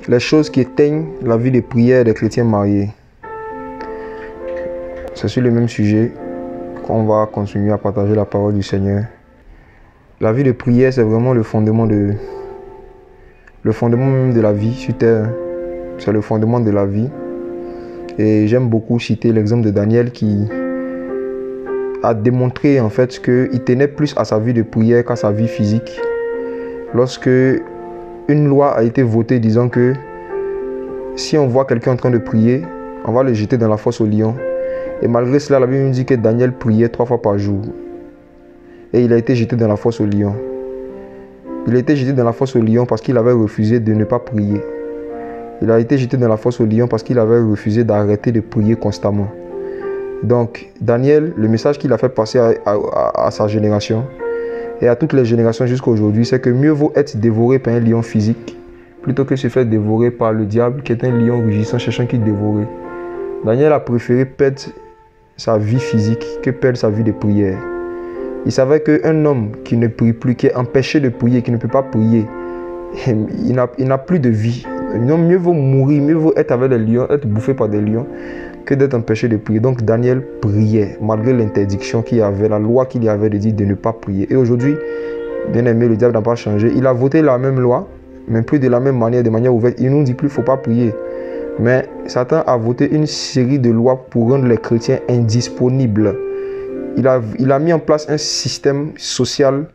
les choses qui éteignent la vie de prière des chrétiens mariés. C'est sur le même sujet qu'on va continuer à partager la parole du Seigneur. La vie de prière, c'est vraiment le fondement même de la vie sur terre. C'est le fondement de la vie. Et j'aime beaucoup citer l'exemple de Daniel qui a démontré en fait qu'il tenait plus à sa vie de prière qu'à sa vie physique. Lorsque une loi a été votée disant que si on voit quelqu'un en train de prier, on va le jeter dans la fosse aux lions. Et malgré cela, la Bible nous dit que Daniel priait 3 fois par jour. Et il a été jeté dans la fosse aux lions. Il a été jeté dans la fosse aux lions parce qu'il avait refusé de ne pas prier. Il a été jeté dans la fosse aux lions parce qu'il avait refusé d'arrêter de prier constamment. Donc, Daniel, le message qu'il a fait passer à sa génération et à toutes les générations jusqu'à aujourd'hui, c'est que mieux vaut être dévoré par un lion physique plutôt que se faire dévorer par le diable qui est un lion rugissant cherchant qui dévorer. Daniel a préféré perdre sa vie physique que perdre sa vie de prière. Il savait qu'un homme qui ne prie plus, qui est empêché de prier, qui ne peut pas prier, il n'a plus de vie. Donc, mieux vaut mourir, mieux vaut être avec des lions, être bouffé par des lions, que d'être empêché de prier. Donc Daniel priait, malgré l'interdiction qu'il y avait, la loi qu'il y avait de dire de ne pas prier. Et aujourd'hui, bien aimé, le diable n'a pas changé. Il a voté la même loi, mais plus de la même manière, de manière ouverte. Il nous dit plus, il ne faut pas prier. Mais Satan a voté une série de lois pour rendre les chrétiens indisponibles. Il a mis en place un système social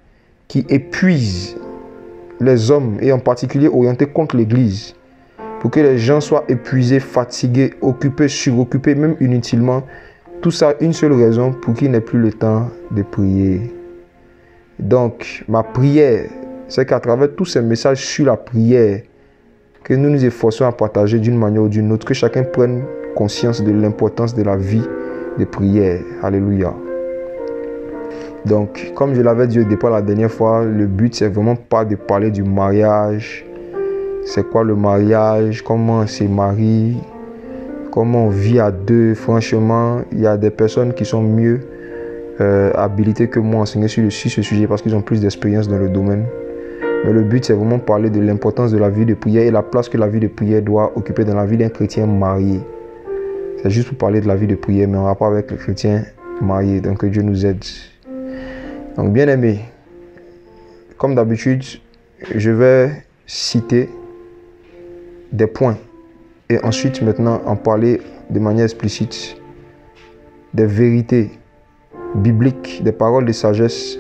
qui épuise les hommes, et en particulier orienté contre l'Église, pour que les gens soient épuisés, fatigués, occupés, suroccupés, même inutilement. Tout ça, une seule raison, pour qu'ils n'aient plus le temps de prier. Donc, ma prière, c'est qu'à travers tous ces messages sur la prière, que nous nous efforçons à partager d'une manière ou d'une autre, que chacun prenne conscience de l'importance de la vie de prière. Alléluia. Donc, comme je l'avais dit au départ la dernière fois, le but, c'est vraiment pas de parler du mariage. C'est quoi le mariage? Comment on se marie? Comment on vit à deux? Franchement, il y a des personnes qui sont mieux habilitées que moi à enseigner sur ce sujet parce qu'ils ont plus d'expérience dans le domaine. Mais le but, c'est vraiment parler de l'importance de la vie de prière et la place que la vie de prière doit occuper dans la vie d'un chrétien marié. C'est juste pour parler de la vie de prière, mais en rapport avec le chrétien marié. Donc, que Dieu nous aide. Donc, bien aimé, comme d'habitude, je vais citer des points et ensuite maintenant en parler de manière explicite des vérités bibliques, des paroles de sagesse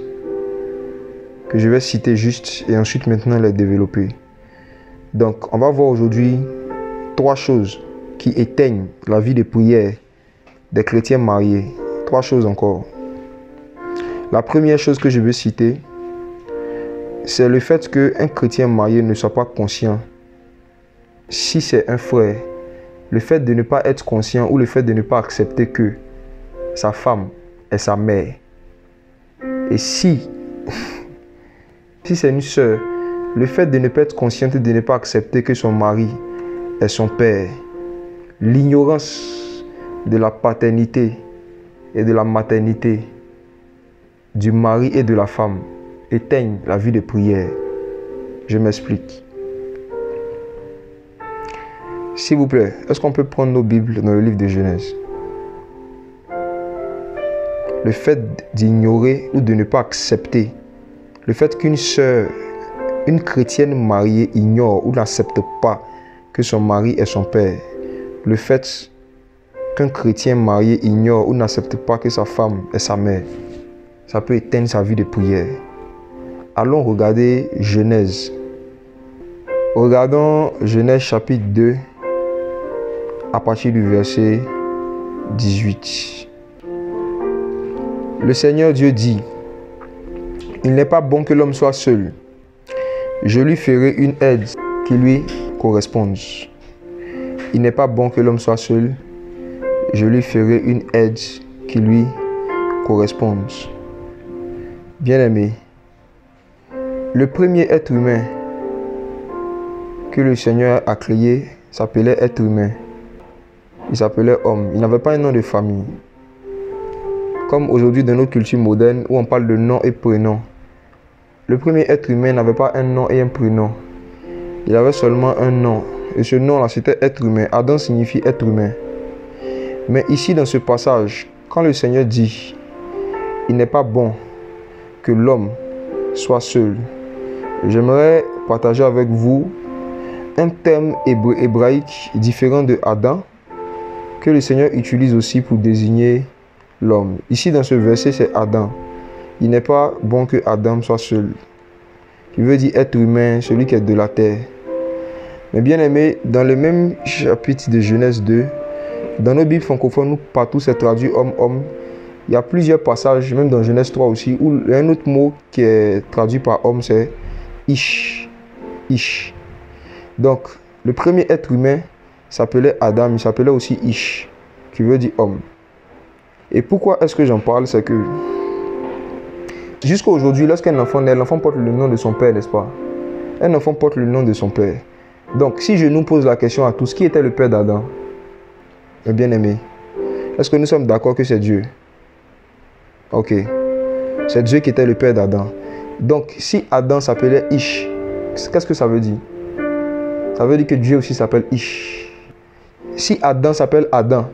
que je vais citer juste et ensuite maintenant les développer. Donc on va voir aujourd'hui 3 choses qui éteignent la vie de prière des chrétiens mariés. 3 choses encore. La première chose que je veux citer, c'est le fait qu'un chrétien marié ne soit pas conscient. Si c'est un frère, le fait de ne pas être conscient ou le fait de ne pas accepter que sa femme est sa mère. Et si c'est une sœur, le fait de ne pas être consciente et de ne pas accepter que son mari est son père, l'ignorance de la paternité et de la maternité du mari et de la femme éteignent la vie de prière. Je m'explique. S'il vous plaît, est-ce qu'on peut prendre nos Bibles dans le livre de Genèse? Le fait d'ignorer ou de ne pas accepter, le fait qu'une sœur, une chrétienne mariée ignore ou n'accepte pas que son mari est son père, le fait qu'un chrétien marié ignore ou n'accepte pas que sa femme est sa mère, ça peut éteindre sa vie de prière. Allons regarder Genèse. Regardons Genèse chapitre 2 à partir du verset 18. Le Seigneur Dieu dit: il n'est pas bon que l'homme soit seul. Je lui ferai une aide qui lui corresponde. Il n'est pas bon que l'homme soit seul. Je lui ferai une aide qui lui corresponde. Bien-aimé, le premier être humain que le Seigneur a créé s'appelait être humain. Il s'appelait homme. Il n'avait pas un nom de famille. Comme aujourd'hui dans notre culture moderne où on parle de nom et prénom. Le premier être humain n'avait pas un nom et un prénom. Il avait seulement un nom Et ce nom-là, c'était être humain. Adam signifie être humain. Mais ici, dans ce passage, quand le Seigneur dit, il n'est pas bon que l'homme soit seul, j'aimerais partager avec vous un terme hébraïque différent de Adam que le Seigneur utilise aussi pour désigner l'homme. Ici, dans ce verset, c'est Adam. Il n'est pas bon que Adam soit seul. Il veut dire être humain, celui qui est de la terre. Mais bien aimé, dans le même chapitre de Genèse 2, dans nos Bibles francophones, partout c'est traduit homme. Il y a plusieurs passages, même dans Genèse 3 aussi, où un autre mot qui est traduit par homme, c'est Ish. Ish. Donc, le premier être humain s'appelait Adam, il s'appelait aussi Ish, qui veut dire homme. Et pourquoi est-ce que j'en parle? C'est que jusqu'à aujourd'hui, lorsqu'un enfant naît, l'enfant porte le nom de son père, n'est-ce pas? Un enfant porte le nom de son père. Donc, si je nous pose la question à tous, qui était le père d'Adam? Mes bien-aimés, est-ce que nous sommes d'accord que c'est Dieu? Ok. C'est Dieu qui était le père d'Adam. Donc, si Adam s'appelait Ish, qu'est-ce que ça veut dire? Ça veut dire que Dieu aussi s'appelle Ish. Si Adam s'appelle Adam,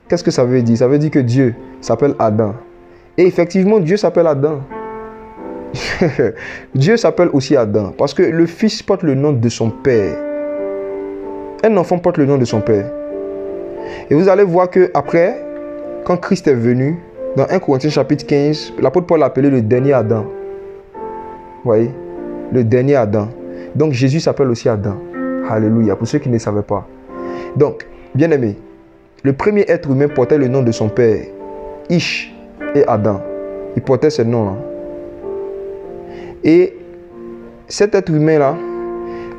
qu'est-ce que ça veut dire? Ça veut dire que Dieu s'appelle Adam. Et effectivement, Dieu s'appelle Adam. Dieu s'appelle aussi Adam. Parce que le fils porte le nom de son père. Un enfant porte le nom de son père. Et vous allez voir que après, quand Christ est venu, dans 1 Corinthiens chapitre 15, l'apôtre Paul l'a appelé le dernier Adam. Vous voyez? Le dernier Adam. Donc Jésus s'appelle aussi Adam. Alléluia. Pour ceux qui ne savaient pas. Donc, bien aimé, le premier être humain portait le nom de son père, Ish et Adam. Il portait ce nom-là. Et cet être humain-là,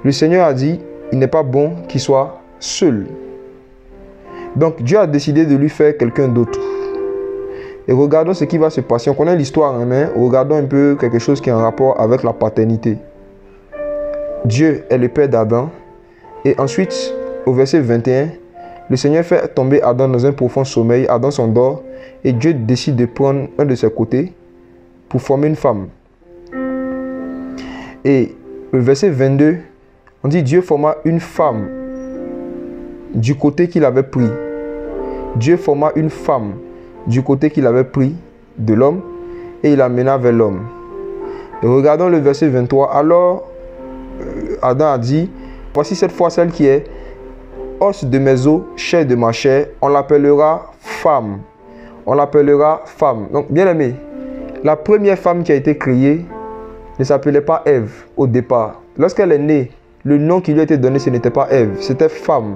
le Seigneur a dit, il n'est pas bon qu'il soit seul. Donc Dieu a décidé de lui faire quelqu'un d'autre. Et regardons ce qui va se passer. On connaît l'histoire, hein, mais regardons un peu quelque chose qui est en rapport avec la paternité. Dieu est le père d'Adam. Et ensuite, au verset 21, le Seigneur fait tomber Adam dans un profond sommeil. Adam s'endort et Dieu décide de prendre un de ses côtés pour former une femme. Et le verset 22, on dit Dieu forma une femme du côté qu'il avait pris. Dieu forma une femme du côté qu'il avait pris de l'homme et il l'amena vers l'homme. Et regardons le verset 23. Alors Adam a dit, voici cette fois celle qui est os de mes os, chair de ma chair, on l'appellera femme. On l'appellera femme. Donc bien aimé, la première femme qui a été créée ne s'appelait pas Ève au départ. Lorsqu'elle est née, le nom qui lui a été donné, ce n'était pas Ève, c'était femme.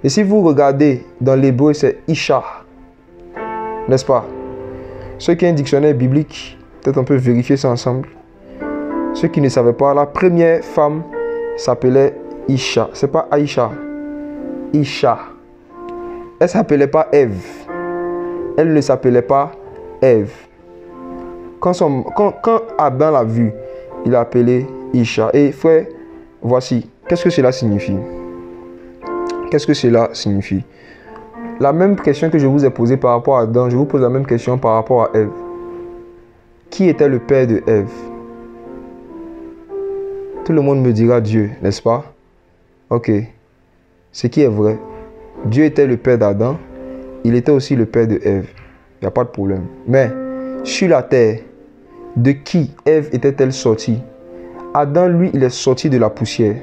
Et si vous regardez dans l'hébreu, c'est Isha. N'est-ce pas? Ceux qui ont un dictionnaire biblique, peut-être on peut vérifier ça ensemble. Ceux qui ne savaient pas, la première femme s'appelait Isha. C'est pas Aïcha. Isha. Elle ne s'appelait pas Ève. Elle ne s'appelait pas Ève. Quand Adam l'a vue, il l'a appelée Isha. Et frère, voici, qu'est-ce que cela signifie? Qu'est-ce que cela signifie? La même question que je vous ai posée par rapport à Adam, je vous pose la même question par rapport à Ève. Qui était le père de Ève? Tout le monde me dira Dieu, n'est-ce pas? Ok. Ce qui est vrai. Dieu était le père d'Adam. Il était aussi le père de Ève. Il n'y a pas de problème. Mais, sur la terre, de qui Ève était-elle sortie? Adam, lui, il est sorti de la poussière.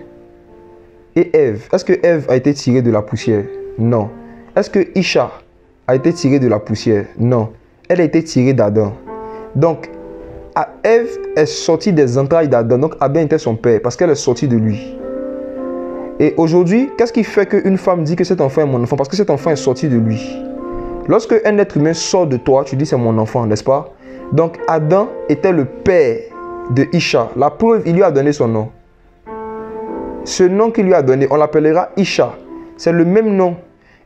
Et Ève, est-ce que Ève a été tirée de la poussière? Non. Est-ce que Isha a été tirée de la poussière? Non. Elle a été tirée d'Adam. Donc, Ève est sortie des entrailles d'Adam. Donc, Adam était son père parce qu'elle est sortie de lui. Et aujourd'hui, qu'est-ce qui fait qu'une femme dit que cet enfant est mon enfant? Parce que cet enfant est sorti de lui. Lorsque un être humain sort de toi, tu dis c'est mon enfant, n'est-ce pas? Donc, Adam était le père de Isha. La preuve, il lui a donné son nom. Ce nom qu'il lui a donné, on l'appellera Isha. C'est le même nom.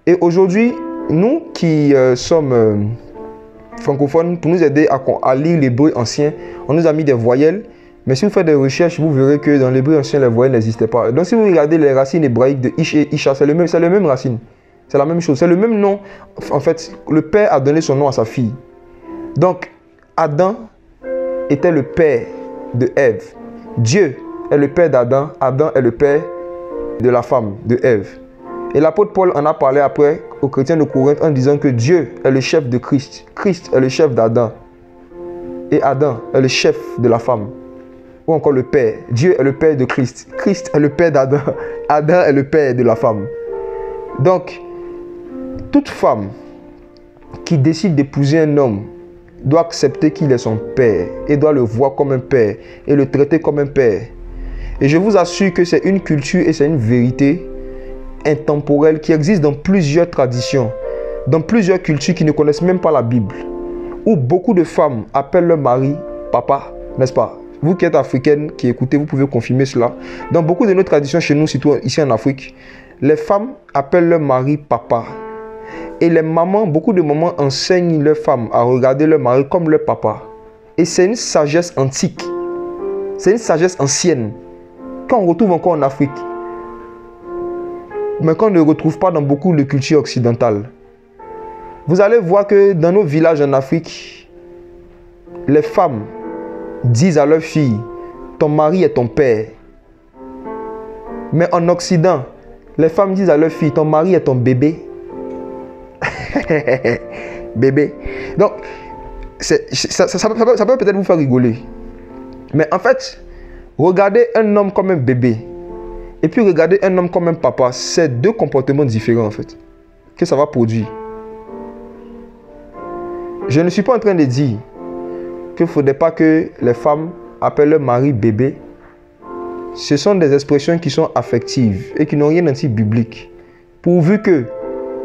Et aujourd'hui, nous qui sommes francophones, pour nous aider à lire l'hébreu ancien, on nous a mis des voyelles. Mais si vous faites des recherches, vous verrez que dans l'hébreu ancien, les voyelles n'existaient pas. Donc si vous regardez les racines hébraïques de Ish et Isha, c'est le même racine. C'est la même chose. C'est le même nom. En fait, le père a donné son nom à sa fille. Donc, Adam était le père de Ève. Dieu est le père d'Adam. Adam est le père de la femme, de Ève. Et l'apôtre Paul en a parlé après aux chrétiens de Corinthe en disant que Dieu est le chef de Christ. Christ est le chef d'Adam. Et Adam est le chef de la femme. Ou encore le père. Dieu est le père de Christ. Christ est le père d'Adam. Adam est le père de la femme. Donc, toute femme qui décide d'épouser un homme doit accepter qu'il est son père et doit le voir comme un père et le traiter comme un père. Et je vous assure que c'est une culture et c'est une vérité intemporelle qui existe dans plusieurs traditions, dans plusieurs cultures qui ne connaissent même pas la Bible, où beaucoup de femmes appellent leur mari papa, n'est-ce pas? Vous qui êtes africaine, qui écoutez, vous pouvez confirmer cela. Dans beaucoup de nos traditions chez nous, surtout ici en Afrique, les femmes appellent leur mari papa. Et les mamans, beaucoup de mamans enseignent leurs femmes à regarder leur mari comme leur papa. Et c'est une sagesse antique. C'est une sagesse ancienne qu'on retrouve encore en Afrique, mais qu'on ne retrouve pas dans beaucoup de cultures occidentales. Vous allez voir que dans nos villages en Afrique, les femmes disent à leurs filles, ton mari est ton père. Mais en Occident, les femmes disent à leurs filles, ton mari est ton bébé. Bébé. Donc, ça peut peut-être vous faire rigoler. Mais en fait, regarder un homme comme un bébé et puis regarder un homme comme un papa, c'est deux comportements différents en fait, que ça va produire. Je ne suis pas en train de dire qu'il ne faudrait pas que les femmes appellent leur mari bébé. Ce sont des expressions qui sont affectives et qui n'ont rien d'anti-biblique. Pourvu que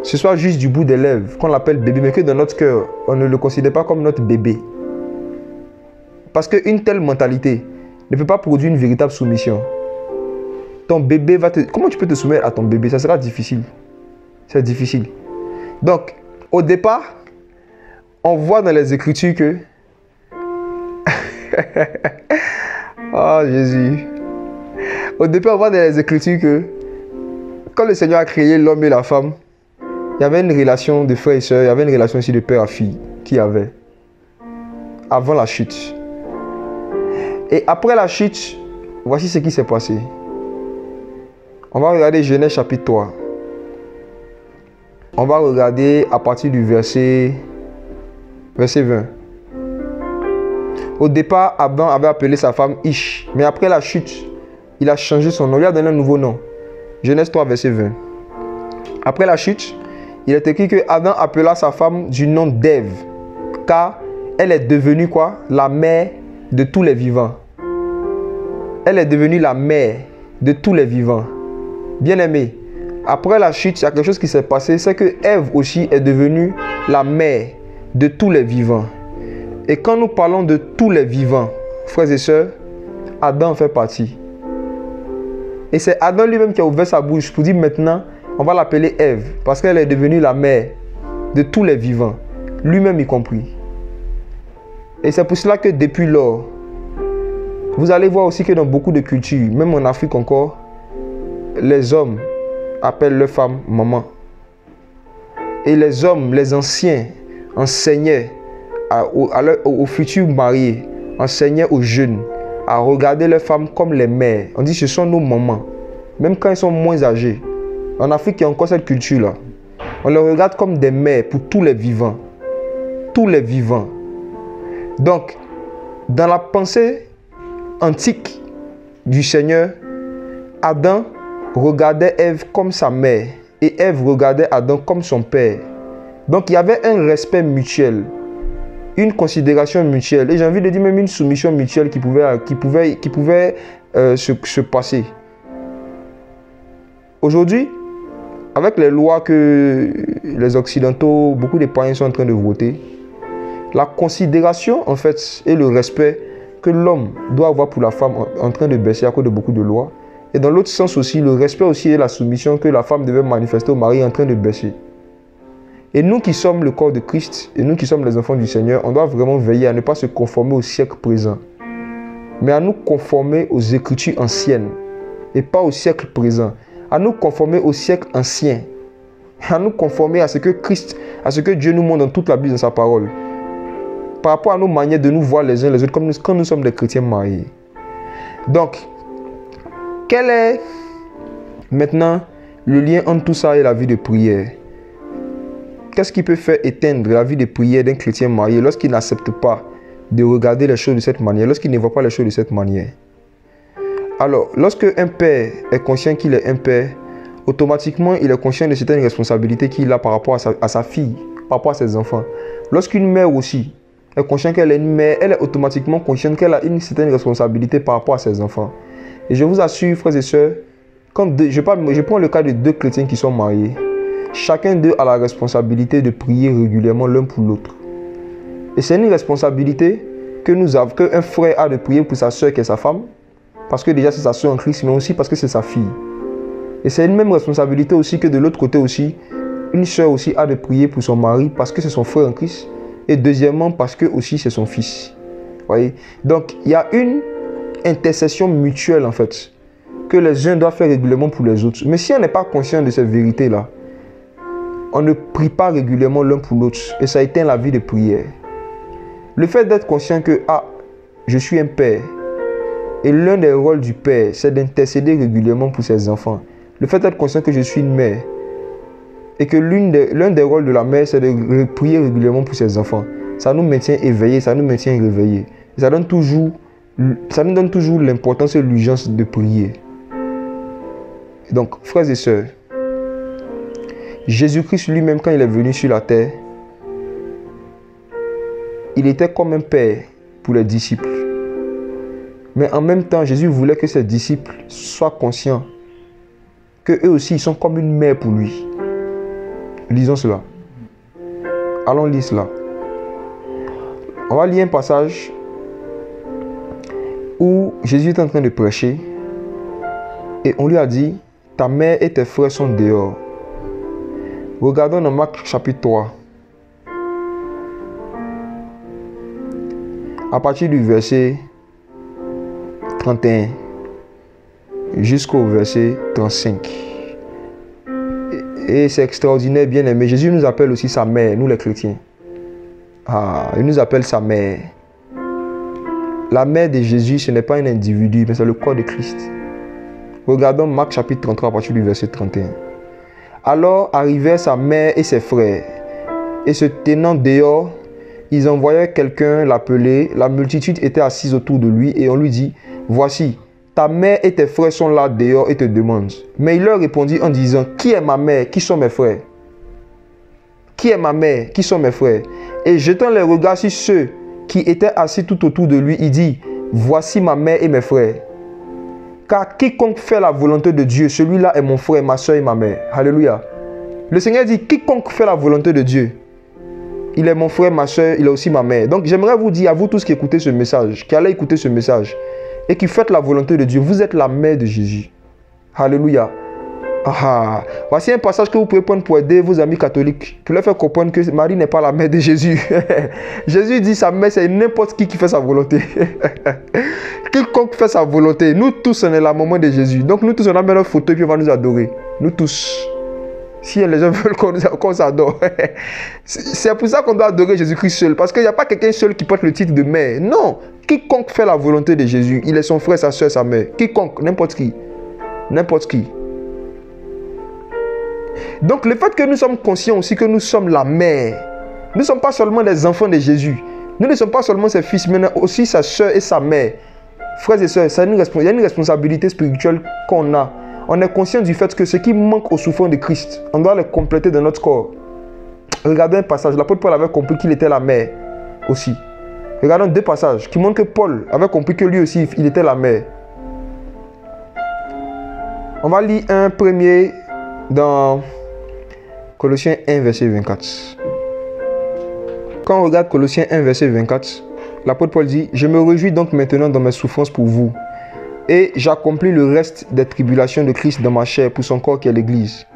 ce soit juste du bout des lèvres qu'on l'appelle bébé, mais que dans notre cœur, on ne le considère pas comme notre bébé. Parce qu'une telle mentalité ne peut pas produire une véritable soumission. Ton bébé va te... Comment tu peux te soumettre à ton bébé? Ça sera difficile. C'est difficile. Donc, au départ, on voit dans les Écritures que... Oh Jésus. Au départ, on voit dans les Écritures que quand le Seigneur a créé l'homme et la femme, il y avait une relation de frère et soeur, il y avait une relation aussi de père à fille qui avait avant la chute. Et après la chute, voici ce qui s'est passé. On va regarder Genèse chapitre 3. On va regarder à partir du verset 20. Au départ, Adam avait appelé sa femme Ish. Mais après la chute, il a changé son nom. Il a donné un nouveau nom. Genèse 3, verset 20. Après la chute, il est écrit que Adam appela sa femme du nom d'Ève. Car elle est devenue quoi? La mère de tous les vivants. Elle est devenue la mère de tous les vivants. Bien-aimé, après la chute, il y a quelque chose qui s'est passé. C'est que Ève aussi est devenue la mère de tous les vivants. Et quand nous parlons de tous les vivants, frères et sœurs, Adam fait partie. Et c'est Adam lui-même qui a ouvert sa bouche pour dire maintenant, on va l'appeler Ève, parce qu'elle est devenue la mère de tous les vivants, lui-même y compris. Et c'est pour cela que depuis lors, vous allez voir aussi que dans beaucoup de cultures, même en Afrique encore, les hommes appellent leurs femmes maman. Et les hommes, les anciens, enseignaient aux futurs mariés, enseignaient aux jeunes à regarder leurs femmes comme les mères. On dit ce sont nos mamans, même quand elles sont moins âgées. En Afrique, il y a encore cette culture-là. On les regarde comme des mères pour tous les vivants. Tous les vivants. Donc, dans la pensée antique du Seigneur, Adam regardait Ève comme sa mère et Ève regardait Adam comme son père. Donc, il y avait un respect mutuel, une considération mutuelle et j'ai envie de dire même une soumission mutuelle qui pouvait se passer. Aujourd'hui, avec les lois que les Occidentaux, beaucoup de païens sont en train de voter, la considération en fait et le respect que l'homme doit avoir pour la femme en train de baisser à cause de beaucoup de lois. Et dans l'autre sens aussi, le respect aussi et la soumission que la femme devait manifester au mari est en train de baisser. Et nous qui sommes le corps de Christ, et nous qui sommes les enfants du Seigneur, on doit vraiment veiller à ne pas se conformer au siècle présent, mais à nous conformer aux Écritures anciennes, et pas au siècle présent. À nous conformer au siècle ancien, à nous conformer à ce que Christ, à ce que Dieu nous montre dans toute la Bible, dans sa parole, par rapport à nos manières de nous voir les uns les autres, comme quand nous sommes des chrétiens mariés. Donc, quelle est Maintenant, le lien entre tout ça et la vie de prière. Qu'est-ce qui peut faire éteindre la vie de prière d'un chrétien marié lorsqu'il n'accepte pas de regarder les choses de cette manière, lorsqu'il ne voit pas les choses de cette manière? Alors, lorsque un père est conscient qu'il est un père, automatiquement, il est conscient de certaines responsabilités qu'il a par rapport à sa fille, par rapport à ses enfants. Lorsqu'une mère aussi est consciente qu'elle est une mère, elle est automatiquement consciente qu'elle a une certaine responsabilité par rapport à ses enfants. Et je vous assure, frères et sœurs, je prends le cas de deux chrétiens qui sont mariés. Chacun d'eux a la responsabilité de prier régulièrement l'un pour l'autre. Et c'est une responsabilité qu'un frère a de prier pour sa soeur qui est sa femme, parce que déjà c'est sa soeur en Christ, mais aussi parce que c'est sa fille. Et c'est une même responsabilité aussi que de l'autre côté aussi, une soeur aussi a de prier pour son mari parce que c'est son frère en Christ. Et deuxièmement parce que aussi c'est son fils. Voyez? Donc il y a une intercession mutuelle en fait, que les uns doivent faire régulièrement pour les autres. Mais si on n'est pas conscient de cette vérité-là, on ne prie pas régulièrement l'un pour l'autre et ça éteint la vie de prière. Le fait d'être conscient que je suis un père et l'un des rôles du père, c'est d'intercéder régulièrement pour ses enfants. Le fait d'être conscient que je suis une mère et que l'un des rôles de la mère, c'est de prier régulièrement pour ses enfants. Ça nous maintient éveillés, ça nous maintient réveillés. Ça nous donne toujours l'importance et l'urgence de prier. Donc, frères et sœurs, Jésus-Christ lui-même, quand il est venu sur la terre, il était comme un père pour les disciples. Mais en même temps, Jésus voulait que ses disciples soient conscients qu'eux aussi, ils sont comme une mère pour lui. Lisons cela. Allons lire cela. On va lire un passage où Jésus est en train de prêcher et on lui a dit, ta mère et tes frères sont dehors. Regardons dans Marc chapitre 3. À partir du verset 31 jusqu'au verset 35. Et c'est extraordinaire, bien aimé. Jésus nous appelle aussi sa mère, nous les chrétiens. Il nous appelle sa mère. La mère de Jésus, ce n'est pas un individu, mais c'est le corps de Christ. Regardons Marc chapitre 33 à partir du verset 31. Alors arrivèrent sa mère et ses frères, et se tenant dehors, ils envoyèrent quelqu'un l'appeler. La multitude était assise autour de lui, et on lui dit, voici, ta mère et tes frères sont là dehors et te demandent. Mais il leur répondit en disant, qui est ma mère, qui sont mes frères? Qui est ma mère, qui sont mes frères? Et jetant les regards sur ceux qui étaient assis tout autour de lui, il dit, voici ma mère et mes frères. Car quiconque fait la volonté de Dieu, celui-là est mon frère, ma soeur et ma mère. Alléluia. Le Seigneur dit, quiconque fait la volonté de Dieu, il est mon frère, ma soeur, il est aussi ma mère. Donc j'aimerais vous dire, à vous tous qui écoutez ce message, qui allez écouter ce message, et qui faites la volonté de Dieu, vous êtes la mère de Jésus. Alléluia. Voici un passage que vous pouvez prendre pour aider vos amis catholiques, pour leur faire comprendre que Marie n'est pas la mère de Jésus. Jésus dit sa mère, c'est n'importe qui fait sa volonté. Quiconque fait sa volonté, nous tous on est la maman de Jésus. Donc nous tous on a mis notre photo et puis on va nous adorer. Nous tous. Si les gens veulent qu'on s'adore. C'est pour ça qu'on doit adorer Jésus-Christ seul. Parce qu'il n'y a pas quelqu'un seul qui porte le titre de mère. Non. Quiconque fait la volonté de Jésus, il est son frère, sa soeur, sa mère. Quiconque, n'importe qui. N'importe qui. Donc le fait que nous sommes conscients aussi que nous sommes la mère. Nous ne sommes pas seulement les enfants de Jésus. Nous ne sommes pas seulement ses fils, mais aussi sa soeur et sa mère. Frères et sœurs, il y a une responsabilité spirituelle qu'on a. On est conscient du fait que ce qui manque aux souffrances de Christ, on doit les compléter dans notre corps. Regardez un passage. L'apôtre Paul avait compris qu'il était la mère aussi. Regardons deux passages qui montrent que Paul avait compris que lui aussi, il était la mère. On va lire un premier dans Colossiens 1, verset 24. Quand on regarde Colossiens 1, verset 24, l'apôtre Paul dit, « Je me réjouis donc maintenant dans mes souffrances pour vous, et j'accomplis le reste des tribulations de Christ dans ma chair pour son corps qui est l'Église. »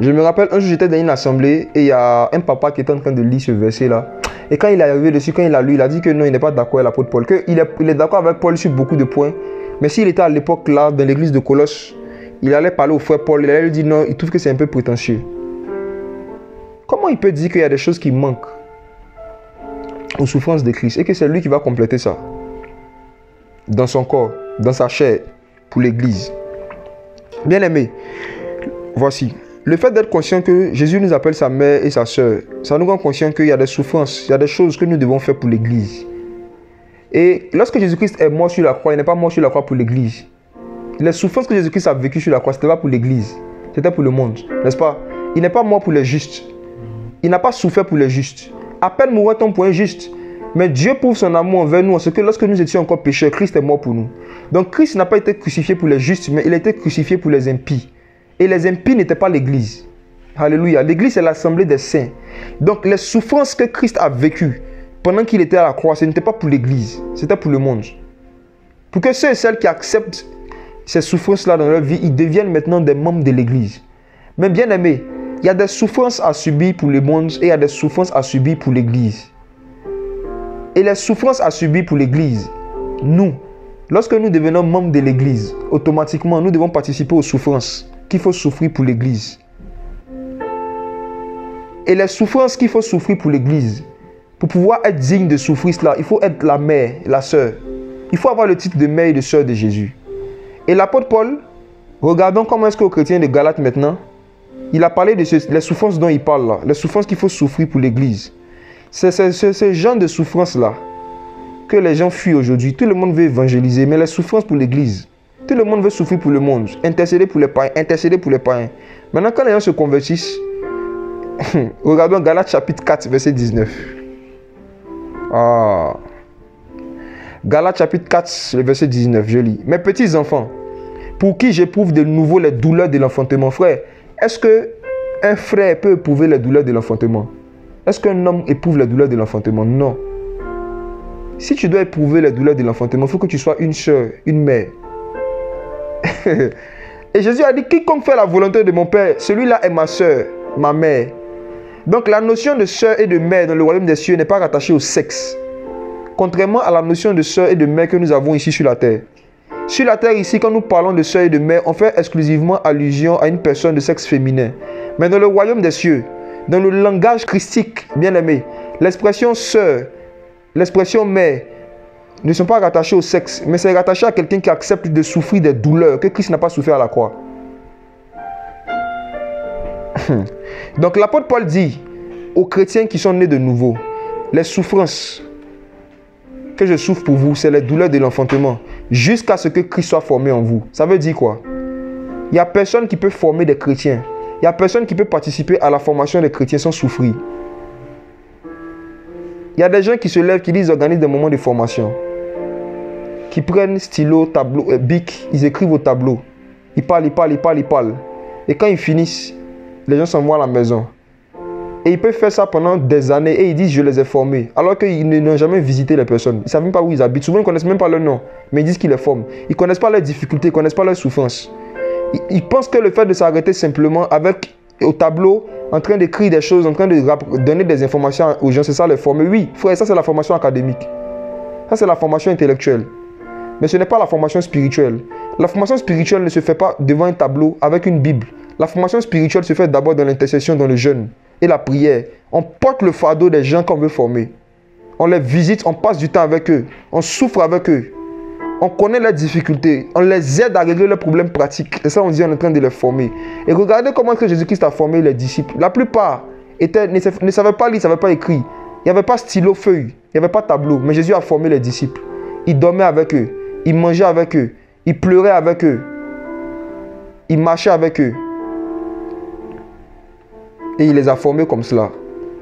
Je me rappelle, un jour j'étais dans une assemblée et il y a un papa qui était en train de lire ce verset-là. Et quand il est arrivé dessus, quand il a lu, il a dit que non, il n'est pas d'accord avec l'apôtre Paul, qu'il est d'accord avec Paul sur beaucoup de points. Mais s'il était à l'époque là, dans l'église de Colosse, il allait parler au frère Paul, il allait lui dire non, il trouve que c'est un peu prétentieux. Comment il peut dire qu'il y a des choses qui manquent aux souffrances de Christ et que c'est lui qui va compléter ça dans son corps, dans sa chair, pour l'église? Bien-aimés, voici. Le fait d'être conscient que Jésus nous appelle sa mère et sa sœur, ça nous rend conscient qu'il y a des souffrances, il y a des choses que nous devons faire pour l'Église. Et lorsque Jésus-Christ est mort sur la croix, il n'est pas mort sur la croix pour l'Église. Les souffrances que Jésus-Christ a vécues sur la croix, ce n'était pas pour l'Église, c'était pour le monde, n'est-ce pas? Il n'est pas mort pour les justes. Il n'a pas souffert pour les justes. À peine mourrait-on pour un juste. Mais Dieu prouve son amour envers nous en ce que lorsque nous étions encore pécheurs, Christ est mort pour nous. Donc Christ n'a pas été crucifié pour les justes, mais il a été crucifié pour les impies. Et les impies n'étaient pas l'Église. Alléluia. L'Église, c'est l'assemblée des saints. Donc les souffrances que Christ a vécues pendant qu'il était à la croix, ce n'était pas pour l'Église, c'était pour le monde. Pour que ceux et celles qui acceptent ces souffrances-là dans leur vie, ils deviennent maintenant des membres de l'Église. Mais bien aimés, il y a des souffrances à subir pour le monde et il y a des souffrances à subir pour l'Église. Et les souffrances à subir pour l'Église, nous, lorsque nous devenons membres de l'Église, automatiquement, nous devons participer aux souffrances qu'il faut souffrir pour l'Église. Et les souffrances qu'il faut souffrir pour l'Église, pour pouvoir être digne de souffrir cela, il faut être la mère, la sœur. Il faut avoir le titre de mère et de sœur de Jésus. Et l'apôtre Paul, regardons comment est-ce qu'aux chrétiens de Galates maintenant, il a parlé de les souffrances dont il parle là, les souffrances qu'il faut souffrir pour l'Église. C'est ce genre de souffrances-là que les gens fuient aujourd'hui. Tout le monde veut évangéliser, mais les souffrances pour l'Église. Tout le monde veut souffrir pour le monde, intercéder pour les païens, intercéder pour les païens. Maintenant, quand les gens se convertissent, regardons Galates chapitre 4, verset 19. Galates chapitre 4, le verset 19, je lis. Mes petits enfants, pour qui j'éprouve de nouveau les douleurs de l'enfantement. Frère, est-ce qu'un frère peut éprouver les douleurs de l'enfantement? Est-ce qu'un homme éprouve les douleurs de l'enfantement? Non. Si tu dois éprouver les douleurs de l'enfantement, il faut que tu sois une soeur, une mère. Et Jésus a dit, quiconque fait la volonté de mon Père, celui-là est ma soeur, ma mère. Donc la notion de soeur et de mère dans le royaume des cieux n'est pas rattachée au sexe. Contrairement à la notion de soeur et de mère que nous avons ici sur la terre. Sur la terre ici, quand nous parlons de soeur et de mère, on fait exclusivement allusion à une personne de sexe féminin. Mais dans le royaume des cieux, dans le langage christique, bien aimé, l'expression sœur, l'expression mère ne sont pas rattachées au sexe, mais c'est rattaché à quelqu'un qui accepte de souffrir des douleurs que Christ n'a pas souffert à la croix. Donc l'apôtre Paul dit aux chrétiens qui sont nés de nouveau, les souffrances que je souffre pour vous, c'est les douleurs de l'enfantement, jusqu'à ce que Christ soit formé en vous. Ça veut dire quoi? Il n'y a personne qui peut former des chrétiens. Il n'y a personne qui peut participer à la formation des chrétiens sans souffrir. Il y a des gens qui se lèvent, qui disent organisent des moments de formation, qui prennent stylo, tableau, bic, ils écrivent au tableau. Ils parlent. Et quand ils finissent, les gens s'en vont à la maison. Et ils peuvent faire ça pendant des années et ils disent je les ai formés. Alors qu'ils n'ont jamais visité les personnes. Ils ne savent même pas où ils habitent. Souvent ils ne connaissent même pas leur nom. Mais ils disent qu'ils les forment. Ils ne connaissent pas leurs difficultés, ils ne connaissent pas leurs souffrances. Ils pensent que le fait de s'arrêter simplement avec au tableau, en train d'écrire des choses, en train de donner des informations aux gens, c'est ça les former. Oui, frère, ça c'est la formation académique. Ça c'est la formation intellectuelle. Mais ce n'est pas la formation spirituelle. La formation spirituelle ne se fait pas devant un tableau avec une Bible. La formation spirituelle se fait d'abord dans l'intercession, dans le jeûne et la prière. On porte le fardeau des gens qu'on veut former. On les visite, on passe du temps avec eux. On souffre avec eux. On connaît leurs difficultés. On les aide à régler leurs problèmes pratiques. Et ça, on dit on est en train de les former. Et regardez comment que Jésus-Christ a formé les disciples. La plupart ne savaient pas lire, ne savaient pas écrire. Il n'y avait pas stylo, feuille. Il n'y avait pas tableau. Mais Jésus a formé les disciples. Il dormait avec eux. Il mangeait avec eux. Il pleurait avec eux. Il marchait avec eux. Et il les a formés comme cela,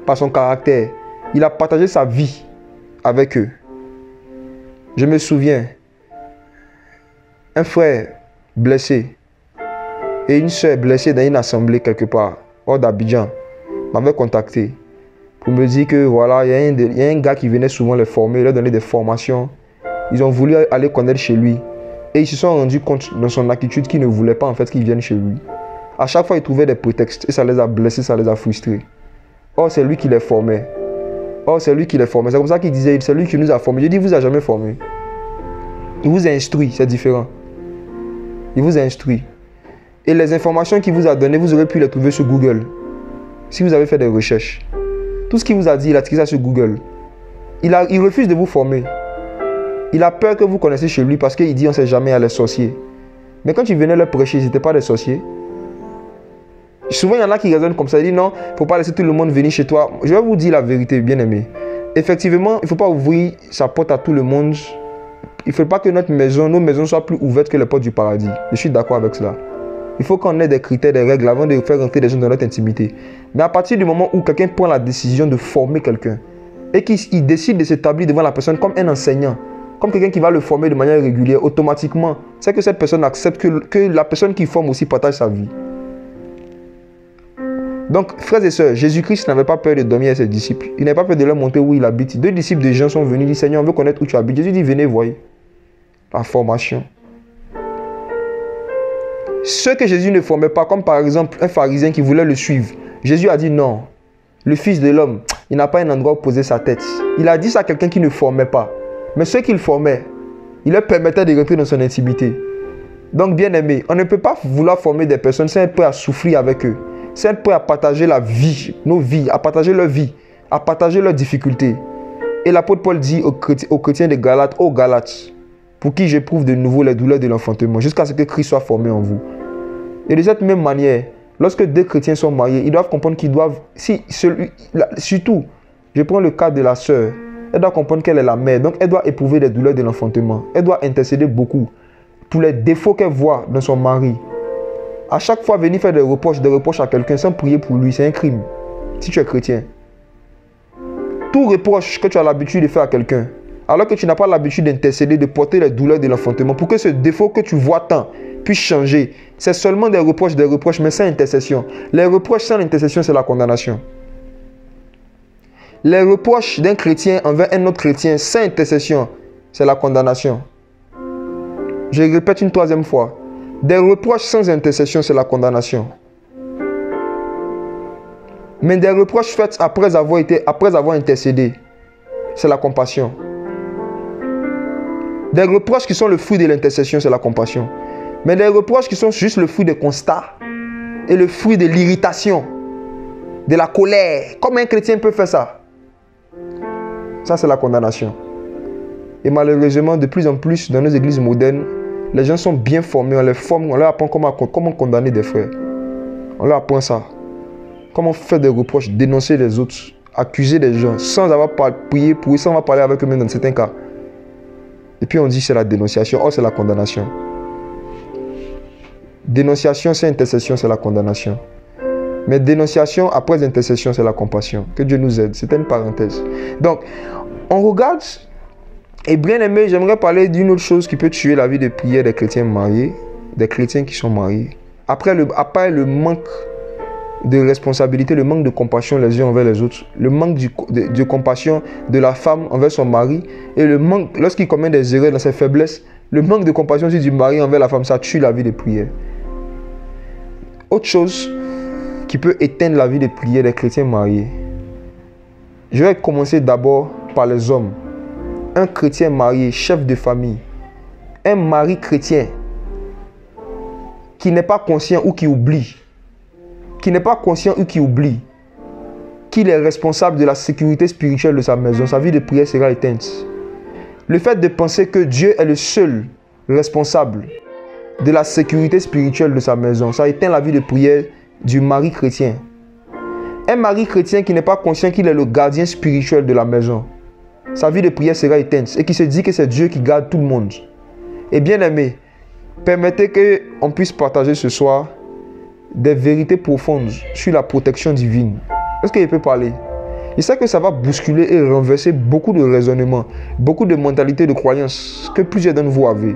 par son caractère. Il a partagé sa vie avec eux. Je me souviens, un frère blessé et une soeur blessée dans une assemblée quelque part, hors d'Abidjan, m'avaient contacté pour me dire que voilà, il y a un gars qui venait souvent les former, leur donner des formations. Ils ont voulu aller connaître chez lui. Et ils se sont rendus compte dans son attitude qu'ils ne voulaient pas en fait qu'ils viennent chez lui. À chaque fois, ils trouvaient des prétextes et ça les a blessés, ça les a frustrés. Or, c'est lui qui les formait. C'est comme ça qu'il disait, c'est lui qui nous a formés. Je dis, il ne vous a jamais formé. Il vous a instruit, c'est différent. Il vous a instruit. Et les informations qu'il vous a données, vous aurez pu les trouver sur Google. Si vous avez fait des recherches. Tout ce qu'il vous a dit, il a tiré ça sur Google. Il refuse de vous former. Il a peur que vous connaissiez chez lui parce qu'il dit, on ne sait jamais à les sorciers. Mais quand tu venais leur prêcher, ils n'étaient pas des sorciers. Souvent, il y en a qui raisonnent comme ça. Ils disent non, il ne faut pas laisser tout le monde venir chez toi. Je vais vous dire la vérité, bien aimé. Effectivement, il ne faut pas ouvrir sa porte à tout le monde. Il ne faut pas que nos maisons soient plus ouvertes que les portes du paradis. Je suis d'accord avec cela. Il faut qu'on ait des critères, des règles avant de faire rentrer des gens dans notre intimité. Mais à partir du moment où quelqu'un prend la décision de former quelqu'un et qu'il décide de s'établir devant la personne comme un enseignant, comme quelqu'un qui va le former de manière régulière, automatiquement, c'est que cette personne accepte que la personne qui forme aussi partage sa vie. Donc, frères et sœurs, Jésus-Christ n'avait pas peur de dormir avec ses disciples. Il n'avait pas peur de leur montrer où il habite. 2 disciples de Jean sont venus, disent Seigneur, on veut connaître où tu habites. Jésus dit, venez, voyez. La formation. Ceux que Jésus ne formait pas, comme par exemple un pharisien qui voulait le suivre, Jésus a dit non. Le Fils de l'homme, il n'a pas un endroit où poser sa tête. Il a dit ça à quelqu'un qui ne formait pas. Mais ceux qu'il formait, il leur permettait de rentrer dans son intimité. Donc, bien aimé, on ne peut pas vouloir former des personnes sans être prêt à souffrir avec eux. Sans être prêt à partager la vie, nos vies, à partager leur vie, à partager leurs difficultés. Et l'apôtre Paul dit aux chrétiens de Galates, ô Galates, pour qui j'éprouve de nouveau les douleurs de l'enfantement, jusqu'à ce que Christ soit formé en vous. Et de cette même manière, lorsque 2 chrétiens sont mariés, ils doivent comprendre qu'ils doivent, surtout, je prends le cas de la sœur, elle doit comprendre qu'elle est la mère, donc elle doit éprouver les douleurs de l'enfantement. Elle doit intercéder beaucoup pour les défauts qu'elle voit dans son mari. À chaque fois, venir faire des reproches à quelqu'un sans prier pour lui, c'est un crime, si tu es chrétien. Tout reproche que tu as l'habitude de faire à quelqu'un, alors que tu n'as pas l'habitude d'intercéder, de porter les douleurs de l'enfantement, pour que ce défaut que tu vois tant puisse changer, c'est seulement des reproches, mais sans intercession. Les reproches sans intercession, c'est la condamnation. Les reproches d'un chrétien envers un autre chrétien sans intercession, c'est la condamnation. Je répète une 3e fois. Des reproches sans intercession, c'est la condamnation. Mais des reproches faits après avoir intercédé, c'est la compassion. Des reproches qui sont le fruit de l'intercession, c'est la compassion. Mais des reproches qui sont juste le fruit des constats et le fruit de l'irritation, de la colère. Comment un chrétien peut faire ça? Ça, c'est la condamnation. Et malheureusement, de plus en plus, dans nos églises modernes, les gens sont bien formés, on les forme, on leur apprend comment condamner des frères. On leur apprend ça. Comment faire des reproches, dénoncer les autres, accuser des gens, sans avoir prié pour eux, sans avoir parlé avec eux-mêmes dans certains cas. Et puis on dit c'est la dénonciation, c'est la condamnation. Dénonciation sans intercession, c'est la condamnation. Mais dénonciation après intercession, c'est la compassion. Que Dieu nous aide. C'était une parenthèse. Donc, on regarde. Et bien aimé, j'aimerais parler d'une autre chose qui peut tuer la vie de prière des chrétiens mariés, des chrétiens qui sont mariés. Après le manque de responsabilité, le manque de compassion les uns envers les autres, le manque de compassion de la femme envers son mari, et le manque, lorsqu'il commet des erreurs dans ses faiblesses, le manque de compassion aussi du mari envers la femme, ça tue la vie de prière. Autre chose qui peut éteindre la vie de prière des chrétiens mariés. Je vais commencer d'abord par les hommes. Un chrétien marié, chef de famille, un mari chrétien qui n'est pas conscient ou qui oublie, qu'il est responsable de la sécurité spirituelle de sa maison, sa vie de prière sera éteinte. Le fait de penser que Dieu est le seul responsable de la sécurité spirituelle de sa maison, ça éteint la vie de prière du mari chrétien. Un mari chrétien qui n'est pas conscient qu'il est le gardien spirituel de la maison, sa vie de prière sera éteinte et qui se dit que c'est Dieu qui garde tout le monde. Et bien aimé, permettez qu'on puisse partager ce soir des vérités profondes sur la protection divine. Est-ce que je peux parler? Je sais que ça va bousculer et renverser beaucoup de raisonnements, beaucoup de mentalités, de croyances que plusieurs d'entre vous avez.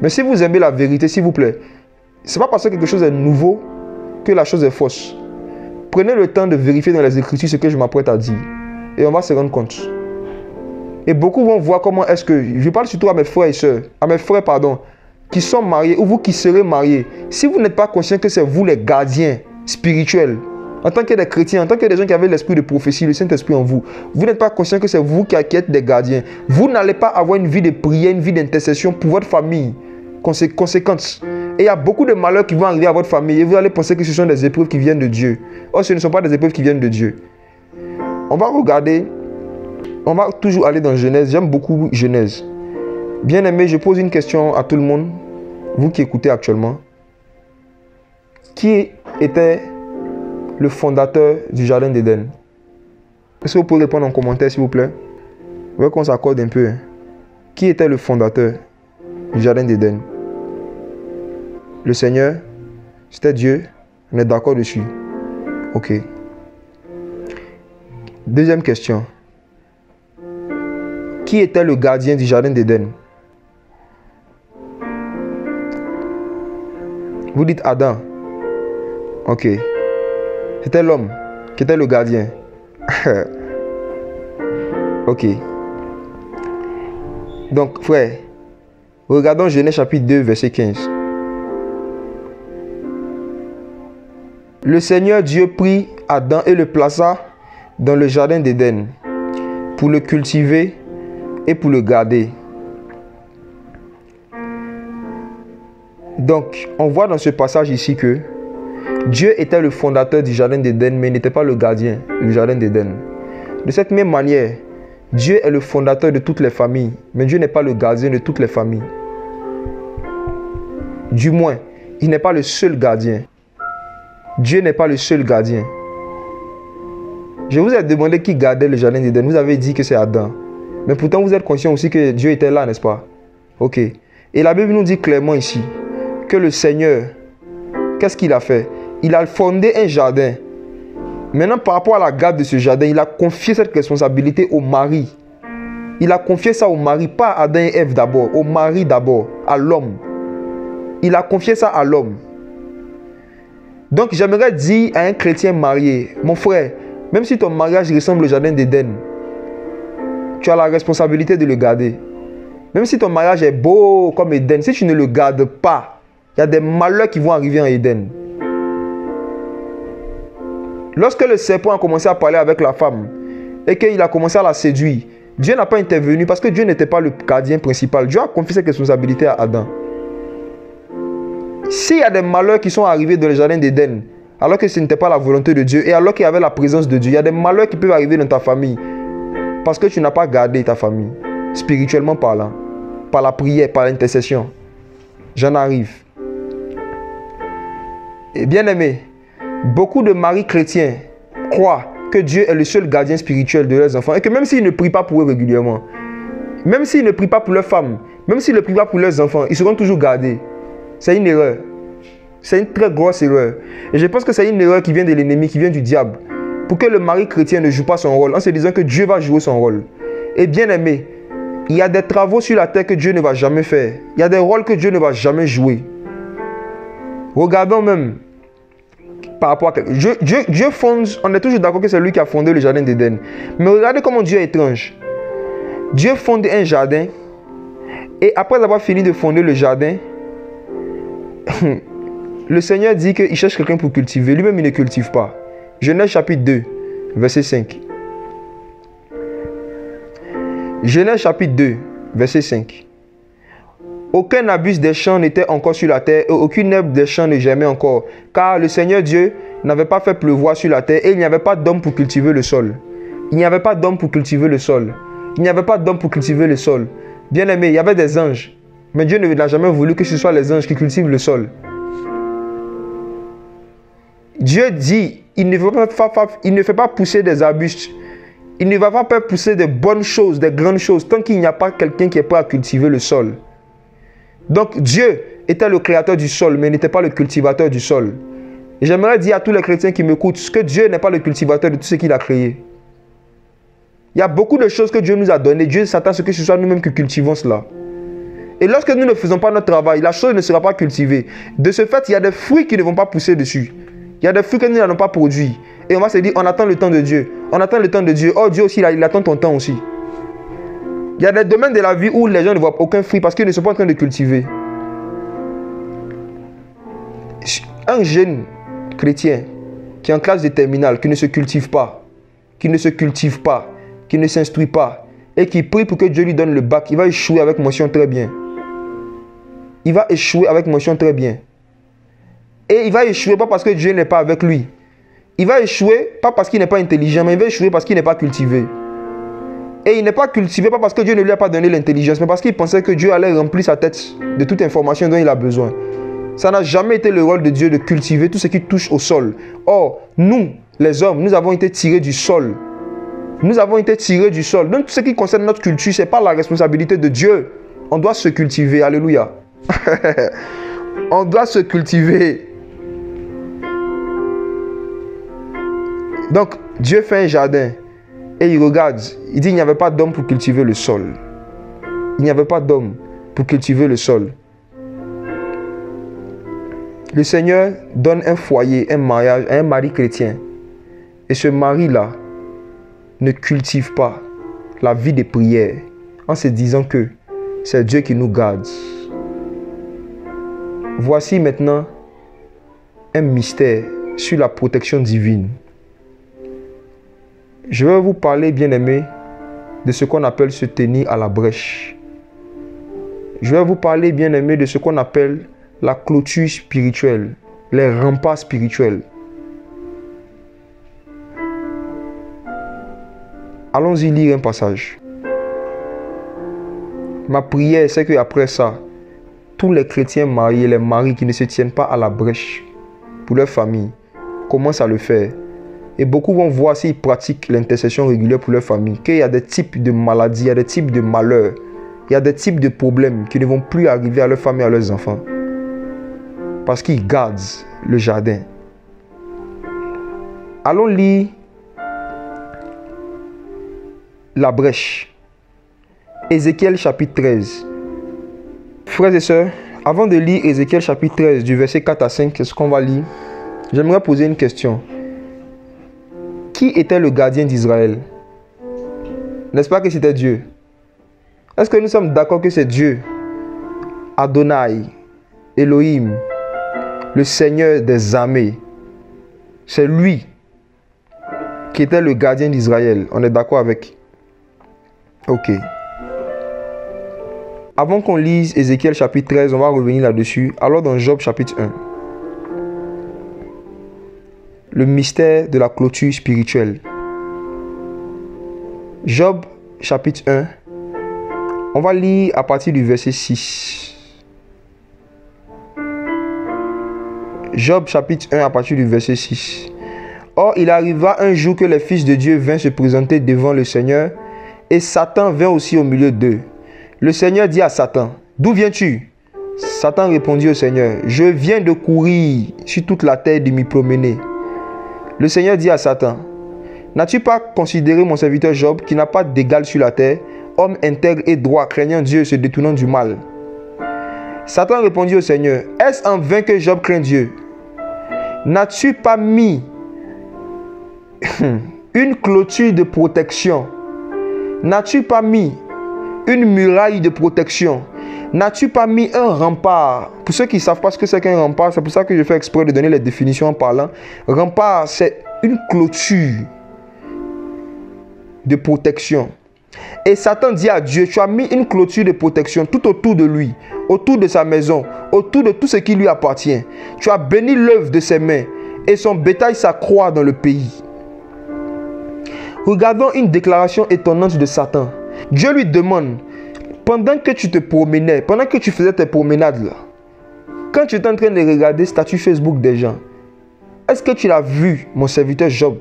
Mais si vous aimez la vérité, s'il vous plaît, ce n'est pas parce que quelque chose est nouveau que la chose est fausse. Prenez le temps de vérifier dans les Écritures ce que je m'apprête à dire. Et on va se rendre compte. Et beaucoup vont voir comment est-ce que... Je parle surtout à mes frères et sœurs, qui sont mariés, ou vous qui serez mariés. Si vous n'êtes pas conscient que c'est vous les gardiens spirituels, en tant que des chrétiens, en tant que des gens qui avaient l'esprit de prophétie, le Saint-Esprit en vous, vous n'êtes pas conscient que c'est vous qui êtes des gardiens. Vous n'allez pas avoir une vie de prière, une vie d'intercession pour votre famille. Conséquence. Et il y a beaucoup de malheurs qui vont arriver à votre famille et vous allez penser que ce sont des épreuves qui viennent de Dieu. Or, ce ne sont pas des épreuves qui viennent de Dieu. On va regarder, on va toujours aller dans Genèse. J'aime beaucoup Genèse. Bien aimé, je pose une question à tout le monde. vous qui écoutez actuellement, qui était le fondateur du jardin d'Éden? Est-ce que vous pouvez répondre en commentaire, s'il vous plaît? Vous voyez qu'on s'accorde un peu. Hein? Qui était le fondateur du jardin d'Éden? Le Seigneur? C'était Dieu? On est d'accord dessus? Ok. Deuxième question. Qui était le gardien du jardin d'Éden? Vous dites Adam. Ok. C'était l'homme qui était le gardien. Ok. Donc, frère, regardons Genèse chapitre 2, verset 15. Le Seigneur Dieu prit Adam et le plaça dans le jardin d'Éden pour le cultiver et pour le garder. Donc, on voit dans ce passage ici que Dieu était le fondateur du jardin d'Éden, mais il n'était pas le gardien du jardin d'Éden. De cette même manière, Dieu est le fondateur de toutes les familles, mais Dieu n'est pas le gardien de toutes les familles. Du moins, il n'est pas le seul gardien. Dieu n'est pas le seul gardien. Je vous ai demandé qui gardait le jardin d'Éden. Vous avez dit que c'est Adam. Mais pourtant, vous êtes conscient aussi que Dieu était là, n'est-ce pas? Ok. Et la Bible nous dit clairement ici que le Seigneur, qu'est-ce qu'il a fait? Il a fondé un jardin. Maintenant, par rapport à la garde de ce jardin, il a confié cette responsabilité au mari. Il a confié ça au mari, pas à Adam et Ève d'abord, au mari d'abord, à l'homme. Il a confié ça à l'homme. Donc, j'aimerais dire à un chrétien marié, mon frère, même si ton mariage ressemble au jardin d'Éden, tu as la responsabilité de le garder. Même si ton mariage est beau comme Éden, si tu ne le gardes pas, il y a des malheurs qui vont arriver en Éden. Lorsque le serpent a commencé à parler avec la femme et qu'il a commencé à la séduire, Dieu n'a pas intervenu parce que Dieu n'était pas le gardien principal. Dieu a confié cette responsabilité à Adam. S'il y a des malheurs qui sont arrivés dans le jardin d'Éden, alors que ce n'était pas la volonté de Dieu et alors qu'il y avait la présence de Dieu, il y a des malheurs qui peuvent arriver dans ta famille parce que tu n'as pas gardé ta famille, spirituellement parlant, par la prière, par l'intercession. J'en arrive. Et bien aimé, beaucoup de maris chrétiens croient que Dieu est le seul gardien spirituel de leurs enfants et que même s'ils ne prient pas pour eux régulièrement, même s'ils ne prient pas pour leurs femmes, même s'ils ne prient pas pour leurs enfants, ils seront toujours gardés. C'est une erreur. C'est une très grosse erreur. Et je pense que c'est une erreur qui vient de l'ennemi, qui vient du diable. Pour que le mari chrétien ne joue pas son rôle en se disant que Dieu va jouer son rôle. Et bien aimé, il y a des travaux sur la terre que Dieu ne va jamais faire. Il y a des rôles que Dieu ne va jamais jouer. Regardons même par rapport à... Dieu fonde, on est toujours d'accord que c'est lui qui a fondé le jardin d'Éden. Mais regardez comment Dieu est étrange. Dieu fonde un jardin et après avoir fini de fonder le jardin, le Seigneur dit qu'il cherche quelqu'un pour cultiver. Lui-même, il ne cultive pas. Genèse chapitre 2, verset 5. Genèse chapitre 2, verset 5. Aucun arbuste des champs n'était encore sur la terre et aucune herbe des champs ne germait encore. Car le Seigneur Dieu n'avait pas fait pleuvoir sur la terre et il n'y avait pas d'homme pour cultiver le sol. Il n'y avait pas d'homme pour cultiver le sol. Il n'y avait pas d'homme pour cultiver le sol. Bien aimé, il y avait des anges. Mais Dieu n'a jamais voulu que ce soit les anges qui cultivent le sol. Dieu dit, il ne fait pas pousser des arbustes. Il ne va pas faire pousser des bonnes choses, des grandes choses, tant qu'il n'y a pas quelqu'un qui est prêt à cultiver le sol. Donc Dieu était le créateur du sol, mais il n'était pas le cultivateur du sol. Et j'aimerais dire à tous les chrétiens qui m'écoutent que Dieu n'est pas le cultivateur de tout ce qu'il a créé. Il y a beaucoup de choses que Dieu nous a données. Dieu s'attend à ce que ce soit nous-mêmes qui cultivons cela. Et lorsque nous ne faisons pas notre travail, la chose ne sera pas cultivée. De ce fait, il y a des fruits qui ne vont pas pousser dessus. Il y a des fruits que nous n'allons pas produire. Et on va se dire, on attend le temps de Dieu. On attend le temps de Dieu. Oh, Dieu aussi, il attend ton temps aussi. Il y a des domaines de la vie où les gens ne voient aucun fruit parce qu'ils ne sont pas en train de cultiver. Un jeune chrétien qui est en classe de terminale, qui ne se cultive pas, qui ne s'instruit pas, et qui prie pour que Dieu lui donne le bac, il va échouer avec mention très bien. Il va échouer avec mention très bien. Et il va échouer pas parce que Dieu n'est pas avec lui. Il va échouer pas parce qu'il n'est pas intelligent, mais il va échouer parce qu'il n'est pas cultivé. Et il n'est pas cultivé, pas parce que Dieu ne lui a pas donné l'intelligence, mais parce qu'il pensait que Dieu allait remplir sa tête de toute information dont il a besoin. Ça n'a jamais été le rôle de Dieu de cultiver tout ce qui touche au sol. Or, nous, les hommes, nous avons été tirés du sol. Nous avons été tirés du sol. Donc, tout ce qui concerne notre culture, ce n'est pas la responsabilité de Dieu. On doit se cultiver. Alléluia. On doit se cultiver. Donc, Dieu fait un jardin et il regarde. Il dit qu'il n'y avait pas d'homme pour cultiver le sol. Il n'y avait pas d'homme pour cultiver le sol. Le Seigneur donne un foyer, un mariage à un mari chrétien. Et ce mari-là ne cultive pas la vie de prière en se disant que c'est Dieu qui nous garde. Voici maintenant un mystère sur la protection divine. Je vais vous parler, bien-aimés, de ce qu'on appelle se tenir à la brèche. Je vais vous parler, bien-aimés, de ce qu'on appelle la clôture spirituelle, les remparts spirituels. Allons-y lire un passage. Ma prière, c'est qu'après ça, tous les chrétiens mariés, les maris qui ne se tiennent pas à la brèche pour leur famille, commencent à le faire. Et beaucoup vont voir s'ils pratiquent l'intercession régulière pour leur famille, qu'il y a des types de maladies, il y a des types de malheurs, il y a des types de problèmes qui ne vont plus arriver à leur famille et à leurs enfants. Parce qu'ils gardent le jardin. Allons lire la brèche. Ézéchiel chapitre 13. Frères et sœurs, avant de lire Ézéchiel chapitre 13 du verset 4 à 5, c'est ce qu'on va lire, j'aimerais poser une question. Qui était le gardien d'Israël? N'est-ce pas que c'était Dieu? Est-ce que nous sommes d'accord que c'est Dieu, Adonai, Elohim, le Seigneur des armées? C'est lui qui était le gardien d'Israël. On est d'accord avec? Ok. Avant qu'on lise Ézéchiel chapitre 13, on va revenir là-dessus. Alors dans Job chapitre 1. Le mystère de la clôture spirituelle. Job chapitre 1. On va lire à partir du verset 6. Job chapitre 1 à partir du verset 6. Or, il arriva un jour que les fils de Dieu vinrent se présenter devant le Seigneur, et Satan vint aussi au milieu d'eux. Le Seigneur dit à Satan, « D'où viens-tu » Satan répondit au Seigneur, « Je viens de courir sur toute la terre de m'y promener. » Le Seigneur dit à Satan, « N'as-tu pas considéré mon serviteur Job, qui n'a pas d'égal sur la terre, homme intègre et droit, craignant Dieu et se détournant du mal ?» Satan répondit au Seigneur, « Est-ce en vain que Job craint Dieu? N'as-tu pas mis une clôture de protection? N'as-tu pas mis une muraille de protection? N'as-tu pas mis un rempart? » Pour ceux qui ne savent pas ce que c'est qu'un rempart, c'est pour ça que je fais exprès de donner les définitions en parlant. Rempart, c'est une clôture de protection. Et Satan dit à Dieu, tu as mis une clôture de protection tout autour de lui, autour de sa maison, autour de tout ce qui lui appartient. Tu as béni l'œuvre de ses mains et son bétail s'accroît dans le pays. Regardons une déclaration étonnante de Satan. Dieu lui demande, pendant que tu te promenais, pendant que tu faisais tes promenades là, quand tu étais en train de regarder statut Facebook des gens, est-ce que tu l'as vu, mon serviteur Job?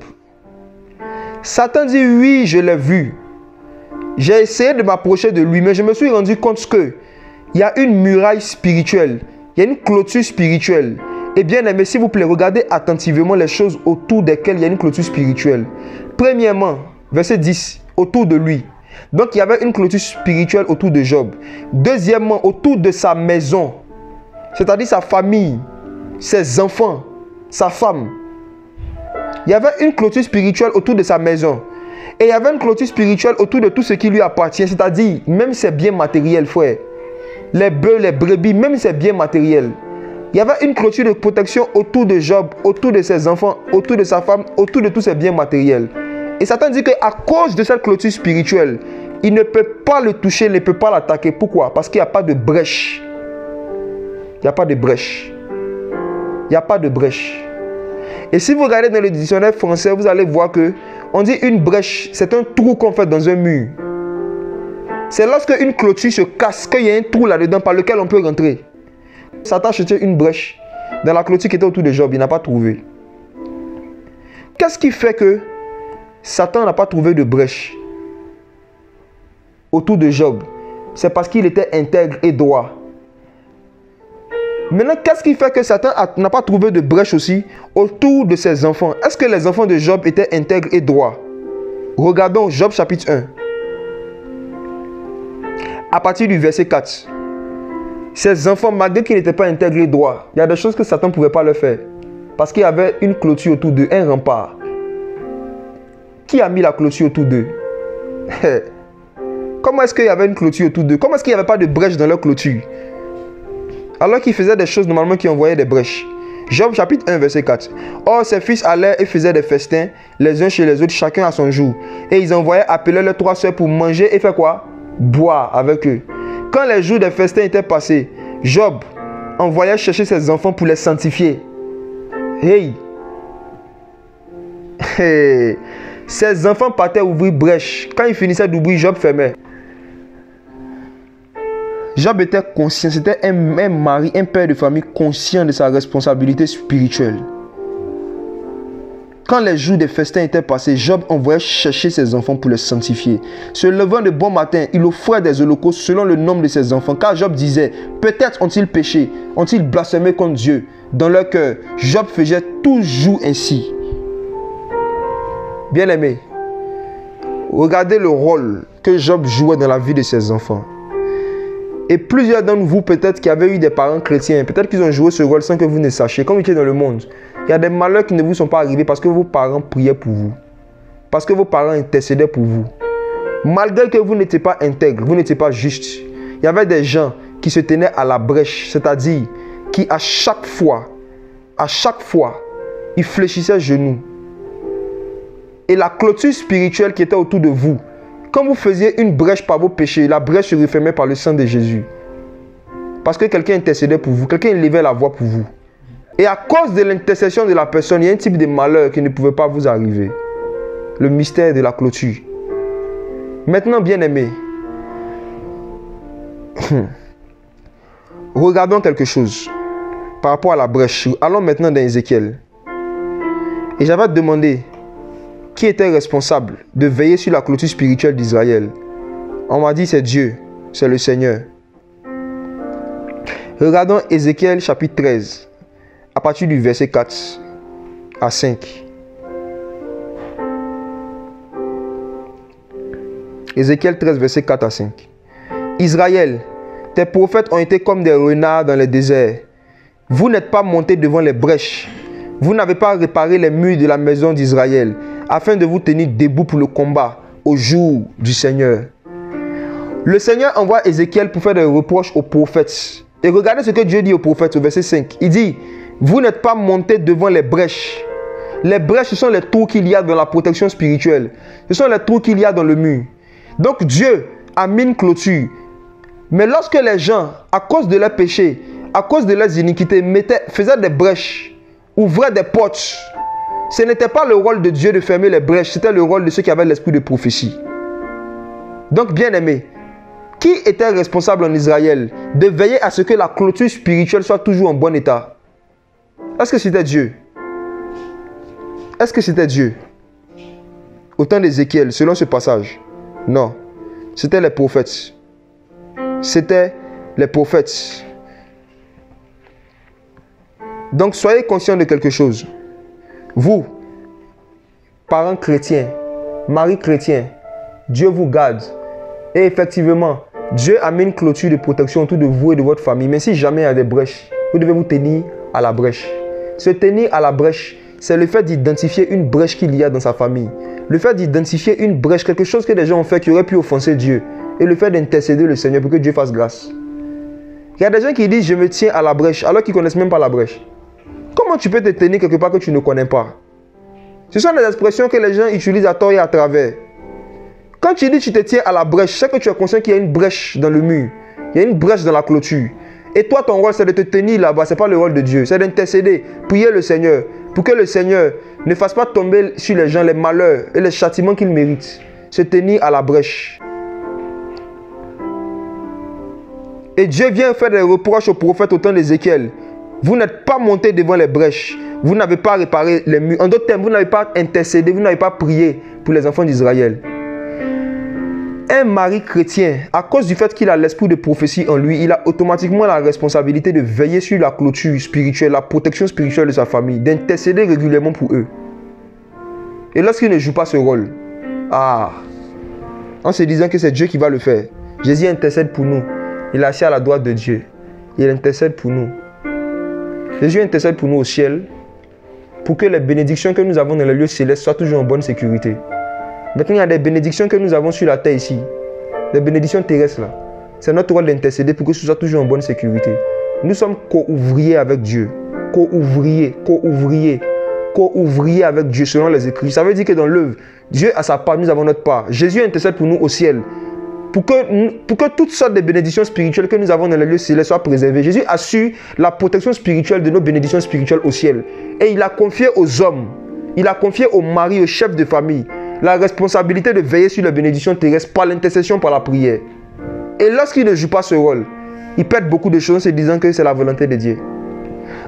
Satan dit, oui, je l'ai vu. J'ai essayé de m'approcher de lui, mais je me suis rendu compte qu'il y a une muraille spirituelle, il y a une clôture spirituelle. Et bien aimé, s'il vous plaît, regardez attentivement les choses autour desquelles il y a une clôture spirituelle. Premièrement, verset 10, autour de lui. Donc il y avait une clôture spirituelle autour de Job. Deuxièmement, autour de sa maison, c'est-à-dire sa famille, ses enfants, sa femme. Il y avait une clôture spirituelle autour de sa maison. Et il y avait une clôture spirituelle autour de tout ce qui lui appartient, c'est-à-dire même ses biens matériels, frère. Les bœufs, les brebis, même ses biens matériels. Il y avait une clôture de protection autour de Job, autour de ses enfants, autour de sa femme, autour de tous ses biens matériels. Et Satan dit qu'à cause de cette clôture spirituelle, il ne peut pas le toucher, il ne peut pas l'attaquer. Pourquoi? Parce qu'il n'y a pas de brèche. Il n'y a pas de brèche. Il n'y a pas de brèche. Et si vous regardez dans le dictionnaire français, vous allez voir que on dit une brèche, c'est un trou qu'on fait dans un mur. C'est lorsque une clôture se casse, qu'il y a un trou là-dedans par lequel on peut rentrer. Satan a cherché une brèche dans la clôture qui était autour de Job, il n'a pas trouvé. Qu'est-ce qui fait que Satan n'a pas trouvé de brèche autour de Job? C'est parce qu'il était intègre et droit. Maintenant, qu'est-ce qui fait que Satan n'a pas trouvé de brèche aussi autour de ses enfants? Est-ce que les enfants de Job étaient intègres et droits? Regardons Job chapitre 1. À partir du verset 4. Ses enfants, malgré qu'ils n'étaient pas intègres et droits, il y a des choses que Satan ne pouvait pas leur faire. Parce qu'il y avait une clôture autour d'eux, un rempart. Qui a mis la clôture autour d'eux? Comment est-ce qu'il y avait une clôture autour d'eux? Comment est-ce qu'il n'y avait pas de brèche dans leur clôture? Alors qu'ils faisaient des choses normalement qui envoyaient des brèches. Job chapitre 1 verset 4. Or ses fils allaient et faisaient des festins les uns chez les autres, chacun à son jour. Et ils envoyaient appeler leurs 3 sœurs pour manger et faire quoi? Boire avec eux. Quand les jours des festins étaient passés, Job envoyait chercher ses enfants pour les sanctifier. Hey! Hey! Ses enfants partaient ouvrir brèche. Quand ils finissaient d'ouvrir, Job fermait. Job était conscient, c'était un mari, un père de famille conscient de sa responsabilité spirituelle. Quand les jours des festins étaient passés, Job envoyait chercher ses enfants pour les sanctifier. Se levant de bon matin, il offrait des holocaustes selon le nombre de ses enfants. Car Job disait, peut-être ont-ils péché, ont-ils blasphémé contre Dieu dans leur cœur. Job faisait toujours ainsi. Bien-aimés, regardez le rôle que Job jouait dans la vie de ses enfants. Et plusieurs d'entre vous, peut-être qui avaient eu des parents chrétiens, peut-être qu'ils ont joué ce rôle sans que vous ne sachiez. Comme vous étiez dans le monde, il y a des malheurs qui ne vous sont pas arrivés parce que vos parents priaient pour vous. Parce que vos parents intercédaient pour vous. Malgré que vous n'étiez pas intègre, vous n'étiez pas juste. Il y avait des gens qui se tenaient à la brèche, c'est-à-dire qui à chaque fois, ils fléchissaient genoux. Et la clôture spirituelle qui était autour de vous, quand vous faisiez une brèche par vos péchés, la brèche se refermait par le sang de Jésus. Parce que quelqu'un intercédait pour vous, quelqu'un élevait la voix pour vous. Et à cause de l'intercession de la personne, il y a un type de malheur qui ne pouvait pas vous arriver. Le mystère de la clôture. Maintenant, bien-aimés, regardons quelque chose par rapport à la brèche. Allons maintenant dans Ézéchiel. Et j'avais demandé qui était responsable de veiller sur la clôture spirituelle d'Israël. On m'a dit c'est Dieu, c'est le Seigneur. Regardons Ézéchiel chapitre 13, à partir du verset 4 à 5. Ézéchiel 13, verset 4 à 5. Israël, tes prophètes ont été comme des renards dans le désert. Vous n'êtes pas montés devant les brèches. Vous n'avez pas réparé les murs de la maison d'Israël, afin de vous tenir debout pour le combat au jour du Seigneur. Le Seigneur envoie Ézéchiel pour faire des reproches aux prophètes. Et regardez ce que Dieu dit aux prophètes au verset 5. Il dit, vous n'êtes pas montés devant les brèches. Les brèches, ce sont les trous qu'il y a dans la protection spirituelle. Ce sont les trous qu'il y a dans le mur. Donc Dieu a mis une clôture. Mais lorsque les gens, à cause de leurs péchés, à cause de leurs iniquités, faisaient des brèches, ouvraient des portes, ce n'était pas le rôle de Dieu de fermer les brèches, c'était le rôle de ceux qui avaient l'esprit de prophétie. Donc, bien-aimés, qui était responsable en Israël de veiller à ce que la clôture spirituelle soit toujours en bon état? Est-ce que c'était Dieu? Est-ce que c'était Dieu? Au temps d'Ézéchiel, selon ce passage? Non, c'était les prophètes. C'était les prophètes. Donc, soyez conscients de quelque chose. Vous, parents chrétiens, mari chrétien, Dieu vous garde. Et effectivement, Dieu a mis une clôture de protection autour de vous et de votre famille. Mais si jamais il y a des brèches, vous devez vous tenir à la brèche. Se tenir à la brèche, c'est le fait d'identifier une brèche qu'il y a dans sa famille. Le fait d'identifier une brèche, quelque chose que les gens ont fait qui aurait pu offenser Dieu. Et le fait d'intercéder le Seigneur pour que Dieu fasse grâce. Il y a des gens qui disent je me tiens à la brèche alors qu'ils ne connaissent même pas la brèche. Comment tu peux te tenir quelque part que tu ne connais pas? Ce sont des expressions que les gens utilisent à tort et à travers. Quand tu dis tu te tiens à la brèche, c'est que tu es conscient qu'il y a une brèche dans le mur. Il y a une brèche dans la clôture. Et toi, ton rôle, c'est de te tenir là-bas. Ce n'est pas le rôle de Dieu. C'est d'intercéder, prier le Seigneur. Pour que le Seigneur ne fasse pas tomber sur les gens les malheurs et les châtiments qu'ils méritent. Se tenir à la brèche. Et Dieu vient faire des reproches au prophète au temps d'Ézéchiel. Vous n'êtes pas monté devant les brèches. Vous n'avez pas réparé les murs. En d'autres termes, vous n'avez pas intercédé, vous n'avez pas prié pour les enfants d'Israël. Un mari chrétien, à cause du fait qu'il a l'esprit de prophétie en lui, il a automatiquement la responsabilité de veiller sur la clôture spirituelle, la protection spirituelle de sa famille, d'intercéder régulièrement pour eux. Et lorsqu'il ne joue pas ce rôle, en se disant que c'est Dieu qui va le faire, Jésus intercède pour nous. Il est assis à la droite de Dieu. Il intercède pour nous. Jésus intercède pour nous au ciel, pour que les bénédictions que nous avons dans les lieux célestes soient toujours en bonne sécurité. Maintenant, il y a des bénédictions que nous avons sur la terre ici. Des bénédictions terrestres là. C'est notre rôle d'intercéder pour que ce soit toujours en bonne sécurité. Nous sommes co-ouvriers avec Dieu. Co-ouvriers avec Dieu selon les Écritures. Ça veut dire que dans l'œuvre, Dieu a sa part, nous avons notre part. Jésus intercède pour nous au ciel. Pour que toutes sortes de bénédictions spirituelles que nous avons dans les lieux célestes soient préservées. Jésus assure la protection spirituelle de nos bénédictions spirituelles au ciel. Et il a confié aux hommes, il a confié aux maris, aux chefs de famille, la responsabilité de veiller sur les bénédictions terrestres par l'intercession, par la prière. Et lorsqu'il ne joue pas ce rôle, il perd beaucoup de choses en se disant que c'est la volonté de Dieu.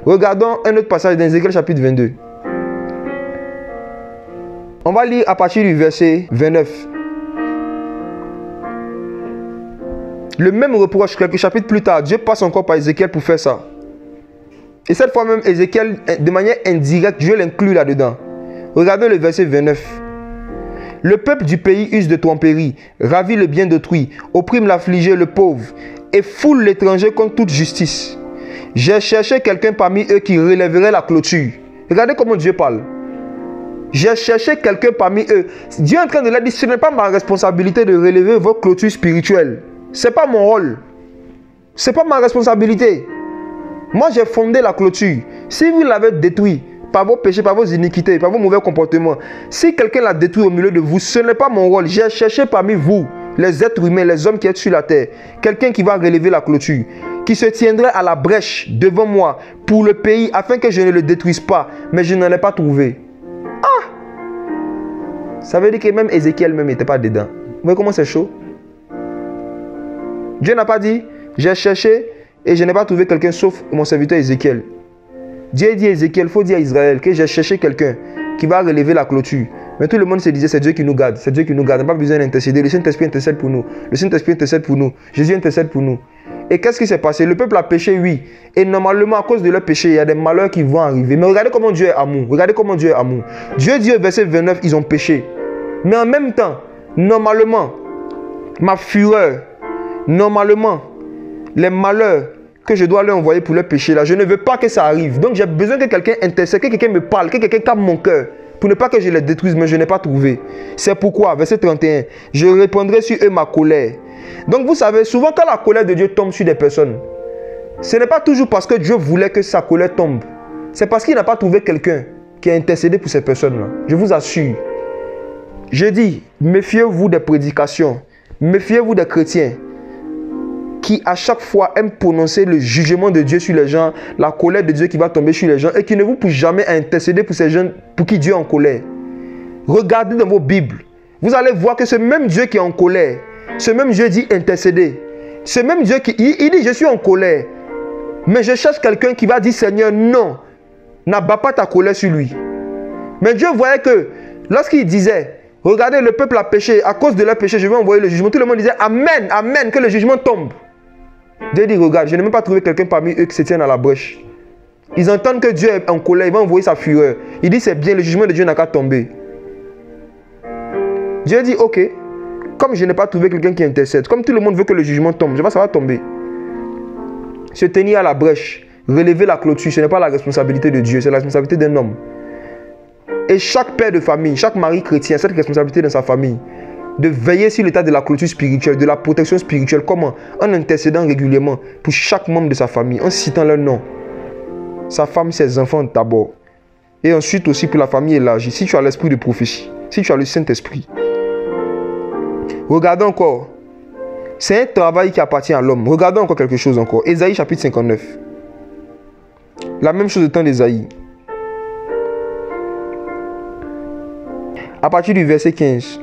Regardons un autre passage dans Ézéchiel chapitre 22. On va lire à partir du verset 29. Le même reproche, quelques chapitres plus tard, Dieu passe encore par Ézéchiel pour faire ça. Et cette fois même, Ézéchiel, de manière indirecte, Dieu l'inclut là-dedans. Regardez le verset 29. Le peuple du pays use de tromperie, ravit le bien d'autrui, opprime l'affligé, le pauvre, et foule l'étranger contre toute justice. J'ai cherché quelqu'un parmi eux qui relèverait la clôture. Regardez comment Dieu parle. J'ai cherché quelqu'un parmi eux. Dieu est en train de leur dire, ce n'est pas ma responsabilité de relever vos clôtures spirituelles. Ce n'est pas mon rôle. Ce n'est pas ma responsabilité. Moi, j'ai fondé la clôture. Si vous l'avez détruit par vos péchés, par vos iniquités, par vos mauvais comportements, si quelqu'un l'a détruit au milieu de vous, ce n'est pas mon rôle. J'ai cherché parmi vous, les êtres humains, les hommes qui êtes sur la terre, quelqu'un qui va relever la clôture, qui se tiendrait à la brèche devant moi pour le pays afin que je ne le détruise pas, mais je n'en ai pas trouvé. Ça veut dire que même Ézéchiel même n'était pas dedans. Vous voyez comment c'est chaud? Dieu n'a pas dit, j'ai cherché et je n'ai pas trouvé quelqu'un sauf mon serviteur Ézéchiel. Dieu dit à Ézéchiel, il faut dire à Israël que j'ai cherché quelqu'un qui va relever la clôture. Mais tout le monde se disait, c'est Dieu qui nous garde, c'est Dieu qui nous garde, on n'a pas besoin d'intercéder. Le Saint-Esprit intercède pour nous, le Saint-Esprit intercède pour nous, Jésus intercède pour nous. Et qu'est-ce qui s'est passé? Le peuple a péché, oui. Et normalement, à cause de leur péché, il y a des malheurs qui vont arriver. Mais regardez comment Dieu est amour. Regardez comment Dieu est amour. Dieu dit au verset 29, ils ont péché. Mais en même temps, normalement, ma fureur, normalement, les malheurs que je dois leur envoyer pour leur péché, là, je ne veux pas que ça arrive. Donc j'ai besoin que quelqu'un intercède, que quelqu'un me parle, que quelqu'un tape mon cœur, pour ne pas que je les détruise, mais je n'ai pas trouvé. C'est pourquoi, verset 31, je répandrai sur eux ma colère. Donc vous savez, souvent quand la colère de Dieu tombe sur des personnes, ce n'est pas toujours parce que Dieu voulait que sa colère tombe. C'est parce qu'il n'a pas trouvé quelqu'un qui a intercédé pour ces personnes-là. Je vous assure. Je dis, méfiez-vous des prédications, méfiez-vous des chrétiens qui à chaque fois aiment prononcer le jugement de Dieu sur les gens, la colère de Dieu qui va tomber sur les gens et qui ne vous poussent jamais à intercéder pour ces gens pour qui Dieu est en colère. Regardez dans vos Bibles, vous allez voir que ce même Dieu qui est en colère, ce même Dieu dit intercéder. Ce même Dieu qui il dit je suis en colère, mais je cherche quelqu'un qui va dire Seigneur non, n'abat pas ta colère sur lui. Mais Dieu voyait que lorsqu'il disait regardez le peuple a péché, à cause de leur péché je vais envoyer le jugement, tout le monde disait amen, amen, que le jugement tombe. Dieu dit regarde, je n'ai même pas trouvé quelqu'un parmi eux qui se tienne à la brèche. Ils entendent que Dieu est en colère, il va envoyer sa fureur. Il dit c'est bien, le jugement de Dieu n'a qu'à tomber. Dieu dit ok, comme je n'ai pas trouvé quelqu'un qui intercède, comme tout le monde veut que le jugement tombe, ça va tomber. Se tenir à la brèche, relever la clôture, ce n'est pas la responsabilité de Dieu, c'est la responsabilité d'un homme. Et chaque père de famille, chaque mari chrétien a cette responsabilité dans sa famille de veiller sur l'état de la clôture spirituelle, de la protection spirituelle. Comment? En intercédant régulièrement pour chaque membre de sa famille, en citant leur nom. Sa femme, ses enfants d'abord. Et ensuite aussi pour la famille élargie. Si tu as l'esprit de prophétie, si tu as le Saint-Esprit. Regardons encore. C'est un travail qui appartient à l'homme. Regardons encore quelque chose encore. Ésaïe chapitre 59. La même chose au temps d'Ésaïe. À partir du verset 15.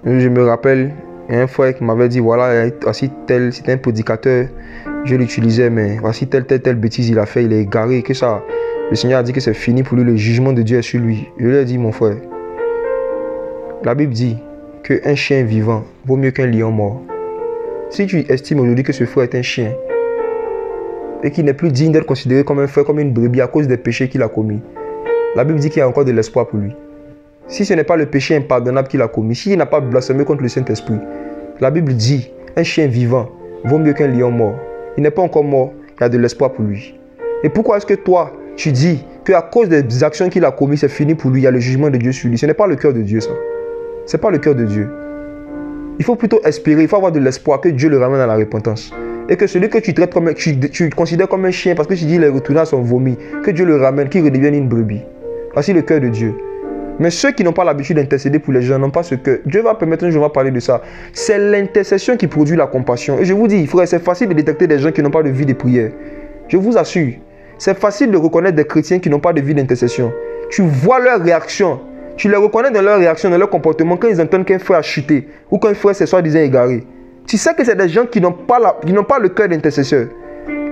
Je me rappelle Il y a un frère qui m'avait dit, voilà, voici tel, c'était un prédicateur, je l'utilisais, mais voici telle bêtise il a fait, il est égaré, que ça. Le Seigneur a dit que c'est fini pour lui, le jugement de Dieu est sur lui. Je lui ai dit, mon frère, la Bible dit qu'un chien vivant vaut mieux qu'un lion mort. Si tu estimes aujourd'hui que ce frère est un chien et qu'il n'est plus digne d'être considéré comme un frère, comme une brebis à cause des péchés qu'il a commis, la Bible dit qu'il y a encore de l'espoir pour lui. Si ce n'est pas le péché impardonnable qu'il a commis, s'il n'a pas blasphémé contre le Saint-Esprit, la Bible dit un chien vivant vaut mieux qu'un lion mort. Il n'est pas encore mort, il y a de l'espoir pour lui. Et pourquoi est-ce que toi, tu dis qu'à cause des actions qu'il a commises, c'est fini pour lui, il y a le jugement de Dieu sur lui? Ce n'est pas le cœur de Dieu, ça. Ce n'est pas le cœur de Dieu. Il faut plutôt espérer, il faut avoir de l'espoir que Dieu le ramène à la repentance. Et que celui que tu traites comme tu considères comme un chien parce que tu dis qu'il est retourné à son vomi, que Dieu le ramène, qu'il redevienne une brebis. Voici le cœur de Dieu. Mais ceux qui n'ont pas l'habitude d'intercéder pour les gens n'ont pas ce cœur. Dieu va permettre, je vais parler de ça. C'est l'intercession qui produit la compassion. Et je vous dis, frère, c'est facile de détecter des gens qui n'ont pas de vie de prière. Je vous assure. C'est facile de reconnaître des chrétiens qui n'ont pas de vie d'intercession. Tu vois leur réaction. Tu les reconnais dans leur réaction, dans leur comportement quand ils entendent qu'un frère a chuté ou qu'un frère s'est soi-disant égaré. Tu sais que c'est des gens qui n'ont pas le cœur d'intercesseur.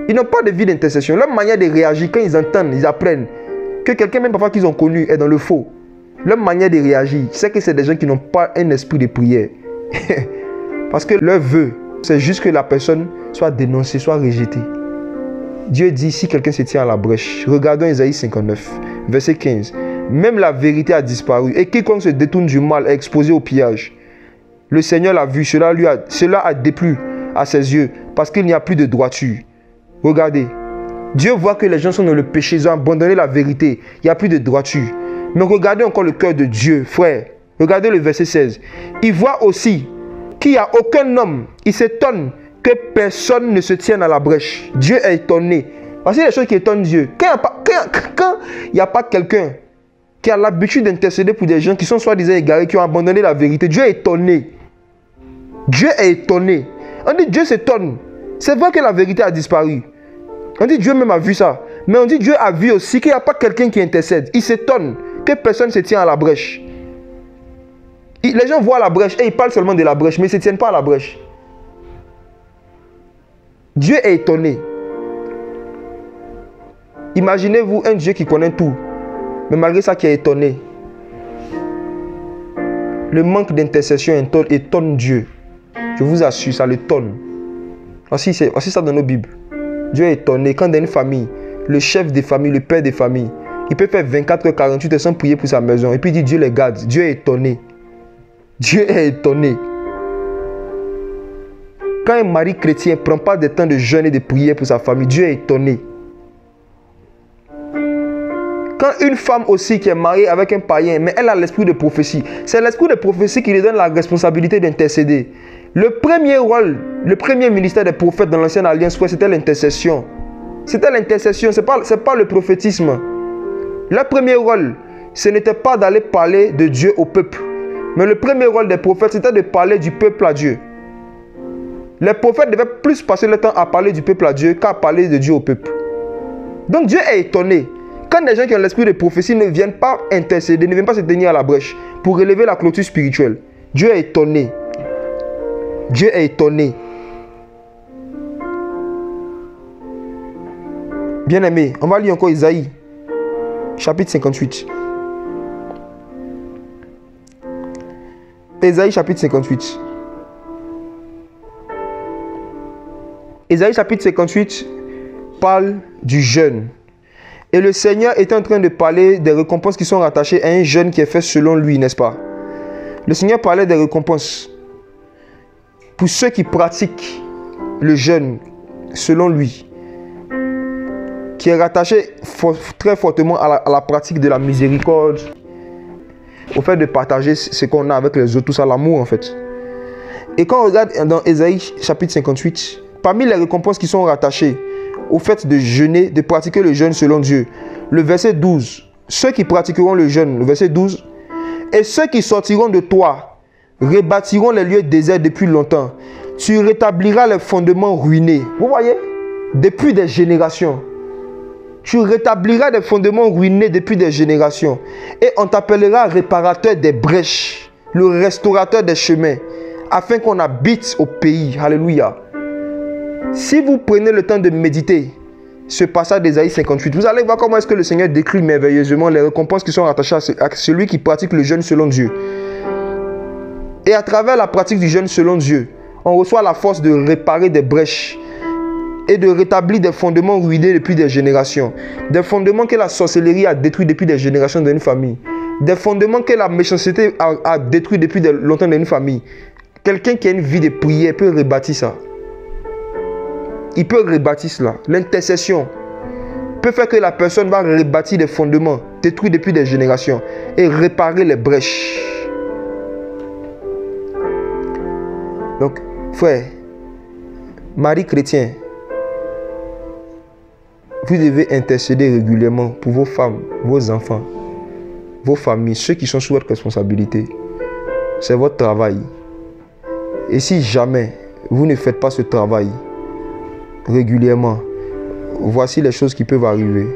Ils n'ont pas de vie d'intercession. Leur manière de réagir quand ils entendent, ils apprennent que quelqu'un même parfois qu'ils ont connu est dans le faux. Leur manière de réagir, tu sais que c'est des gens qui n'ont pas un esprit de prière. Parce que leur vœu, c'est juste que la personne soit dénoncée, soit rejetée. Dieu dit, si quelqu'un se tient à la brèche, regardons Ésaïe 59, verset 15. Même la vérité a disparu et quiconque se détourne du mal est exposé au pillage. Le Seigneur l'a vu, cela a déplu à ses yeux parce qu'il n'y a plus de droiture. Regardez, Dieu voit que les gens sont dans le péché, ils ont abandonné la vérité, il n'y a plus de droiture. Mais regardez encore le cœur de Dieu, frère. Regardez le verset 16. Il voit aussi qu'il n'y a aucun homme, il s'étonne que personne ne se tienne à la brèche. Dieu est étonné. Voici les choses qui étonnent Dieu. Quand il n'y a pas quelqu'un qui a l'habitude d'intercéder pour des gens qui sont soi-disant égarés, qui ont abandonné la vérité, Dieu est étonné. Dieu est étonné. On dit Dieu s'étonne. C'est vrai que la vérité a disparu. On dit Dieu même a vu ça. Mais on dit Dieu a vu aussi qu'il n'y a pas quelqu'un qui intercède. Il s'étonne que personne ne se tient à la brèche. Les gens voient la brèche et ils parlent seulement de la brèche, mais ils ne se tiennent pas à la brèche. Dieu est étonné. Imaginez-vous un Dieu qui connaît tout, mais malgré ça qui est étonné. Le manque d'intercession étonne Dieu. Je vous assure, ça l'étonne. Voici ça dans nos Bibles. Dieu est étonné quand dans une famille, le chef des familles, le père des familles, il peut faire 24 heures, 48 heures sans prier pour sa maison. Et puis il dit Dieu les garde. Dieu est étonné. Dieu est étonné. Quand un mari chrétien ne prend pas de temps de jeûne et de prière pour sa famille, Dieu est étonné. Quand une femme aussi qui est mariée avec un païen, mais elle a l'esprit de prophétie, c'est l'esprit de prophétie qui lui donne la responsabilité d'intercéder. Le premier rôle, le premier ministère des prophètes dans l'ancienne alliance, c'était l'intercession. C'était l'intercession, ce n'est pas le prophétisme. Le premier rôle, ce n'était pas d'aller parler de Dieu au peuple. Mais le premier rôle des prophètes, c'était de parler du peuple à Dieu. Les prophètes devaient plus passer le temps à parler du peuple à Dieu qu'à parler de Dieu au peuple. Donc Dieu est étonné. Quand des gens qui ont l'esprit de prophétie ne viennent pas intercéder, ne viennent pas se tenir à la brèche pour relever la clôture spirituelle, Dieu est étonné. Dieu est étonné. Bien-aimé, on va lire encore Isaïe, chapitre 58. Isaïe, chapitre 58. Isaïe, chapitre 58 parle du jeûne. Et le Seigneur est en train de parler des récompenses qui sont rattachées à un jeûne qui est fait selon lui, n'est-ce pas? Le Seigneur parlait des récompenses pour ceux qui pratiquent le jeûne selon lui, qui est rattaché très fortement à la pratique de la miséricorde, au fait de partager ce qu'on a avec les autres, tout ça, l'amour en fait. Et quand on regarde dans Ésaïe chapitre 58, parmi les récompenses qui sont rattachées au fait de jeûner, de pratiquer le jeûne selon Dieu, le verset 12, ceux qui pratiqueront le jeûne, le verset 12, et ceux qui sortiront de toi, rebâtiront les lieux déserts depuis longtemps. Tu rétabliras les fondements ruinés. Vous voyez? Depuis des générations. Tu rétabliras des fondements ruinés depuis des générations. Et on t'appellera réparateur des brèches, le restaurateur des chemins. afin qu'on habite au pays. Alléluia. Si vous prenez le temps de méditer ce passage d'Ésaïe 58, vous allez voir comment est-ce que le Seigneur décrit merveilleusement les récompenses qui sont rattachées à celui qui pratique le jeûne selon Dieu. Et à travers la pratique du jeûne selon Dieu, on reçoit la force de réparer des brèches et de rétablir des fondements ruinés depuis des générations. Des fondements que la sorcellerie a détruits depuis des générations dans une famille. Des fondements que la méchanceté a détruits depuis longtemps dans une famille. Quelqu'un qui a une vie de prière peut rebâtir ça. Il peut rebâtir cela. L'intercession peut faire que la personne va rebâtir des fondements détruits depuis des générations et réparer les brèches. Donc, frère, mari chrétien, vous devez intercéder régulièrement pour vos femmes, vos enfants, vos familles, ceux qui sont sous votre responsabilité. C'est votre travail. Et si jamais vous ne faites pas ce travail régulièrement, voici les choses qui peuvent arriver.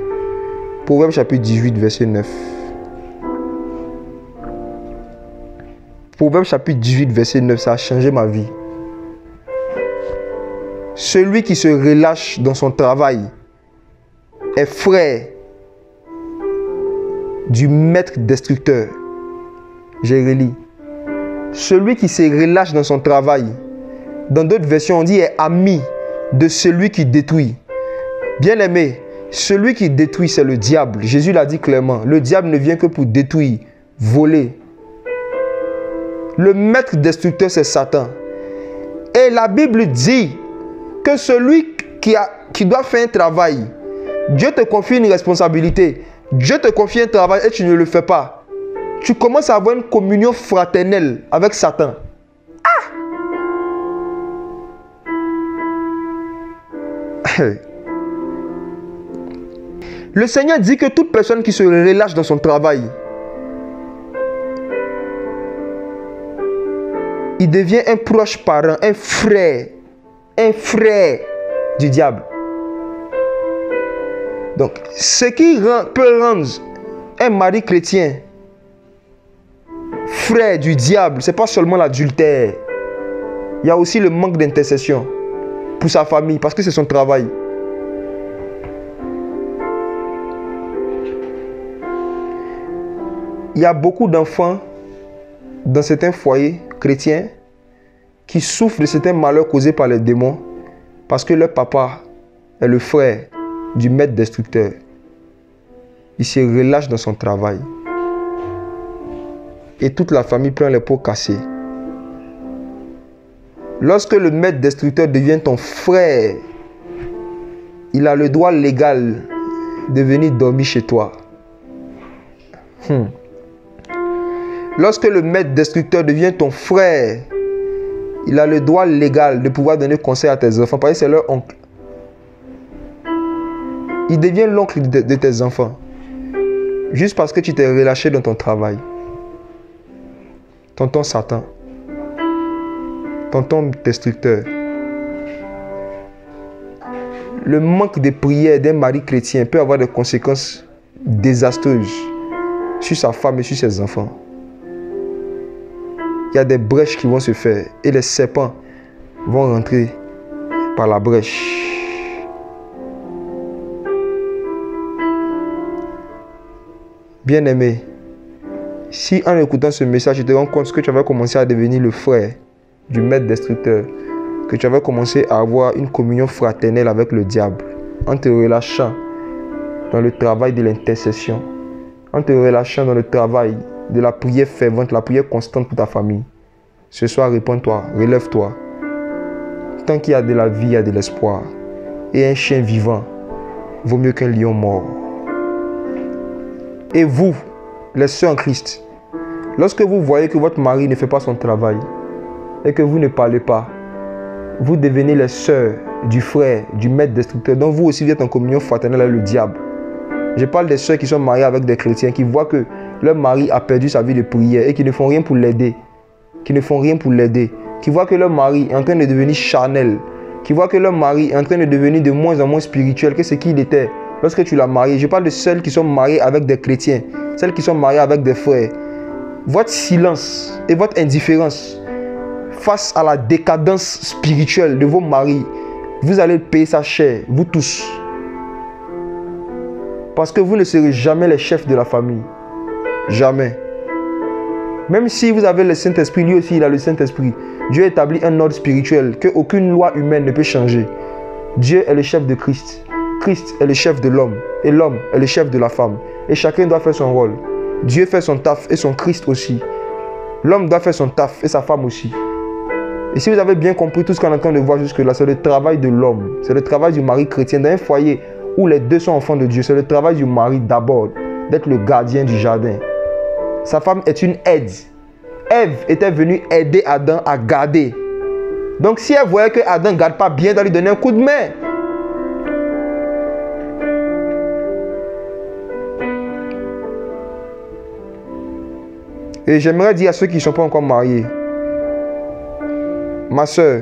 Proverbe chapitre 18, verset 9. Proverbe chapitre 18, verset 9, ça a changé ma vie. Celui qui se relâche dans son travail est frère du maître destructeur. J'ai relis. Celui qui se relâche dans son travail, dans d'autres versions on dit est ami de celui qui détruit. Bien-aimé, celui qui détruit c'est le diable. Jésus l'a dit clairement. Le diable ne vient que pour détruire, voler. Le maître destructeur c'est Satan. Et la Bible dit que celui qui doit faire un travail, Dieu te confie une responsabilité. Dieu te confie un travail et tu ne le fais pas. Tu commences à avoir une communion fraternelle avec Satan. Le Seigneur dit que toute personne qui se relâche dans son travail, il devient un proche parent, un frère du diable. Donc, ce qui peut rendre un mari chrétien frère du diable, ce n'est pas seulement l'adultère. Il y a aussi le manque d'intercession pour sa famille, parce que c'est son travail. Il y a beaucoup d'enfants dans certains foyers chrétiens qui souffrent de certains malheurs causés par les démons parce que leur papa est le frère du maître destructeur. Il se relâche dans son travail. Et toute la famille prend les pots cassés. Lorsque le maître destructeur devient ton frère, il a le droit légal de venir dormir chez toi. Lorsque le maître destructeur devient ton frère, il a le droit légal de pouvoir donner conseil à tes enfants parce que c'est leur oncle. Il devient l'oncle de tes enfants. Juste parce que tu t'es relâché dans ton travail. Tonton Satan. Tonton destructeur. Le manque de prière d'un mari chrétien peut avoir des conséquences désastreuses sur sa femme et sur ses enfants. Il y a des brèches qui vont se faire et les serpents vont rentrer par la brèche. Bien-aimé, si en écoutant ce message, tu te rends compte que tu avais commencé à devenir le frère du maître destructeur, que tu avais commencé à avoir une communion fraternelle avec le diable, en te relâchant dans le travail de l'intercession, en te relâchant dans le travail de la prière fervente, la prière constante pour ta famille. Ce soir, réponds-toi, relève-toi. Tant qu'il y a de la vie, il y a de l'espoir. Et un chien vivant vaut mieux qu'un lion mort. Et vous, les sœurs en Christ, lorsque vous voyez que votre mari ne fait pas son travail et que vous ne parlez pas, vous devenez les sœurs du frère, du maître destructeur. Donc vous aussi, vous êtes en communion fraternelle avec le diable. Je parle des sœurs qui sont mariées avec des chrétiens, qui voient que leur mari a perdu sa vie de prière et qui ne font rien pour l'aider. Qui voient que leur mari est en train de devenir charnel. Qui voient que leur mari est en train de devenir de moins en moins spirituel que ce qu'il était lorsque tu l'as marié. Je parle de celles qui sont mariées avec des chrétiens, celles qui sont mariées avec des frères. Votre silence et votre indifférence face à la décadence spirituelle de vos maris, vous allez payer ça cher, vous tous. Parce que vous ne serez jamais les chefs de la famille. Jamais. Même si vous avez le Saint-Esprit, lui aussi il a le Saint-Esprit. Dieu établit un ordre spirituel que aucune loi humaine ne peut changer. Dieu est le chef de Christ. Christ est le chef de l'homme. Et l'homme est le chef de la femme. Et chacun doit faire son rôle. Dieu fait son taf et son Christ aussi. L'homme doit faire son taf et sa femme aussi. Et si vous avez bien compris tout ce qu'on est en train de voir jusque-là, c'est le travail de l'homme. C'est le travail du mari chrétien dans un foyer où les deux sont enfants de Dieu. C'est le travail du mari d'abord, d'être le gardien du jardin. Sa femme est une aide. Ève était venue aider Adam à garder. Donc si elle voyait que Adam ne garde pas bien, elle doit lui donner un coup de main. Et j'aimerais dire à ceux qui ne sont pas encore mariés, ma soeur,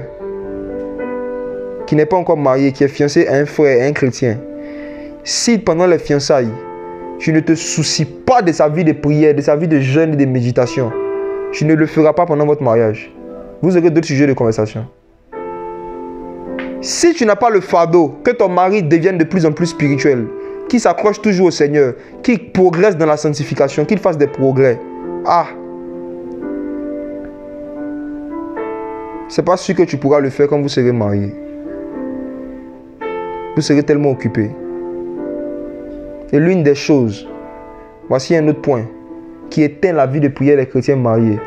qui n'est pas encore mariée, qui est fiancée à un frère, à un chrétien, si pendant les fiançailles, tu ne te soucies pas de sa vie de prière, de sa vie de jeûne et de méditation, tu ne le feras pas pendant votre mariage. Vous aurez d'autres sujets de conversation. Si tu n'as pas le fardeau, que ton mari devienne de plus en plus spirituel, qu'il s'accroche toujours au Seigneur, qu'il progresse dans la sanctification, qu'il fasse des progrès, c'est pas sûr que tu pourras le faire quand vous serez marié. Vous serez tellement occupé. Et l'une des choses, voici un autre point, qui éteint la vie de prière des chrétiens mariés,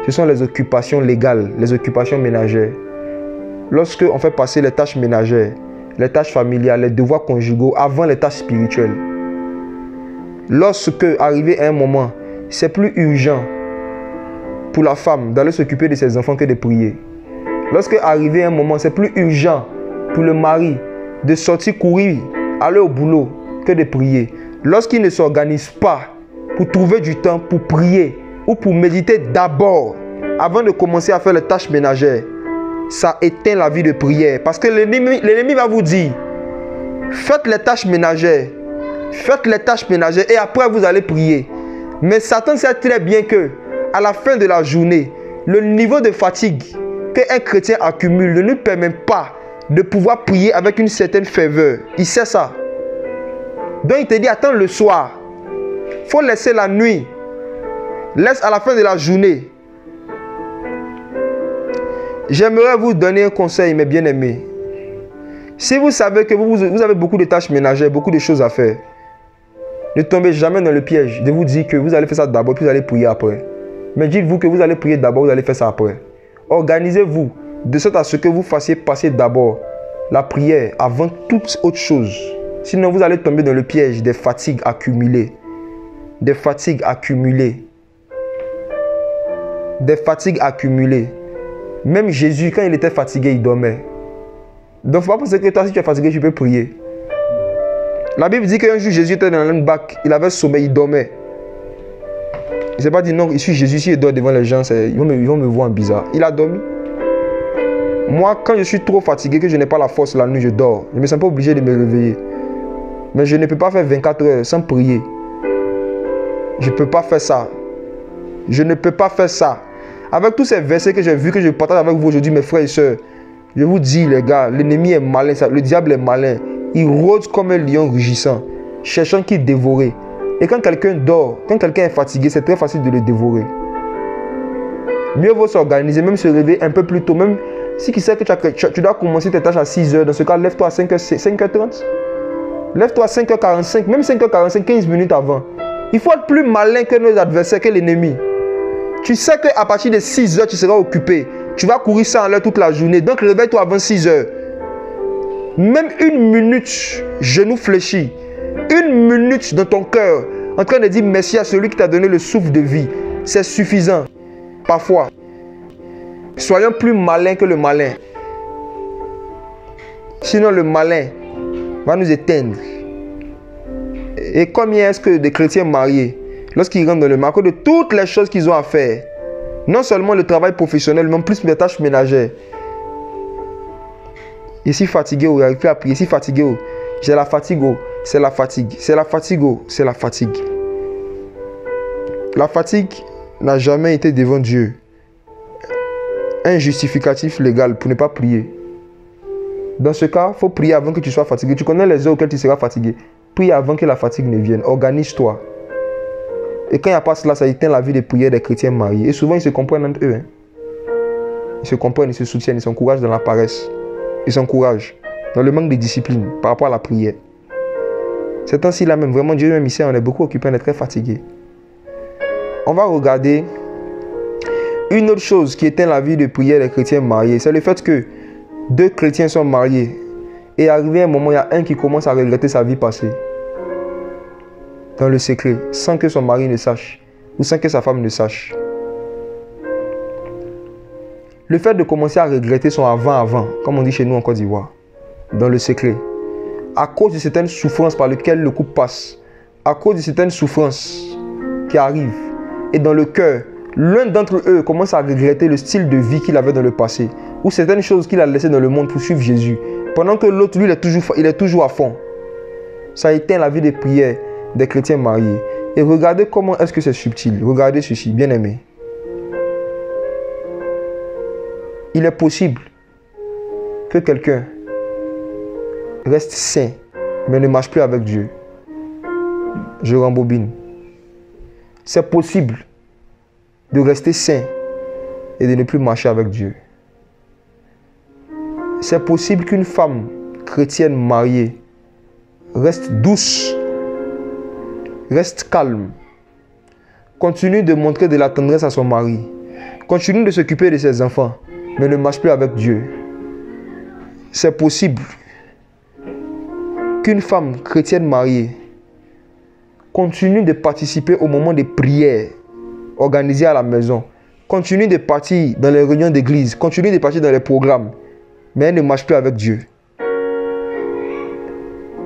ce sont les occupations légales, les occupations ménagères. Lorsque on fait passer les tâches ménagères, les tâches familiales, les devoirs conjugaux avant les tâches spirituelles. Lorsque, arrivé à un moment, c'est plus urgent pour la femme d'aller s'occuper de ses enfants que de prier. Lorsque, arrivé à un moment, c'est plus urgent pour le mari de sortir courir, aller au boulot, que de prier. Lorsqu'il ne s'organise pas pour trouver du temps pour prier ou pour méditer d'abord, avant de commencer à faire les tâches ménagères, ça éteint la vie de prière. Parce que l'ennemi va vous dire, faites les tâches ménagères, et après vous allez prier. Mais Satan sait très bien que à la fin de la journée, le niveau de fatigue qu'un chrétien accumule ne nous permet pas de pouvoir prier avec une certaine ferveur. Il sait ça. Donc il te dit, attends le soir. Il faut laisser la nuit. Laisse à la fin de la journée. J'aimerais vous donner un conseil, mes bien-aimés. Si vous savez que vous avez beaucoup de tâches ménagères, beaucoup de choses à faire, ne tombez jamais dans le piège de vous dire que vous allez faire ça d'abord, puis vous allez prier après. Mais dites-vous que vous allez prier d'abord, vous allez faire ça après. Organisez-vous de sorte à ce que vous fassiez passer d'abord la prière avant toute autre chose. Sinon, vous allez tomber dans le piège des fatigues accumulées. Des fatigues accumulées. Des fatigues accumulées. Même Jésus, quand il était fatigué, il dormait. Donc, il ne faut pas penser que toi, si tu es fatigué, tu peux prier. La Bible dit qu'un jour, Jésus était dans un bac, il avait sommeil, il dormait. Il ne s'est pas dit non, ici Jésus, si il dort devant les gens, ils vont me voir en bizarre. Il a dormi. Moi, quand je suis trop fatigué, que je n'ai pas la force la nuit, je dors. Je ne me sens pas obligé de me réveiller. Mais je ne peux pas faire 24 heures sans prier. Je ne peux pas faire ça. Je ne peux pas faire ça. Avec tous ces versets que j'ai vus, que je partage avec vous aujourd'hui, mes frères et sœurs, je vous dis, les gars, l'ennemi est malin, le diable est malin. Il rôde comme un lion rugissant, cherchant qui dévorer. Et quand quelqu'un dort, quand quelqu'un est fatigué, c'est très facile de le dévorer. Mieux vaut s'organiser, même se réveiller un peu plus tôt. Même si tu sais que tu dois commencer tes tâches à 6 heures, dans ce cas, lève-toi à 5h30. Lève-toi à 5h45, même 5h45, 15 minutes avant. Il faut être plus malin que nos adversaires, que l'ennemi. Tu sais qu'à partir de 6 heures, tu seras occupé. Tu vas courir sans l'heure toute la journée. Donc réveille-toi avant 6 heures. Même une minute, genou fléchi. Une minute dans ton cœur, en train de dire merci à celui qui t'a donné le souffle de vie. C'est suffisant. Parfois. Soyons plus malins que le malin. Sinon le malin va nous éteindre. Et combien est-ce que des chrétiens mariés, lorsqu'ils rentrent dans le marché, de toutes les choses qu'ils ont à faire, non seulement le travail professionnel, mais plus les tâches ménagères. Ici fatigué, il n'arrive plus à prier. Ici fatigué, j'ai la fatigue, c'est la fatigue. C'est la fatigue, c'est la fatigue. La fatigue n'a jamais été devant Dieu un justificatif légal pour ne pas prier. Dans ce cas, il faut prier avant que tu sois fatigué. Tu connais les heures auxquelles tu seras fatigué. Prie avant que la fatigue ne vienne. Organise-toi. Et quand il n'y a pas cela, ça éteint la vie de prière des chrétiens mariés. Et souvent, ils se comprennent entre eux. Ils se comprennent, ils se soutiennent, ils s'encouragent dans la paresse. Ils s'encouragent dans le manque de discipline par rapport à la prière. C'est ainsi là même, vraiment, Dieu même ici, on est beaucoup occupé, on est très fatigué. On va regarder une autre chose qui éteint la vie de prière des chrétiens mariés. C'est le fait que deux chrétiens sont mariés. Et arrivé un moment, il y a un qui commence à regretter sa vie passée. Dans le secret, sans que son mari ne sache. Ou sans que sa femme ne sache. Le fait de commencer à regretter son avant, comme on dit chez nous en Côte d'Ivoire. Dans le secret. À cause de certaines souffrances par lesquelles le couple passe. À cause de certaines souffrances qui arrivent. Et dans le cœur, l'un d'entre eux commence à regretter le style de vie qu'il avait dans le passé. Ou certaines choses qu'il a laissées dans le monde pour suivre Jésus. Pendant que l'autre, lui, il est toujours à fond. Ça éteint la vie de prière des chrétiens mariés. Et regardez comment est-ce que c'est subtil. Regardez ceci, bien aimé. Il est possible que quelqu'un reste saint, mais ne marche plus avec Dieu. Je rembobine. C'est possible de rester saint et de ne plus marcher avec Dieu. C'est possible qu'une femme chrétienne mariée reste douce, reste calme, continue de montrer de la tendresse à son mari, continue de s'occuper de ses enfants, mais ne marche plus avec Dieu. C'est possible qu'une femme chrétienne mariée continue de participer au moment des prières organisées à la maison, continue de partir dans les réunions d'église, continue de partir dans les programmes, mais elle ne marche plus avec Dieu.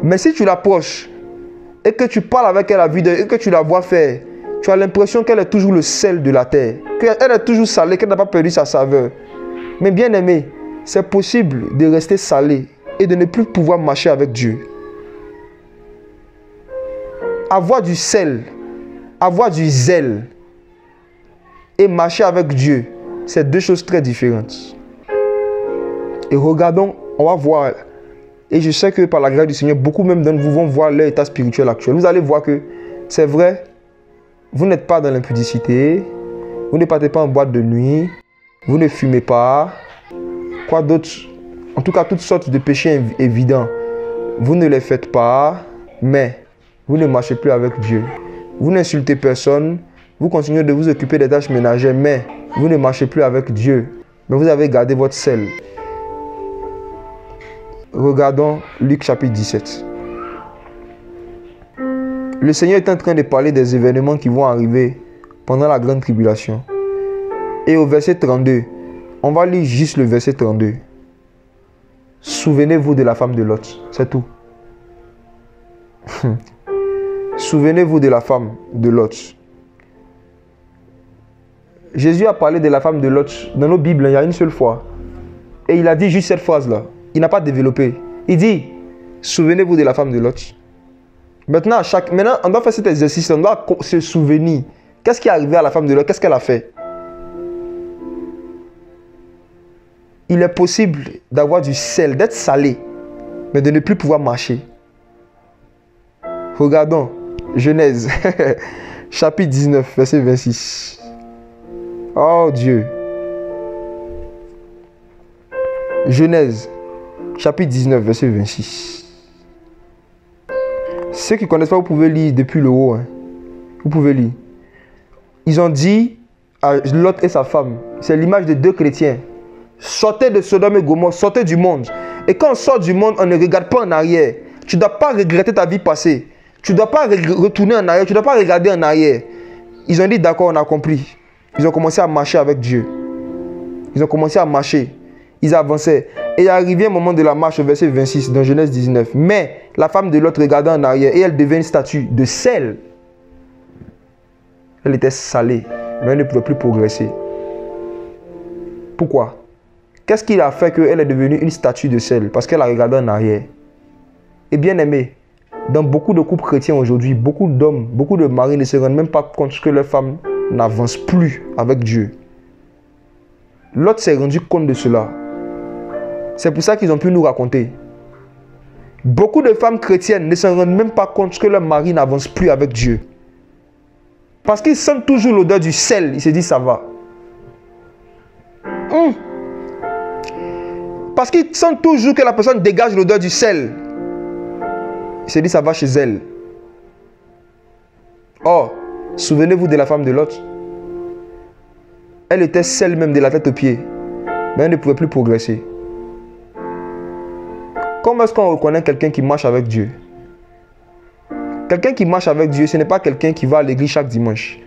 Mais si tu l'approches et que tu parles avec elle à vue d'œil et que tu la vois faire, tu as l'impression qu'elle est toujours le sel de la terre, qu'elle est toujours salée, qu'elle n'a pas perdu sa saveur. Mais bien aimé, c'est possible de rester salé et de ne plus pouvoir marcher avec Dieu. Avoir du sel, avoir du zèle et marcher avec Dieu, c'est deux choses très différentes. Et regardons, on va voir, et je sais que par la grâce du Seigneur, beaucoup même d'entre vous vont voir leur état spirituel actuel. Vous allez voir que c'est vrai, vous n'êtes pas dans l'impudicité, vous ne partez pas en boîte de nuit, vous ne fumez pas, quoi d'autre, en tout cas toutes sortes de péchés évidents, vous ne les faites pas, mais vous ne marchez plus avec Dieu. Vous n'insultez personne, vous continuez de vous occuper des tâches ménagères, mais vous ne marchez plus avec Dieu. Mais vous avez gardé votre sel. Regardons Luc chapitre 17. Le Seigneur est en train de parler des événements qui vont arriver pendant la grande tribulation. Et au verset 32, on va lire juste le verset 32. Souvenez-vous de la femme de Lot. C'est tout. Souvenez-vous de la femme de Lot. Jésus a parlé de la femme de Lot dans nos Bibles, il y a une seule fois. Et il a dit juste cette phrase-là. Il n'a pas développé. Il dit, souvenez-vous de la femme de Lot. Maintenant, on doit faire cet exercice, on doit se souvenir. Qu'est-ce qui est arrivé à la femme de Lot? Qu'est-ce qu'elle a fait? Il est possible d'avoir du sel, d'être salé, mais de ne plus pouvoir marcher. Regardons Genèse, chapitre 19, verset 26. Oh Dieu. Genèse, chapitre 19, verset 26. Ceux qui ne connaissent pas, vous pouvez lire depuis le haut. Hein. Vous pouvez lire. Ils ont dit à Lot et sa femme, c'est l'image de deux chrétiens. Sortez de Sodome et Gomorrhe, sortez du monde. Et quand on sort du monde, on ne regarde pas en arrière. Tu ne dois pas regretter ta vie passée. Tu ne dois pas retourner en arrière. Tu ne dois pas regarder en arrière. Ils ont dit d'accord, on a compris. Ils ont commencé à marcher avec Dieu. Ils ont commencé à marcher. Ils avançaient. Et il est arrivé un moment de la marche au verset 26 dans Genèse 19. Mais la femme de l'autre regardait en arrière et elle devint une statue de sel. Elle était salée, mais elle ne pouvait plus progresser. Pourquoi? Qu'est-ce qui a fait qu'elle est devenue une statue de sel? Parce qu'elle a regardé en arrière. Et bien aimé, dans beaucoup de couples chrétiens aujourd'hui, beaucoup d'hommes, beaucoup de maris ne se rendent même pas compte que leur femme n'avance plus avec Dieu. Lot s'est rendu compte de cela. C'est pour ça qu'ils ont pu nous raconter. Beaucoup de femmes chrétiennes ne s'en rendent même pas compte que leur mari n'avance plus avec Dieu. Parce qu'ils sentent toujours l'odeur du sel. Ils se disent ça va. Parce qu'ils sentent toujours que la personne dégage l'odeur du sel. Ils se disent ça va chez elle. Or, souvenez-vous de la femme de Lot. Elle était sel même de la tête aux pieds. Mais elle ne pouvait plus progresser. Comment est-ce qu'on reconnaît quelqu'un qui marche avec Dieu? Quelqu'un qui marche avec Dieu, ce n'est pas quelqu'un qui va à l'église chaque dimanche.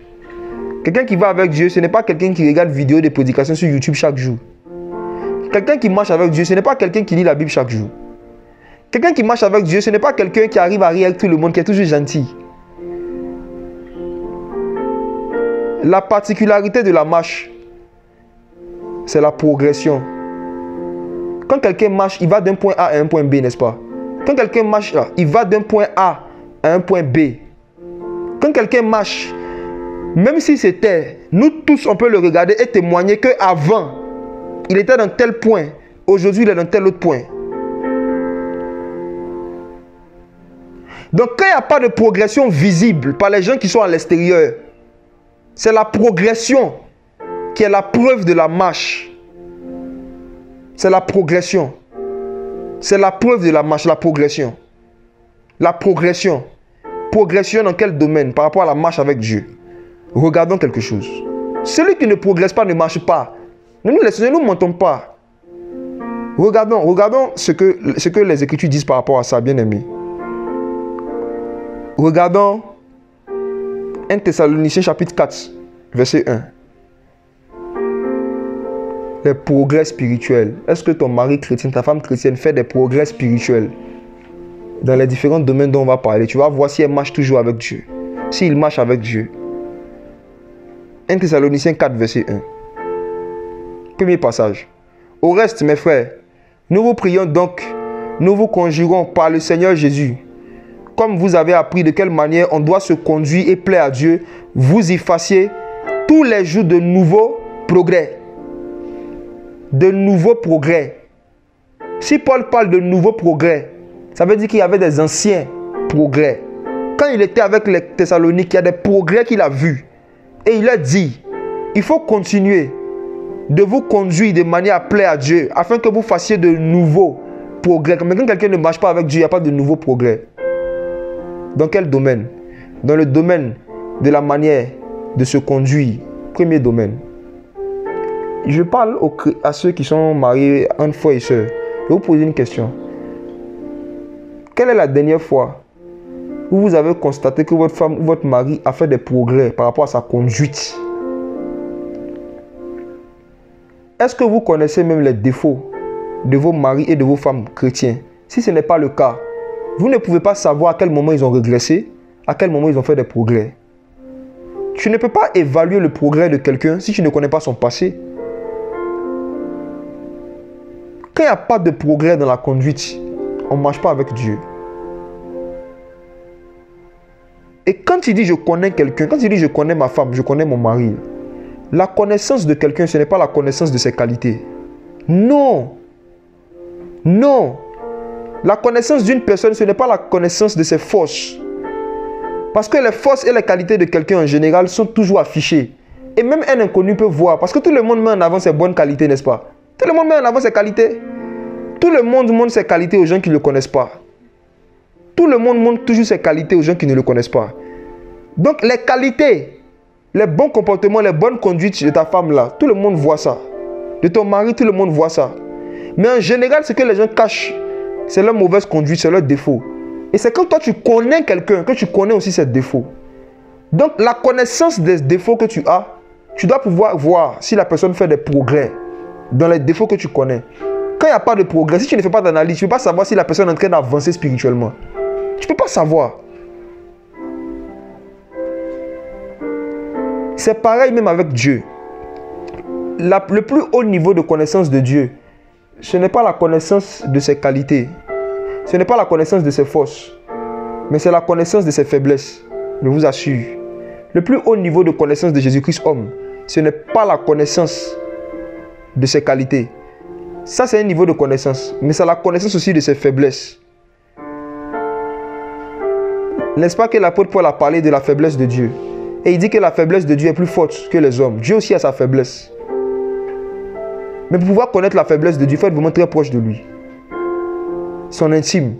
Quelqu'un qui va avec Dieu, ce n'est pas quelqu'un qui regarde vidéos de prédications sur YouTube chaque jour. Quelqu'un qui marche avec Dieu, ce n'est pas quelqu'un qui lit la Bible chaque jour. Quelqu'un qui marche avec Dieu, ce n'est pas quelqu'un qui arrive à rire avec tout le monde, qui est toujours gentil. La particularité de la marche, c'est la progression. Quand quelqu'un marche, il va d'un point A à un point B, n'est-ce pas? Quand quelqu'un marche, il va d'un point A à un point B. Quand quelqu'un marche, même si c'était, nous tous, on peut le regarder et témoigner qu'avant, il était dans tel point. Aujourd'hui, il est dans tel autre point. Donc, quand il n'y a pas de progression visible par les gens qui sont à l'extérieur, c'est la progression qui est la preuve de la marche. C'est la progression. C'est la preuve de la marche, la progression. La progression. Progression dans quel domaine par rapport à la marche avec Dieu? Regardons quelque chose. Celui qui ne progresse pas ne marche pas. Ne nous mentons pas. Regardons ce que les Écritures disent par rapport à ça, bien aimé. Regardons 1 Thessaloniciens chapitre 4, verset 1. Les progrès spirituels. Est-ce que ton mari chrétien, ta femme chrétienne fait des progrès spirituels dans les différents domaines dont on va parler? Tu vas voir si elle marche toujours avec Dieu. S'il marche avec Dieu. 1 Thessaloniciens 4, verset 1. Premier passage. Au reste, mes frères, nous vous prions donc, nous vous conjurons par le Seigneur Jésus, comme vous avez appris de quelle manière on doit se conduire et plaire à Dieu, vous y fassiez tous les jours de nouveaux progrès. De nouveaux progrès. Si Paul parle de nouveaux progrès, ça veut dire qu'il y avait des anciens progrès. Quand il était avec les Thessaloniques, il y a des progrès qu'il a vus. Et il a dit, il faut continuer de vous conduire de manière à plaire à Dieu, afin que vous fassiez de nouveaux progrès. Mais quand quelqu'un ne marche pas avec Dieu, il n'y a pas de nouveaux progrès. Dans quel domaine? Dans le domaine de la manière de se conduire. Premier domaine. Je parle à ceux qui sont mariés entre frères et sœurs. Je vais vous poser une question. Quelle est la dernière fois où vous avez constaté que votre femme ou votre mari a fait des progrès par rapport à sa conduite? Est-ce que vous connaissez même les défauts de vos maris et de vos femmes chrétiens? Si ce n'est pas le cas, vous ne pouvez pas savoir à quel moment ils ont régressé, à quel moment ils ont fait des progrès. Tu ne peux pas évaluer le progrès de quelqu'un si tu ne connais pas son passé. Quand il n'y a pas de progrès dans la conduite, on ne marche pas avec Dieu. Et quand tu dis je connais quelqu'un, quand tu dis je connais ma femme, je connais mon mari, la connaissance de quelqu'un, ce n'est pas la connaissance de ses qualités. Non. Non. La connaissance d'une personne, ce n'est pas la connaissance de ses forces. Parce que les forces et les qualités de quelqu'un en général sont toujours affichées. Et même un inconnu peut voir. Parce que tout le monde met en avant ses bonnes qualités, n'est-ce pas? Tout le monde met en avant ses qualités. Tout le monde montre ses qualités aux gens qui ne le connaissent pas. Tout le monde montre toujours ses qualités aux gens qui ne le connaissent pas. Donc les qualités, les bons comportements, les bonnes conduites de ta femme là, tout le monde voit ça. De ton mari, tout le monde voit ça. Mais en général, ce que les gens cachent, c'est leur mauvaise conduite, c'est leur défaut. Et c'est quand toi tu connais quelqu'un, que tu connais aussi ses défauts. Donc la connaissance des défauts que tu as, tu dois pouvoir voir si la personne fait des progrès dans les défauts que tu connais. Quand il n'y a pas de progrès, si tu ne fais pas d'analyse, tu ne peux pas savoir si la personne est en train d'avancer spirituellement. Tu ne peux pas savoir. C'est pareil même avec Dieu. Le plus haut niveau de connaissance de Dieu, ce n'est pas la connaissance de ses qualités. Ce n'est pas la connaissance de ses forces. Mais c'est la connaissance de ses faiblesses. Je vous assure. Le plus haut niveau de connaissance de Jésus-Christ homme, ce n'est pas la connaissance de ses qualités. Ça, c'est un niveau de connaissance. Mais c'est la connaissance aussi de ses faiblesses. N'est-ce pas que l'apôtre Paul a parlé de la faiblesse de Dieu? Et il dit que la faiblesse de Dieu est plus forte que les hommes. Dieu aussi a sa faiblesse. Mais pour pouvoir connaître la faiblesse de Dieu, il faut être vraiment très proche de lui. Son intime.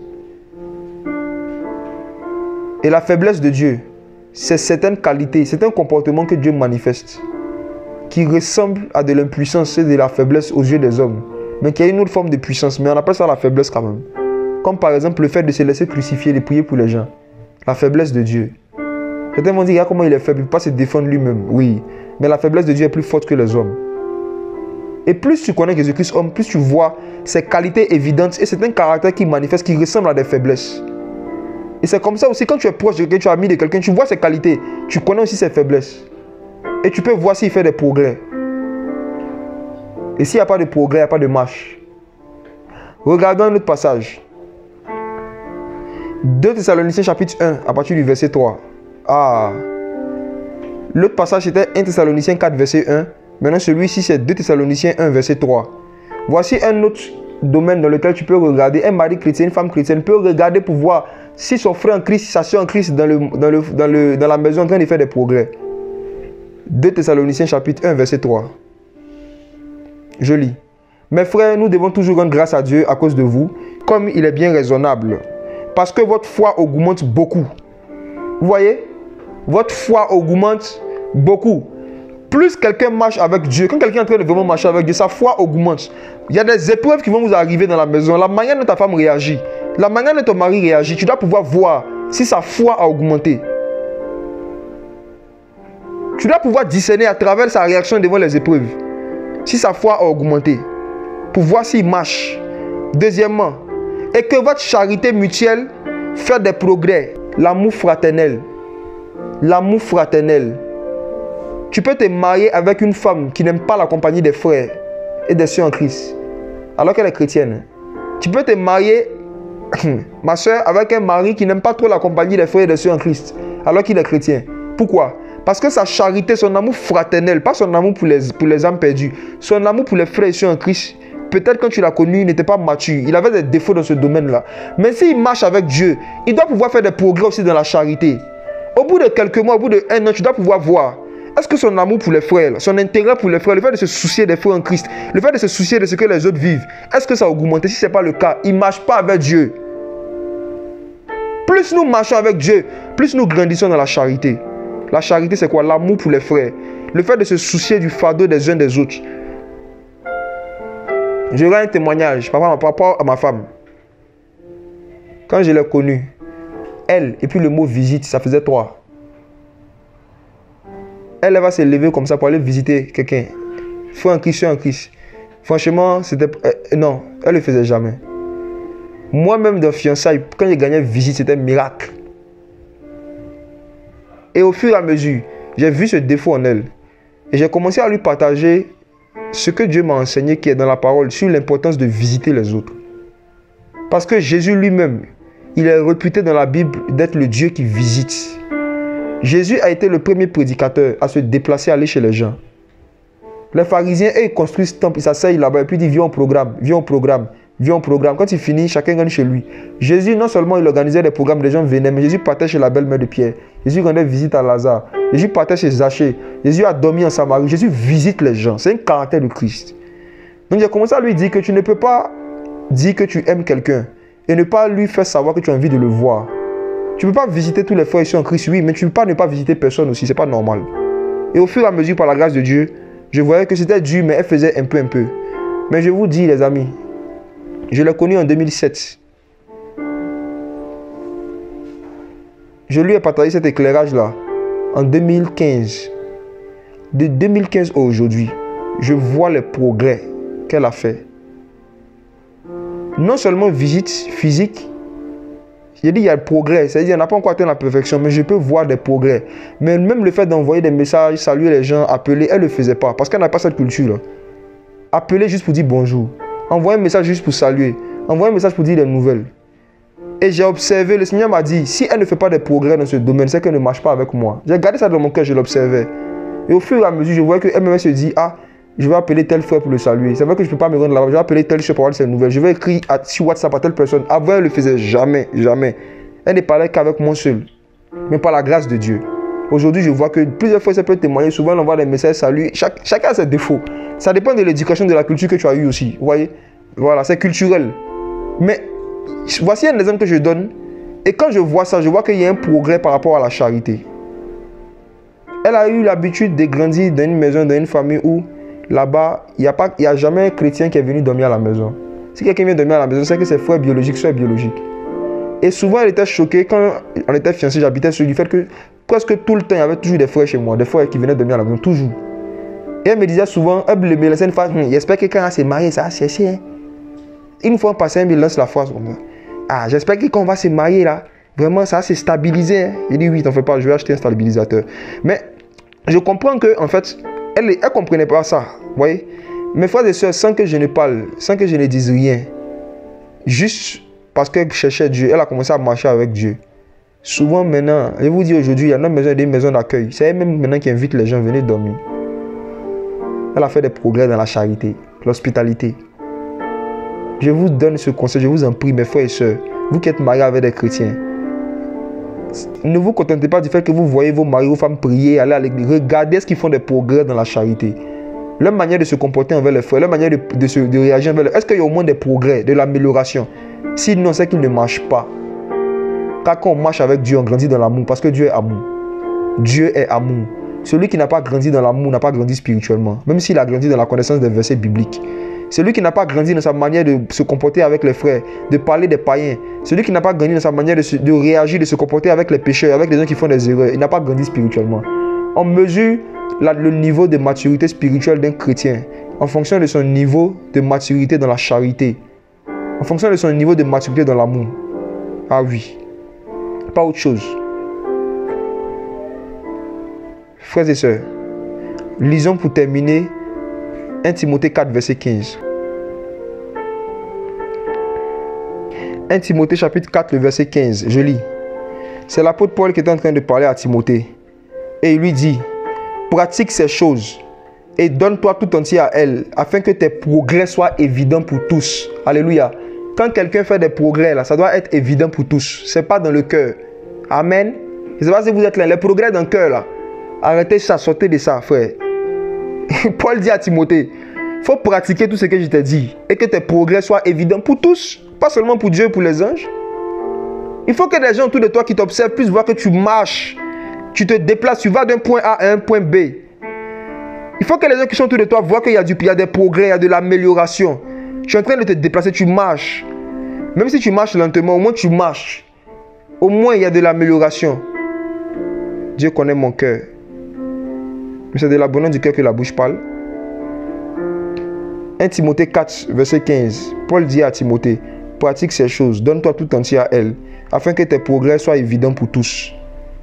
Et la faiblesse de Dieu, c'est certaines qualités, c'est un comportement que Dieu manifeste, qui ressemble à de l'impuissance et de la faiblesse aux yeux des hommes, mais qui a une autre forme de puissance, mais on appelle ça la faiblesse quand même. Comme par exemple le fait de se laisser crucifier, de prier pour les gens. La faiblesse de Dieu. Certains vont dire, regarde comment il est faible, il ne peut pas se défendre lui-même. Oui, mais la faiblesse de Dieu est plus forte que les hommes. Et plus tu connais Jésus-Christ homme, plus tu vois ses qualités évidentes et c'est un caractère qui manifeste, qui ressemble à des faiblesses. Et c'est comme ça aussi, quand tu es proche de quelqu'un, tu es ami de quelqu'un, tu vois ses qualités, tu connais aussi ses faiblesses. Et tu peux voir s'il fait des progrès. Et s'il n'y a pas de progrès, il n'y a pas de marche. Regardons un autre passage. 2 Thessaloniciens chapitre 1, à partir du verset 3. L'autre passage c'était 1 Thessaloniciens 4, verset 1. Maintenant celui-ci c'est 2 Thessaloniciens 1, verset 3. Voici un autre domaine dans lequel tu peux regarder. Un mari chrétien, une femme chrétienne peut regarder pour voir si son frère en Christ, sa soeur en Christ dans la maison en train de faire des progrès. 2 Thessaloniciens chapitre 1, verset 3. Je lis. Mes frères, nous devons toujours rendre grâce à Dieu à cause de vous, comme il est bien raisonnable. Parce que votre foi augmente beaucoup. Vous voyez? Votre foi augmente beaucoup. Plus quelqu'un marche avec Dieu, quand quelqu'un est en train de vraiment marcher avec Dieu, sa foi augmente. Il y a des épreuves qui vont vous arriver dans la maison. La manière dont ta femme réagit, la manière dont ton mari réagit, tu dois pouvoir voir si sa foi a augmenté. Tu dois pouvoir discerner à travers sa réaction devant les épreuves si sa foi a augmenté, pour voir s'il marche. Deuxièmement, et que votre charité mutuelle fait des progrès. L'amour fraternel. L'amour fraternel. Tu peux te marier avec une femme qui n'aime pas la compagnie des frères et des soeurs en Christ, alors qu'elle est chrétienne. Tu peux te marier, ma soeur, avec un mari qui n'aime pas trop la compagnie des frères et des soeurs en Christ, alors qu'il est chrétien. Pourquoi? Parce que sa charité, son amour fraternel, pas son amour pour les âmes perdues, son amour pour les frères et soeurs en Christ, peut-être quand tu l'as connu, il n'était pas mature. Il avait des défauts dans ce domaine-là. Mais s'il marche avec Dieu, il doit pouvoir faire des progrès aussi dans la charité. Au bout de quelques mois, au bout d'un an, tu dois pouvoir voir. Est-ce que son amour pour les frères, son intérêt pour les frères, le fait de se soucier des frères en Christ, le fait de se soucier de ce que les autres vivent, est-ce que ça a augmenté? Si ce n'est pas le cas, il ne marche pas avec Dieu. Plus nous marchons avec Dieu, plus nous grandissons dans la charité. La charité, c'est quoi? L'amour pour les frères. Le fait de se soucier du fardeau des uns des autres. J'aurai un témoignage par rapport à ma femme. Quand je l'ai connue, elle et puis le mot visite, ça faisait 3. Elle va se lever comme ça pour aller visiter quelqu'un. Frère en Christ, soeur en Christ. Franchement, c'était... non, elle ne le faisait jamais. Moi-même, dans fiançailles, quand j'ai gagné visite, c'était un miracle. Et au fur et à mesure, j'ai vu ce défaut en elle. Et j'ai commencé à lui partager ce que Dieu m'a enseigné, qui est dans la parole, sur l'importance de visiter les autres. Parce que Jésus lui-même, il est réputé dans la Bible d'être le Dieu qui visite. Jésus a été le premier prédicateur à se déplacer, à aller chez les gens. Les pharisiens, eux, ils construisent ce temple, ils s'asseyent là-bas et puis ils disent viens au programme, viens au programme, viens au programme. Quand il finit, chacun gagne chez lui. Jésus, non seulement il organisait des programmes, les gens venaient, mais Jésus partait chez la belle-mère de Pierre. Jésus rendait visite à Lazare. Jésus partait chez Zachée. Jésus a dormi en Samarie. Jésus visite les gens. C'est un caractère de Christ. Donc j'ai commencé à lui dire que tu ne peux pas dire que tu aimes quelqu'un et ne pas lui faire savoir que tu as envie de le voir. Tu ne peux pas visiter tous les frères ici en Christ, oui, mais tu ne peux pas ne pas visiter personne aussi, c'est pas normal. Et au fur et à mesure, par la grâce de Dieu, je voyais que c'était dur, mais elle faisait un peu. Mais je vous dis, les amis, je l'ai connue en 2007. Je lui ai partagé cet éclairage-là en 2015. De 2015 à aujourd'hui, je vois les progrès qu'elle a fait. Non seulement visite physique, j'ai dit il y a le progrès, c'est-à-dire on n'a pas encore atteint la perfection, mais je peux voir des progrès. Mais même le fait d'envoyer des messages, saluer les gens, appeler, elle ne le faisait pas, parce qu'elle n'a pas cette culture-là. Appeler juste pour dire bonjour, envoyer un message juste pour saluer, envoyer un message pour dire des nouvelles. Et j'ai observé, le Seigneur m'a dit, si elle ne fait pas de progrès dans ce domaine, c'est qu'elle ne marche pas avec moi. J'ai gardé ça dans mon cœur, je l'observais. Et au fur et à mesure, je voyais qu'elle-même se dit, ah, je vais appeler tel frère pour le saluer. C'est vrai que je ne peux pas me rendre là-bas. Je vais appeler tel chef pour avoir ses nouvelles. Je vais écrire sur WhatsApp à telle personne. Avant, elle ne le faisait jamais, jamais. Elle ne parlait qu'avec moi seul. Mais par la grâce de Dieu. Aujourd'hui, je vois que plusieurs fois, ça peut témoigner. Souvent, on envoie des messages, salut. Chacun a ses défauts. Ça dépend de l'éducation, de la culture que tu as eue aussi. Vous voyez? Voilà, c'est culturel. Mais voici un exemple que je donne. Et quand je vois ça, je vois qu'il y a un progrès par rapport à la charité. Elle a eu l'habitude de grandir dans une maison, dans une famille où, là-bas, il n'y a jamais un chrétien qui est venu dormir à la maison. Si quelqu'un vient dormir à la maison, c'est que ses frères biologiques soient biologiques. Et souvent, elle était choquée quand on était fiancés, j'habitais sur du fait que presque tout le temps, il y avait toujours des frères chez moi, des frères qui venaient dormir à la maison, toujours. Et elle me disait souvent, elle me laissait une phrase, j'espère que quand elle s'est mariée, ça va cesser. Hein. Une fois passé, elle me lance la phrase. Ah, j'espère que quand on va se marier là, vraiment ça va se stabiliser. Hein. Je dis oui, t'en fais pas, je vais acheter un stabilisateur. Mais je comprends que en fait, elle ne comprenait pas ça. Vous voyez? Mes frères et sœurs, sans que je ne parle, sans que je ne dise rien, juste parce qu'elle cherchait Dieu, elle a commencé à marcher avec Dieu. Souvent maintenant, je vous dis aujourd'hui, il y a des maisons d'accueil. C'est elle même maintenant qui invite les gens à venir dormir. Elle a fait des progrès dans la charité, l'hospitalité. Je vous donne ce conseil, je vous en prie, mes frères et sœurs, vous qui êtes mariés avec des chrétiens, ne vous contentez pas du fait que vous voyez vos maris, vos femmes prier, aller à l'église. Regardez ce qu'ils font des progrès dans la charité. Leur manière de se comporter envers les frères, leur manière de réagir envers les frères. Est-ce qu'il y a au moins des progrès, de l'amélioration? Sinon, c'est qu'ils ne marchent pas. Car quand on marche avec Dieu, on grandit dans l'amour, parce que Dieu est amour. Dieu est amour. Celui qui n'a pas grandi dans l'amour n'a pas grandi spirituellement, même s'il a grandi dans la connaissance des versets bibliques. Celui qui n'a pas grandi dans sa manière de se comporter avec les frères, de parler des païens, celui qui n'a pas grandi dans sa manière de réagir, de se comporter avec les pécheurs, avec les gens qui font des erreurs, il n'a pas grandi spirituellement. On mesure le niveau de maturité spirituelle d'un chrétien en fonction de son niveau de maturité dans la charité, en fonction de son niveau de maturité dans l'amour. Ah oui, pas autre chose. Frères et sœurs, lisons pour terminer 1 Timothée 4, verset 15. 1 Timothée chapitre 4, le verset 15. Je lis. C'est l'apôtre Paul qui est en train de parler à Timothée. Et il lui dit, pratique ces choses et donne-toi tout entier à elles, afin que tes progrès soient évidents pour tous. Alléluia. Quand quelqu'un fait des progrès, là, ça doit être évident pour tous. Ce n'est pas dans le cœur. Amen. Je ne sais pas si vous êtes là. Les progrès dans le cœur, là. Arrêtez ça, sortez de ça, frère. Paul dit à Timothée, il faut pratiquer tout ce que je t'ai dit et que tes progrès soient évidents pour tous, pas seulement pour Dieu et pour les anges. Il faut que les gens autour de toi qui t'observent puissent voir que tu marches, tu te déplaces, tu vas d'un point A à un point B. Il faut que les gens qui sont autour de toi voient qu'il y a des progrès, il y a de l'amélioration. Tu es en train de te déplacer, tu marches. Même si tu marches lentement, au moins tu marches. Au moins il y a de l'amélioration. Dieu connaît mon cœur. Mais c'est de l'abondance du cœur que la bouche parle. 1 Timothée 4, verset 15. Paul dit à Timothée, pratique ces choses, donne-toi tout entier à elles, afin que tes progrès soient évidents pour tous.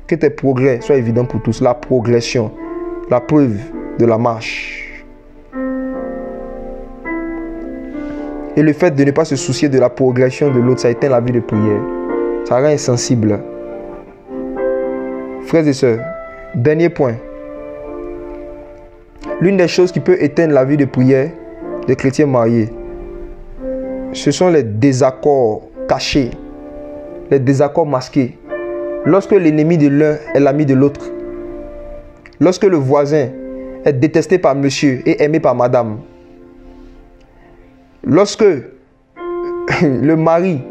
Que tes progrès soient évidents pour tous. La progression, la preuve de la marche. Et le fait de ne pas se soucier de la progression de l'autre, ça éteint la vie de prière. Ça rend insensible. Frères et sœurs, dernier point. L'une des choses qui peut éteindre la vie de prière des chrétiens mariés, ce sont les désaccords cachés, les désaccords masqués. Lorsque l'ennemi de l'un est l'ami de l'autre, lorsque le voisin est détesté par monsieur et aimé par madame, lorsque le mari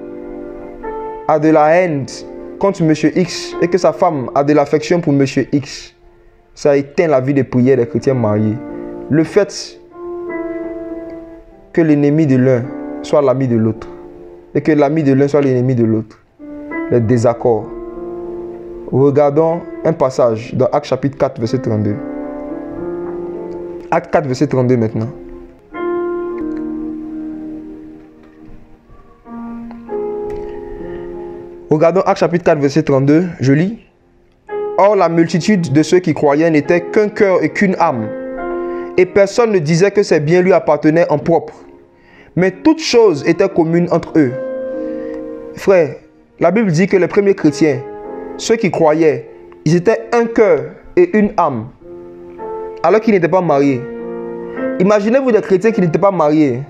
a de la haine contre monsieur X et que sa femme a de l'affection pour monsieur X, ça éteint la vie de prière des chrétiens mariés. Le fait que l'ennemi de l'un soit l'ami de l'autre et que l'ami de l'un soit l'ennemi de l'autre, les désaccords. Regardons un passage dans Actes chapitre 4, verset 32. Actes 4, verset 32 maintenant. Regardons Actes chapitre 4, verset 32. Je lis. Or, la multitude de ceux qui croyaient n'était qu'un cœur et qu'une âme. Et personne ne disait que ses biens lui appartenaient en propre. Mais toutes choses étaient communes entre eux. Frère, la Bible dit que les premiers chrétiens, ceux qui croyaient, ils étaient un cœur et une âme. Alors qu'ils n'étaient pas mariés. Imaginez-vous des chrétiens qui n'étaient pas mariés,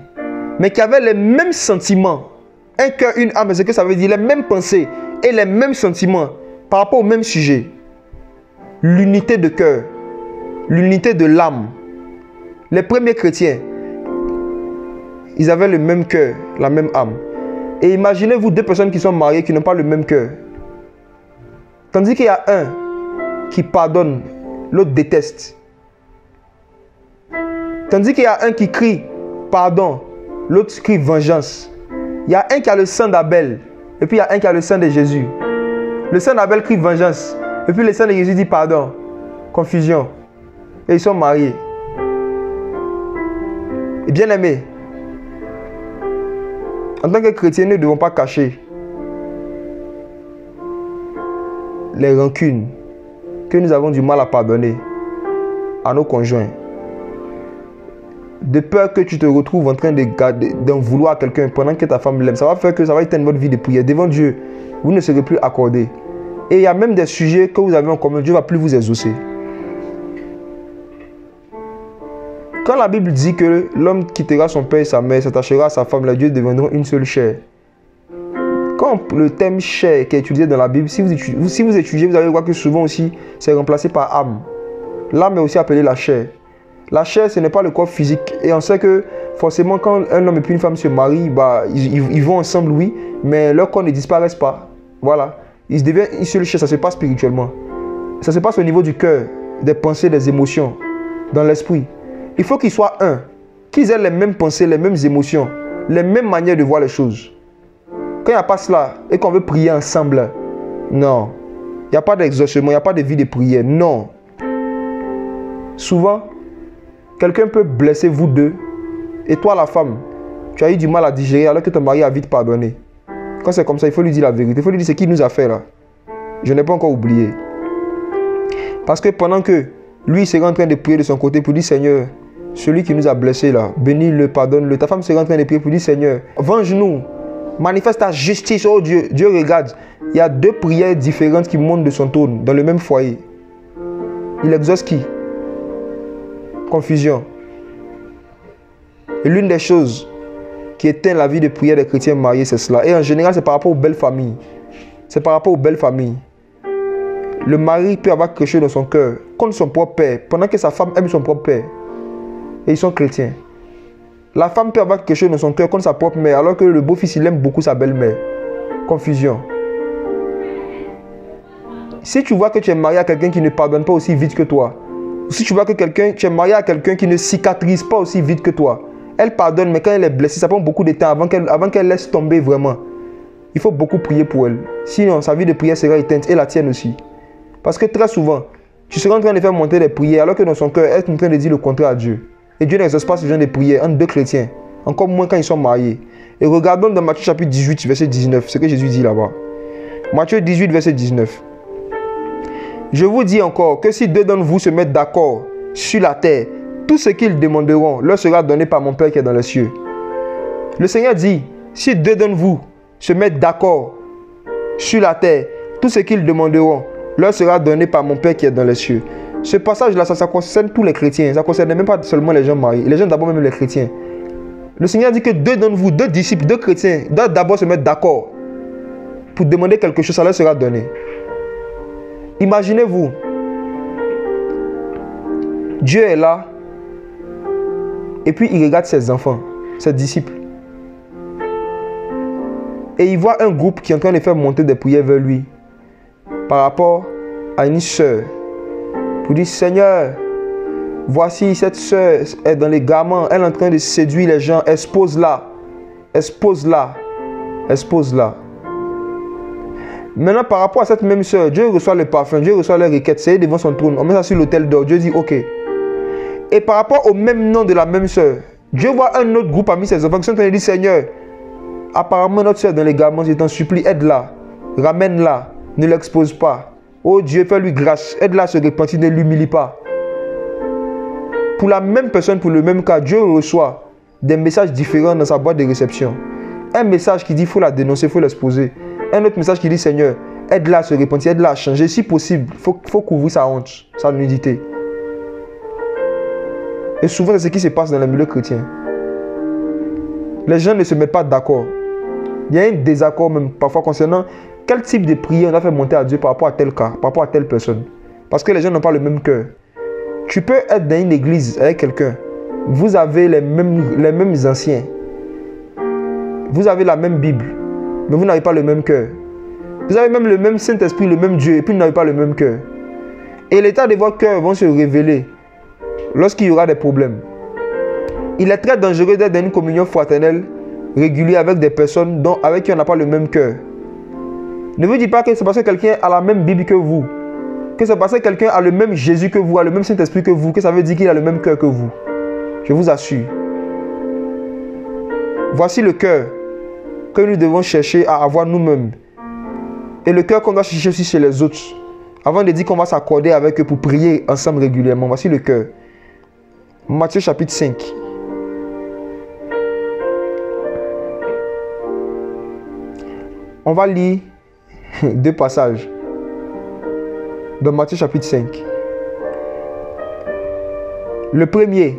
mais qui avaient les mêmes sentiments. Un cœur, une âme, c'est ce que ça veut dire, les mêmes pensées et les mêmes sentiments par rapport au même sujet. L'unité de cœur, l'unité de l'âme. Les premiers chrétiens, ils avaient le même cœur, la même âme. Et imaginez-vous deux personnes qui sont mariées, qui n'ont pas le même cœur. Tandis qu'il y a un qui pardonne, l'autre déteste. Tandis qu'il y a un qui crie pardon, l'autre crie vengeance. Il y a un qui a le sang d'Abel, et puis il y a un qui a le sang de Jésus. Le sang d'Abel crie vengeance, et puis le sang de Jésus dit pardon. Confusion. Et ils sont mariés. Et bien aimés, en tant que chrétiens, nous ne devons pas cacher les rancunes que nous avons du mal à pardonner à nos conjoints. De peur que tu te retrouves en train d'en vouloir à quelqu'un pendant que ta femme l'aime. Ça va faire que ça va éteindre votre vie de prière. Devant Dieu, vous ne serez plus accordés. Et il y a même des sujets que vous avez en commun. Dieu ne va plus vous exaucer. Quand la Bible dit que l'homme quittera son père et sa mère, s'attachera à sa femme, les deux deviendront une seule chair. Quand le thème chair qui est utilisé dans la Bible, si vous étudiez, vous allez voir que souvent aussi, c'est remplacé par âme. L'âme est aussi appelée la chair. La chair, ce n'est pas le corps physique. Et on sait que forcément, quand un homme et puis une femme se marient, ils vont ensemble, oui, mais leur corps ne disparaissent pas. Voilà. Ils deviennent une seule chair, ça se passe spirituellement. Ça se passe au niveau du cœur, des pensées, des émotions, dans l'esprit. Il faut qu'ils soient un, qu'ils aient les mêmes pensées, les mêmes émotions, les mêmes manières de voir les choses. Quand il n'y a pas cela et qu'on veut prier ensemble, non. Il n'y a pas d'exaucement, il n'y a pas de vie de prière, non. Souvent, quelqu'un peut blesser vous deux et toi la femme, tu as eu du mal à digérer alors que ton mari a vite pardonné. Quand c'est comme ça, il faut lui dire la vérité. Il faut lui dire ce qu'il nous a fait là. Je n'ai pas encore oublié. Parce que pendant que lui sera en train de prier de son côté pour dire Seigneur, celui qui nous a blessés là, bénis-le, pardonne-le. Ta femme sera en train de prier pour dire Seigneur, venge-nous, manifeste ta justice, oh Dieu. Dieu regarde, il y a deux prières différentes qui montent de son trône dans le même foyer. Il exauce qui? Confusion. Et l'une des choses qui éteint la vie de prière des chrétiens mariés, c'est cela. Et en général, c'est par rapport aux belles familles. C'est par rapport aux belles familles. Le mari peut avoir quelque chose dans son cœur contre son propre père, pendant que sa femme aime son propre père. Et ils sont chrétiens. La femme peut avoir quelque chose dans son cœur contre sa propre mère, alors que le beau-fils, il aime beaucoup sa belle-mère. Confusion. Si tu vois que tu es marié à quelqu'un qui ne pardonne pas aussi vite que toi, ou si tu vois que tu es marié à quelqu'un qui ne cicatrise pas aussi vite que toi, elle pardonne, mais quand elle est blessée, ça prend beaucoup de temps avant qu'elle laisse tomber vraiment. Il faut beaucoup prier pour elle. Sinon, sa vie de prière sera éteinte et la tienne aussi. Parce que très souvent, tu seras en train de faire monter des prières alors que dans son cœur, elle est en train de dire le contraire à Dieu. Et Dieu n'exauce pas ce genre de prières entre deux chrétiens. Encore moins quand ils sont mariés. Et regardons dans Matthieu chapitre 18, verset 19, ce que Jésus dit là-bas. Matthieu 18, verset 19. Je vous dis encore que si deux d'entre vous se mettent d'accord sur la terre, tout ce qu'ils demanderont leur sera donné par mon Père qui est dans les cieux. Le Seigneur dit, si deux d'entre vous se mettent d'accord sur la terre, tout ce qu'ils demanderont leur sera donné par mon Père qui est dans les cieux. Ce passage-là, ça concerne tous les chrétiens. Ça ne concerne même pas seulement les gens mariés. Les gens d'abord, même les chrétiens. Le Seigneur dit que deux d'entre vous, deux disciples, deux chrétiens, doivent d'abord se mettre d'accord pour demander quelque chose, ça leur sera donné. Imaginez-vous, Dieu est là et puis il regarde ses enfants, ses disciples. Et il voit un groupe qui est en train de faire monter des prières vers lui par rapport à une sœur. Pour dire, Seigneur, voici cette sœur est dans les garments, elle est en train de séduire les gens, expose-la, expose-la, expose-la. Maintenant, par rapport à cette même sœur, Dieu reçoit le parfum, Dieu reçoit les requêtes, c'est devant son trône, on met ça sur l'autel d'or, Dieu dit ok. Et par rapport au même nom de la même sœur, Dieu voit un autre groupe parmi ses enfants qui sont en train de dire, Seigneur, apparemment notre sœur dans les garments, je t'en supplie, aide-la, ramène-la, ne l'expose pas. Oh Dieu, fais-lui grâce, aide-la à se repentir, ne l'humilie pas. Pour la même personne, pour le même cas, Dieu reçoit des messages différents dans sa boîte de réception. Un message qui dit, il faut la dénoncer, il faut l'exposer. Un autre message qui dit, Seigneur, aide-la à se repentir, aide-la à changer. Si possible, il faut couvrir sa honte, sa nudité. Et souvent, c'est ce qui se passe dans les milieux chrétiens. Les gens ne se mettent pas d'accord. Il y a un désaccord même parfois concernant quel type de prière on a fait monter à Dieu par rapport à tel cas, par rapport à telle personne. Parce que les gens n'ont pas le même cœur. Tu peux être dans une église avec quelqu'un. Vous avez les mêmes anciens. Vous avez la même Bible. Mais vous n'avez pas le même cœur. Vous avez même le même Saint-Esprit, le même Dieu. Et puis vous n'avez pas le même cœur. Et l'état de votre cœur vont se révéler lorsqu'il y aura des problèmes. Il est très dangereux d'être dans une communion fraternelle régulière avec des personnes avec qui on n'a pas le même cœur. Ne vous dites pas que c'est parce que quelqu'un a la même Bible que vous, que c'est parce que quelqu'un a le même Jésus que vous, a le même Saint-Esprit que vous, que ça veut dire qu'il a le même cœur que vous. Je vous assure. Voici le cœur que nous devons chercher à avoir nous-mêmes. Et le cœur qu'on doit chercher aussi chez les autres. Avant de dire qu'on va s'accorder avec eux pour prier ensemble régulièrement. Voici le cœur. Matthieu chapitre 5. On va lire 2 passages dans Matthieu chapitre 5. Le premier,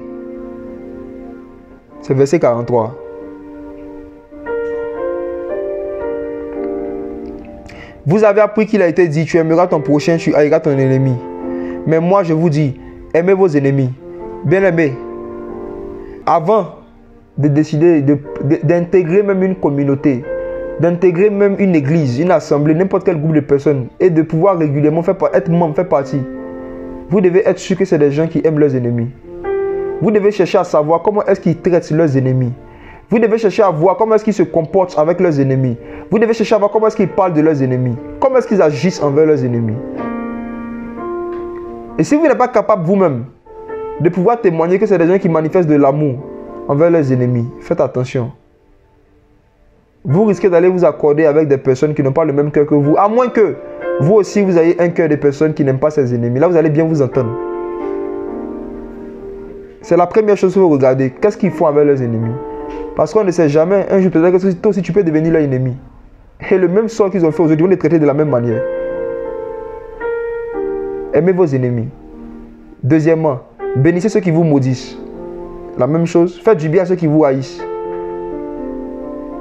c'est verset 43. Vous avez appris qu'il a été dit, tu aimeras ton prochain, tu haïras ton ennemi. Mais moi je vous dis, aimez vos ennemis. Bien-aimés, avant de décider d'intégrer même une communauté, d'intégrer même une église, une assemblée, n'importe quel groupe de personnes, et de pouvoir régulièrement être membre, faire partie, vous devez être sûr que c'est des gens qui aiment leurs ennemis. Vous devez chercher à savoir comment est-ce qu'ils traitent leurs ennemis. Vous devez chercher à voir comment est-ce qu'ils se comportent avec leurs ennemis. Vous devez chercher à voir comment est-ce qu'ils parlent de leurs ennemis. Comment est-ce qu'ils agissent envers leurs ennemis. Et si vous n'êtes pas capable vous-même de pouvoir témoigner que c'est des gens qui manifestent de l'amour envers leurs ennemis, faites attention. Vous risquez d'aller vous accorder avec des personnes qui n'ont pas le même cœur que vous, à moins que vous aussi vous ayez un cœur de personnes qui n'aiment pas ses ennemis. Là, vous allez bien vous entendre. C'est la première chose que vous regardez. Qu'est-ce qu'ils font avec leurs ennemis? Parce qu'on ne sait jamais, un jour peut-être que toi aussi tu peux devenir leur ennemi. Et le même sort qu'ils ont fait aujourd'hui, ils vont les traiter de la même manière. Aimez vos ennemis. Deuxièmement, bénissez ceux qui vous maudissent. La même chose, faites du bien à ceux qui vous haïssent.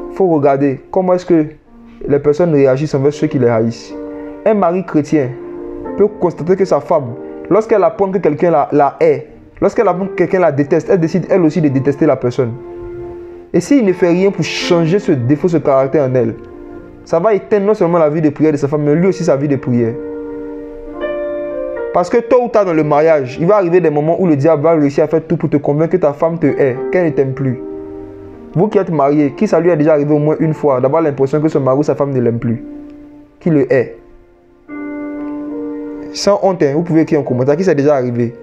Il faut regarder comment est-ce que les personnes réagissent envers ceux qui les haïssent. Un mari chrétien peut constater que sa femme, lorsqu'elle apprend que quelqu'un la hait, lorsqu'elle apprend que quelqu'un la déteste, elle décide elle aussi de détester la personne. Et s'il ne fait rien pour changer ce défaut, ce caractère en elle, ça va éteindre non seulement la vie de prière de sa femme, mais lui aussi sa vie de prière. Parce que tôt ou tard dans le mariage, il va arriver des moments où le diable va réussir à faire tout pour te convaincre que ta femme te hait, qu'elle ne t'aime plus. Vous qui êtes mariés, qui ça lui est déjà arrivé au moins une fois, d'avoir l'impression que son mari ou sa femme ne l'aime plus, qui le hait. Sans honte, vous pouvez écrire en commentaire, qui ça est déjà arrivé,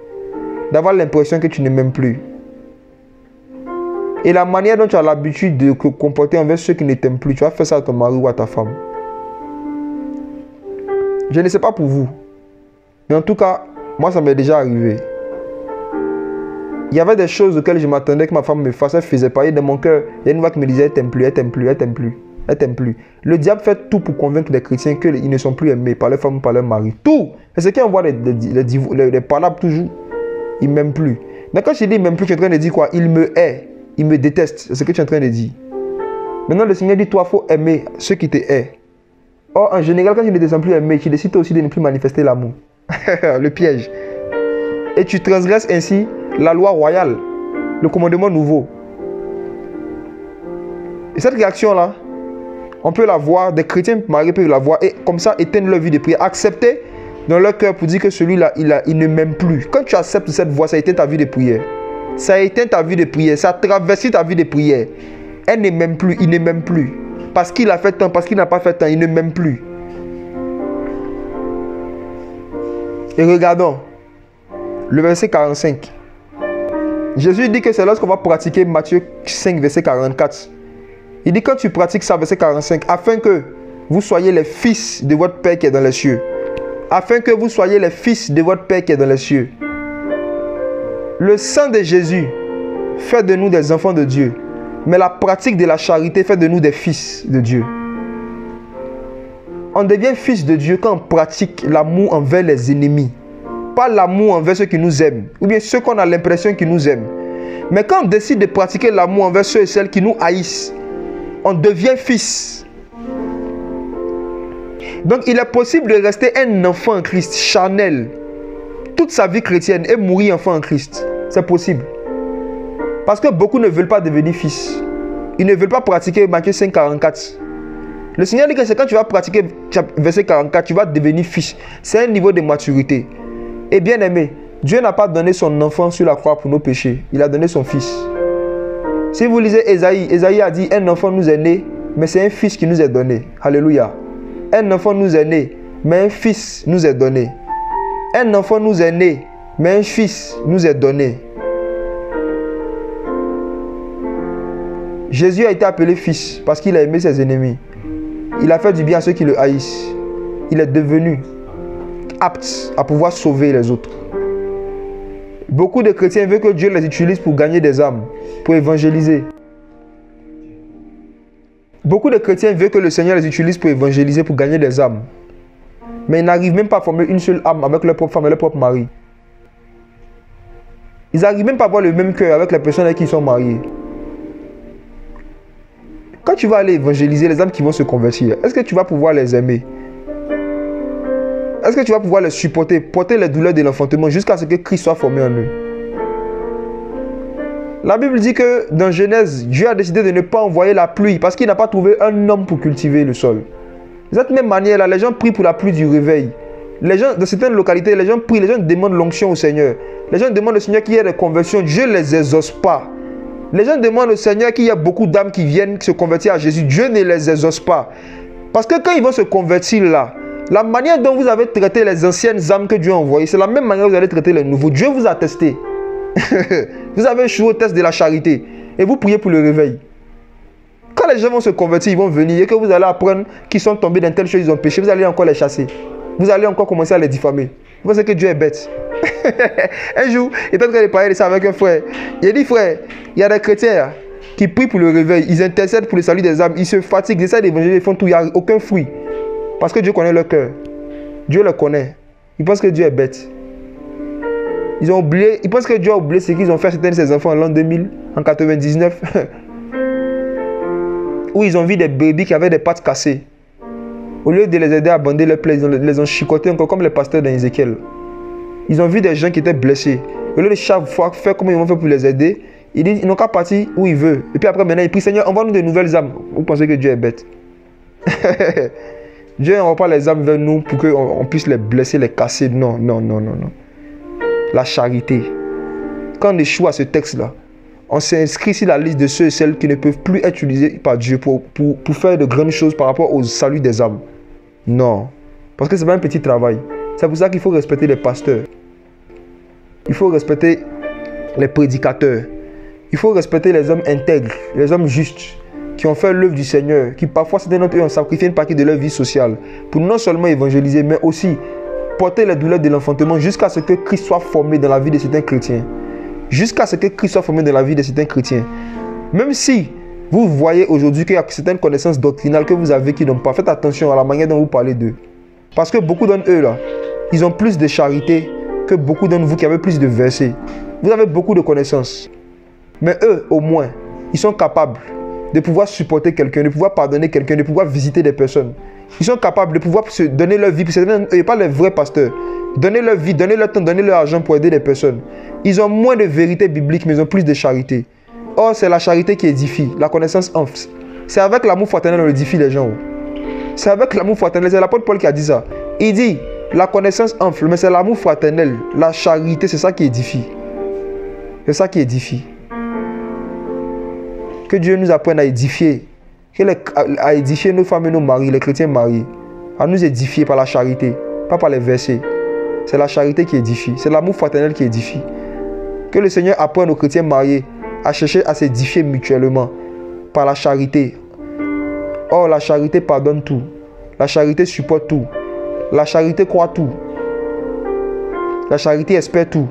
d'avoir l'impression que tu ne m'aimes plus. Et la manière dont tu as l'habitude de te comporter envers ceux qui ne t'aiment plus, tu vas faire ça à ton mari ou à ta femme. Je ne sais pas pour vous. Mais en tout cas, moi ça m'est déjà arrivé. Il y avait des choses auxquelles je m'attendais que ma femme me fasse. Elle faisait parler dans mon cœur. Il y a une voix qui me disait, elle t'aime plus, elle t'aime plus, elle t'aime plus, elle t'aime plus. Le diable fait tout pour convaincre les chrétiens qu'ils ne sont plus aimés par leur femme ou par leur mari. Tout. Et c'est qu'ils envoient les palabres toujours. Il ne m'aime plus. Mais quand je dis il ne m'aime plus, tu es en train de dire quoi? Il me hait. Il me déteste, c'est ce que tu es en train de dire. Maintenant, le Seigneur dit, toi, il faut aimer ceux qui te haient. Or, en général, quand tu ne te sens plus aimé, tu décides aussi de ne plus manifester l'amour. Le piège. Et tu transgresses ainsi la loi royale, le commandement nouveau. Et cette réaction-là, on peut la voir, des chrétiens mariés peuvent la voir, et comme ça, éteindre leur vie de prière, accepter dans leur cœur pour dire que celui-là, il ne m'aime plus. Quand tu acceptes cette voie, ça éteint ta vie de prière. Ça éteint ta vie de prière, ça traverse ta vie de prière. Elle ne m'aime plus, il ne m'aime plus. Parce qu'il a fait tant, parce qu'il n'a pas fait tant, il ne m'aime plus. Et regardons le verset 45. Jésus dit que c'est lorsqu'on va pratiquer Matthieu 5, verset 44. Il dit quand tu pratiques ça, verset 45, afin que vous soyez les fils de votre Père qui est dans les cieux. Afin que vous soyez les fils de votre Père qui est dans les cieux. Le sang de Jésus fait de nous des enfants de Dieu. Mais la pratique de la charité fait de nous des fils de Dieu. On devient fils de Dieu quand on pratique l'amour envers les ennemis. pas l'amour envers ceux qui nous aiment, ou bien ceux qu'on a l'impression qu'ils nous aiment. Mais quand on décide de pratiquer l'amour envers ceux et celles qui nous haïssent, on devient fils. Donc il est possible de rester un enfant en Christ, charnel, toute sa vie chrétienne et mourir enfant en Christ. C'est possible. Parce que beaucoup ne veulent pas devenir fils. Ils ne veulent pas pratiquer Matthieu 5, 44. Le Seigneur dit que c'est quand tu vas pratiquer verset 44, tu vas devenir fils. C'est un niveau de maturité. Et bien aimé, Dieu n'a pas donné son enfant sur la croix pour nos péchés. Il a donné son fils. Si vous lisez Ésaïe, Ésaïe a dit un enfant nous est né, mais c'est un fils qui nous est donné. Alléluia. Un enfant nous est né, mais un fils nous est donné. Un enfant nous est né, mais un fils nous est donné. Jésus a été appelé fils parce qu'il a aimé ses ennemis. Il a fait du bien à ceux qui le haïssent. Il est devenu apte à pouvoir sauver les autres. Beaucoup de chrétiens veulent que Dieu les utilise pour gagner des âmes, pour évangéliser. Beaucoup de chrétiens veulent que le Seigneur les utilise pour évangéliser, pour gagner des âmes. Mais ils n'arrivent même pas à former une seule âme avec leur propre femme et leur propre mari. Ils n'arrivent même pas à avoir le même cœur avec les personnes avec qui ils sont mariés. Quand tu vas aller évangéliser les âmes qui vont se convertir, est-ce que tu vas pouvoir les aimer? Est-ce que tu vas pouvoir les supporter, porter les douleurs de l'enfantement jusqu'à ce que Christ soit formé en eux? La Bible dit que dans Genèse, Dieu a décidé de ne pas envoyer la pluie parce qu'il n'a pas trouvé un homme pour cultiver le sol. De cette même manière-là, les gens prient pour la pluie du réveil. Les gens, dans certaines localités, les gens prient, les gens demandent l'onction au Seigneur. Les gens demandent au Seigneur qu'il y ait des conversions. Dieu ne les exauce pas. Les gens demandent au Seigneur qu'il y a beaucoup d'âmes qui viennent se convertir à Jésus. Dieu ne les exauce pas. Parce que quand ils vont se convertir là, la manière dont vous avez traité les anciennes âmes que Dieu a envoyées, c'est la même manière que vous allez traiter les nouveaux. Dieu vous a testé. Vous avez échoué au test de la charité. Et vous priez pour le réveil. Quand les gens vont se convertir, ils vont venir et que vous allez apprendre qu'ils sont tombés dans telle chose, ils ont péché, vous allez encore les chasser. Vous allez encore commencer à les diffamer. Vous pensez que Dieu est bête. Un jour, il était en train de parler de ça avec un frère. Il a dit, frère, il y a des chrétiens qui prient pour le réveil, ils intercèdent pour le salut des âmes, ils se fatiguent, ils essaient d'évangéliser, ils font tout, il n'y a aucun fruit. Parce que Dieu connaît leur cœur. Dieu le connaît. Ils pensent que Dieu est bête. Ils ont oublié, ils pensent que Dieu a oublié ce qu'ils ont fait à certains de ses enfants en l'an 2000, en 99. Où ils ont vu des bébés qui avaient des pattes cassées. Au lieu de les aider à bander leurs plaies, ils les ont chicotés encore comme les pasteurs d'Ézéchiel. Ils ont vu des gens qui étaient blessés. Au lieu de chaque fois faire comment ils vont faire pour les aider, ils n'ont qu'à partir où ils veulent. Et puis après, maintenant, ils prient, Seigneur, envoie-nous de nouvelles âmes. Vous pensez que Dieu est bête? Dieu n'envoie pas les âmes vers nous pour qu'on puisse les blesser, les casser. Non, non, non, non, non. La charité. Quand on échoue à ce texte-là, on s'inscrit sur la liste de ceux et celles qui ne peuvent plus être utilisés par Dieu pour faire de grandes choses par rapport au salut des âmes. Non. Parce que ce n'est pas un petit travail. C'est pour ça qu'il faut respecter les pasteurs. Il faut respecter les prédicateurs. Il faut respecter les hommes intègres, les hommes justes, qui ont fait l'œuvre du Seigneur, qui parfois, certains d'entre eux ont sacrifié une partie de leur vie sociale pour non seulement évangéliser, mais aussi porter les douleurs de l'enfantement jusqu'à ce que Christ soit formé dans la vie de certains chrétiens. Jusqu'à ce que Christ soit formé dans la vie de certains chrétiens. Même si vous voyez aujourd'hui qu'il y a certaines connaissances doctrinales que vous avez qui n'ont pas, faites attention à la manière dont vous parlez d'eux. Parce que beaucoup d'entre eux, là, ils ont plus de charité que beaucoup d'entre vous qui avez plus de versets. Vous avez beaucoup de connaissances. Mais eux, au moins, ils sont capables de pouvoir supporter quelqu'un, de pouvoir pardonner quelqu'un, de pouvoir visiter des personnes. Ils sont capables de pouvoir se donner leur vie. Eux, pas les vrais pasteurs. Donner leur vie, donner leur temps, donner leur argent pour aider les personnes. Ils ont moins de vérité biblique, mais ils ont plus de charité. Or, c'est la charité qui édifie, la connaissance enfle. C'est avec l'amour fraternel qu'on édifie les gens. C'est avec l'amour fraternel, c'est l'apôtre Paul qui a dit ça. Il dit, la connaissance enfle, mais c'est l'amour fraternel, la charité, c'est ça qui édifie. C'est ça qui édifie. Que Dieu nous apprenne à édifier, à édifier nos femmes et nos maris, les chrétiens mariés, à nous édifier par la charité, pas par les versets. C'est la charité qui édifie, c'est l'amour fraternel qui édifie. Que le Seigneur apprenne aux chrétiens mariés à chercher à s'édifier mutuellement par la charité. Or, la charité pardonne tout. La charité supporte tout. La charité croit tout. La charité espère tout.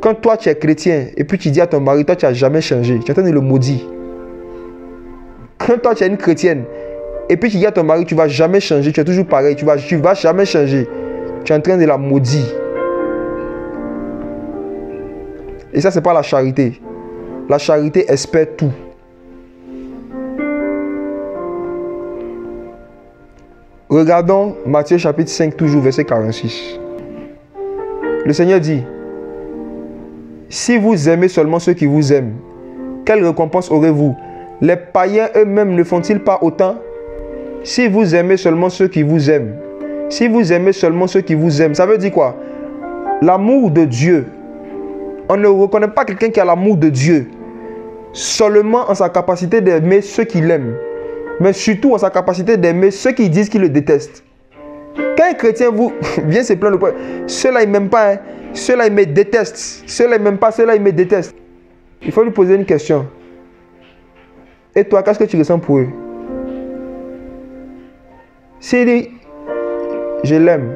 Quand toi tu es chrétien et puis tu dis à ton mari, toi tu n'as jamais changé, tu es en train de le maudire. Quand toi tu es une chrétienne et puis tu dis à ton mari, tu ne vas jamais changer, tu es toujours pareil, tu vas jamais changer, tu es en train de la maudire. Et ça, c'est pas la charité. La charité espère tout. Regardons Matthieu chapitre 5, toujours verset 46. Le Seigneur dit, si vous aimez seulement ceux qui vous aiment, quelle récompense aurez-vous? Les païens eux-mêmes ne font-ils pas autant? Si vous aimez seulement ceux qui vous aiment, si vous aimez seulement ceux qui vous aiment, ça veut dire quoi? L'amour de Dieu. On ne reconnaît pas quelqu'un qui a l'amour de Dieu seulement en sa capacité d'aimer ceux qui l'aiment, mais surtout en sa capacité d'aimer ceux qui disent qu'ils le détestent. Quand un chrétien vient se plaindre, ceux-là ils ne m'aiment pas, hein. Ceux-là ils me détestent, ceux-là ils ne m'aiment pas, ceux-là ils me détestent. Il faut lui poser une question. Et toi, qu'est-ce que tu ressens pour eux? S'il dit, je l'aime,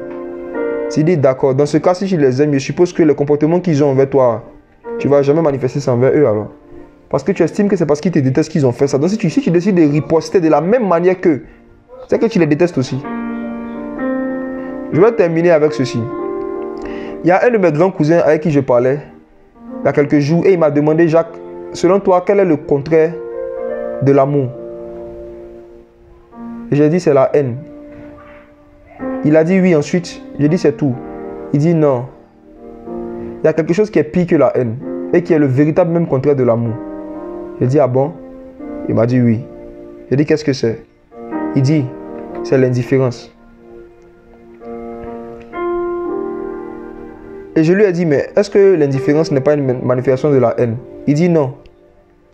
s'il dit d'accord, dans ce cas, si tu les aimes, je suppose que le comportement qu'ils ont envers toi, tu ne vas jamais manifester ça envers eux alors. Parce que tu estimes que c'est parce qu'ils te détestent qu'ils ont fait ça. Donc si tu décides de riposter de la même manière qu'eux, c'est que tu les détestes aussi. Je vais terminer avec ceci. Il y a un de mes grands cousins avec qui je parlais il y a quelques jours et il m'a demandé, Jacques, selon toi, quel est le contraire de l'amour? Et j'ai dit, c'est la haine. Il a dit oui ensuite. J'ai dit, c'est tout. Il dit non. Il y a quelque chose qui est pire que la haine et qui est le véritable même contraire de l'amour. J'ai dit, ah bon? Il m'a dit oui. J'ai dit, qu'est-ce que c'est? Il dit, c'est l'indifférence. Et je lui ai dit, mais est-ce que l'indifférence n'est pas une manifestation de la haine? Il dit non.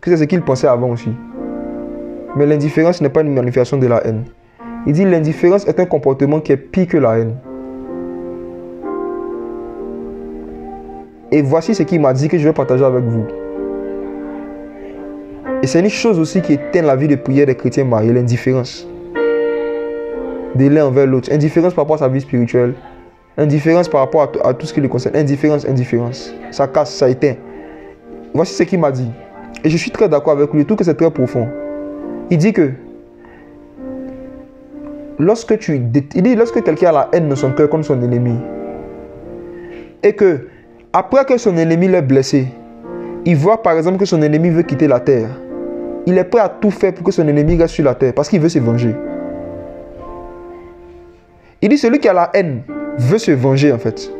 Que c'est ce qu'il pensait avant aussi. Mais l'indifférence n'est pas une manifestation de la haine. Il dit, l'indifférence est un comportement qui est pire que la haine. Et voici ce qu'il m'a dit que je vais partager avec vous. Et c'est une chose aussi qui éteint la vie de prière des chrétiens mariés, l'indifférence. De l'un envers l'autre. Indifférence par rapport à sa vie spirituelle. Indifférence par rapport à tout ce qui le concerne. Indifférence, indifférence. Ça casse, ça éteint. Voici ce qu'il m'a dit. Et je suis très d'accord avec lui, tout que c'est très profond. Il dit que lorsque quelqu'un a la haine dans son cœur contre son ennemi, et que après que son ennemi l'ait blessé, il voit par exemple que son ennemi veut quitter la terre, il est prêt à tout faire pour que son ennemi reste sur la terre parce qu'il veut se venger. Il dit celui qui a la haine veut se venger en fait.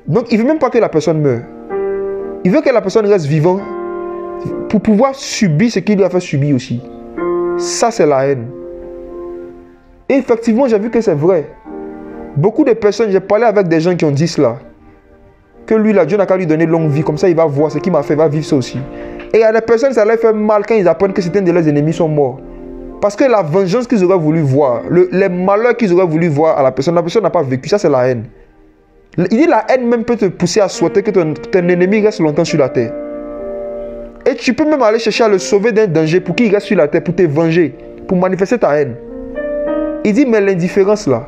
Donc il ne veut même pas que la personne meure. Il veut que la personne reste vivante pour pouvoir subir ce qu'il lui a fait subir aussi. Ça c'est la haine. Et effectivement j'ai vu que c'est vrai. Beaucoup de personnes, j'ai parlé avec des gens qui ont dit cela. Que lui là, Dieu n'a qu'à lui donner longue vie. Comme ça il va voir ce qu'il m'a fait, il va vivre ça aussi. Et il y a des personnes, ça leur fait mal quand ils apprennent que certains de leurs ennemis sont morts. Parce que la vengeance qu'ils auraient voulu voir, les malheurs qu'ils auraient voulu voir à la personne n'a pas vécu. Ça, c'est la haine. Il dit la haine même peut te pousser à souhaiter que ton ennemi reste longtemps sur la terre. Et tu peux même aller chercher à le sauver d'un danger pour qu'il reste sur la terre, pour te venger, pour manifester ta haine. Il dit, mais l'indifférence là,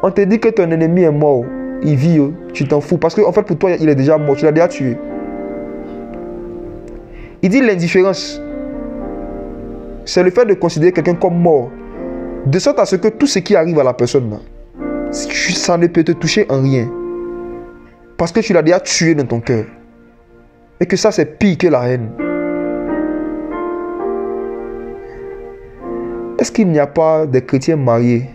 on te dit que ton ennemi est mort, il vit, tu t'en fous. Parce qu'en fait, pour toi, il est déjà mort, tu l'as déjà tué. Il dit l'indifférence, c'est le fait de considérer quelqu'un comme mort, de sorte à ce que tout ce qui arrive à la personne, là, ça ne peut te toucher en rien. Parce que tu l'as déjà tué dans ton cœur. Et que ça, c'est pire que la haine. Est-ce qu'il n'y a pas des chrétiens mariés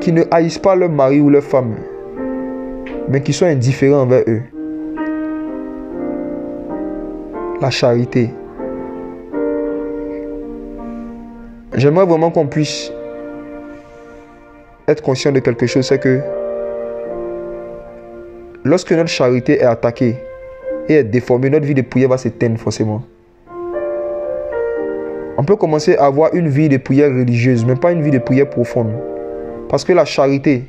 qui ne haïssent pas leur mari ou leur femme, mais qui sont indifférents envers eux? La charité. J'aimerais vraiment qu'on puisse être conscient de quelque chose, c'est que lorsque notre charité est attaquée et est déformée, notre vie de prière va s'éteindre forcément. On peut commencer à avoir une vie de prière religieuse, mais pas une vie de prière profonde. Parce que la charité,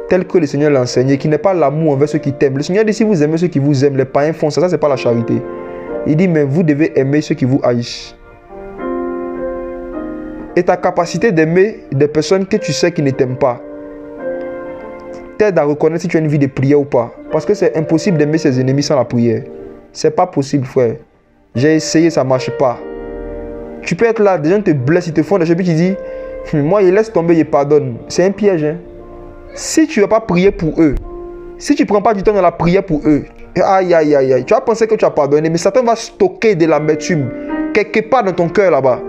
telle que le Seigneur l'a enseignée, qui n'est pas l'amour envers ceux qui t'aiment. Le Seigneur dit, si vous aimez ceux qui vous aiment, les païens font ça, ça c'est pas la charité. Il dit, mais vous devez aimer ceux qui vous haïssent. Et ta capacité d'aimer des personnes que tu sais qui ne t'aiment pas t'aide à reconnaître si tu as une vie de prière ou pas. Parce que c'est impossible d'aimer ses ennemis sans la prière. C'est pas possible, frère. J'ai essayé, ça ne marche pas. Tu peux être là, des gens te blessent, ils te font des choses, puis tu dis, moi, il laisse tomber, il pardonne. C'est un piège. Hein? Si tu n'as pas prié pour eux, si tu ne prends pas du temps dans la prière pour eux, Aïe, aïe, aïe, aïe. Tu vas penser que tu as pardonné, mais Satan va stocker de l'amertume quelque part dans ton cœur là-bas.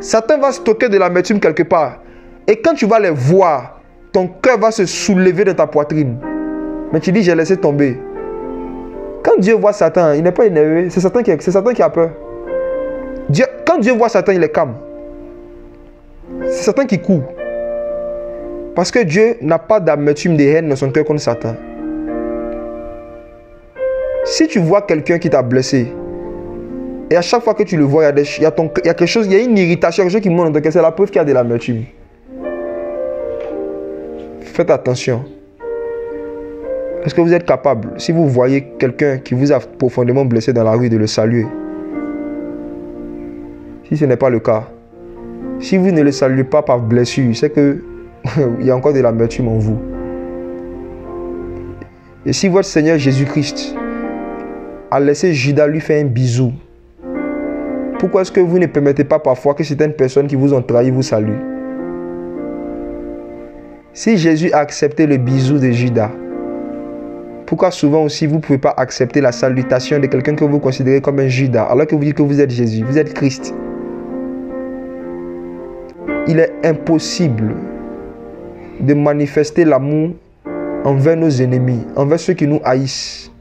Satan va stocker de l'amertume quelque part. Et quand tu vas les voir, ton cœur va se soulever de ta poitrine. Mais tu dis, j'ai laissé tomber. Quand Dieu voit Satan, il n'est pas énervé. C'est Satan qui a peur. Quand Dieu voit Satan, il est calme. C'est Satan qui court. Parce que Dieu n'a pas d'amertume, de haine dans son cœur contre Satan. Si tu vois quelqu'un qui t'a blessé, et à chaque fois que tu le vois, il y a quelque chose, il y a une irritation, quelque chose qui monte dans ton cœur, c'est la preuve qu'il y a de l'amertume. Faites attention. Est-ce que vous êtes capable, si vous voyez quelqu'un qui vous a profondément blessé dans la rue, de le saluer? Si ce n'est pas le cas, si vous ne le saluez pas par blessure, c'est que il y a encore de l'amertume en vous. Et si votre Seigneur Jésus-Christ a laissé Judas lui faire un bisou, pourquoi est-ce que vous ne permettez pas parfois que certaines personnes qui vous ont trahi vous saluent? Si Jésus a accepté le bisou de Judas, pourquoi souvent aussi vous ne pouvez pas accepter la salutation de quelqu'un que vous considérez comme un Judas, alors que vous dites que vous êtes Jésus, vous êtes Christ? Il est impossible de manifester l'amour envers nos ennemis, envers ceux qui nous haïssent,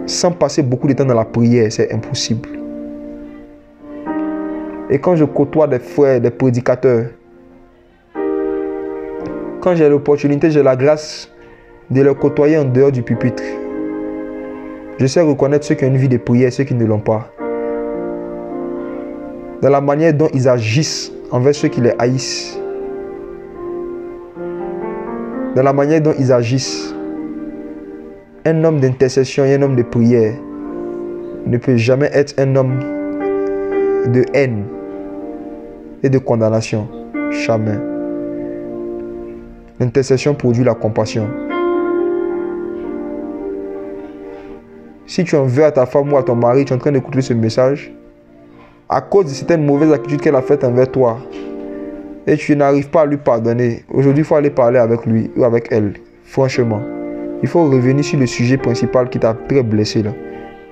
sans passer beaucoup de temps dans la prière. C'est impossible. Et quand je côtoie des frères, des prédicateurs, quand j'ai l'opportunité, j'ai la grâce de les côtoyer en dehors du pupitre, je sais reconnaître ceux qui ont une vie de prière et ceux qui ne l'ont pas. Dans la manière dont ils agissent envers ceux qui les haïssent. Dans la manière dont ils agissent. Un homme d'intercession et un homme de prière ne peut jamais être un homme de haine et de condamnation. Jamais. L'intercession produit la compassion. Si tu en veux à ta femme ou à ton mari, tu es en train d'écouter ce message, à cause de certaines mauvaises attitudes qu'elle a faites envers toi, et tu n'arrives pas à lui pardonner, aujourd'hui il faut aller parler avec lui ou avec elle. Franchement, il faut revenir sur le sujet principal qui t'a très blessé là.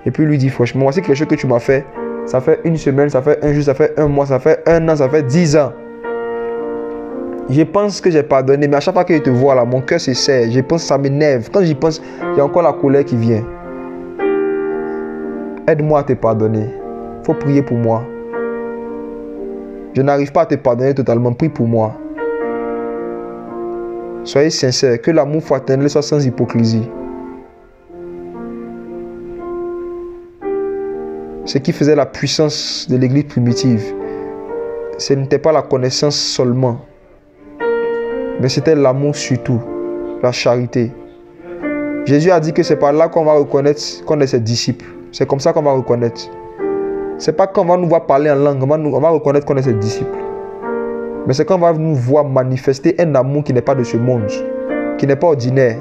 Et puis lui dire franchement, voici quelque chose que tu m'as fait. Ça fait une semaine, ça fait un jour, ça fait un mois, ça fait un an, ça fait 10 ans. Je pense que j'ai pardonné, mais à chaque fois que je te vois là, mon cœur se serre. Je pense que ça m'énerve. Quand j'y pense, il y a encore la colère qui vient. Aide-moi à te pardonner. Il faut prier pour moi. Je n'arrive pas à te pardonner totalement. Prie pour moi. Soyez sincères. Que l'amour fraternel soit sans hypocrisie. Ce qui faisait la puissance de l'église primitive, ce n'était pas la connaissance seulement, mais c'était l'amour surtout, la charité. Jésus a dit que c'est par là qu'on va reconnaître qu'on est ses disciples. C'est comme ça qu'on va reconnaître. C'est pas quand on va nous voir parler en langue, on va reconnaître qu'on est ses disciples. Mais c'est quand on va nous voir manifester un amour qui n'est pas de ce monde, qui n'est pas ordinaire.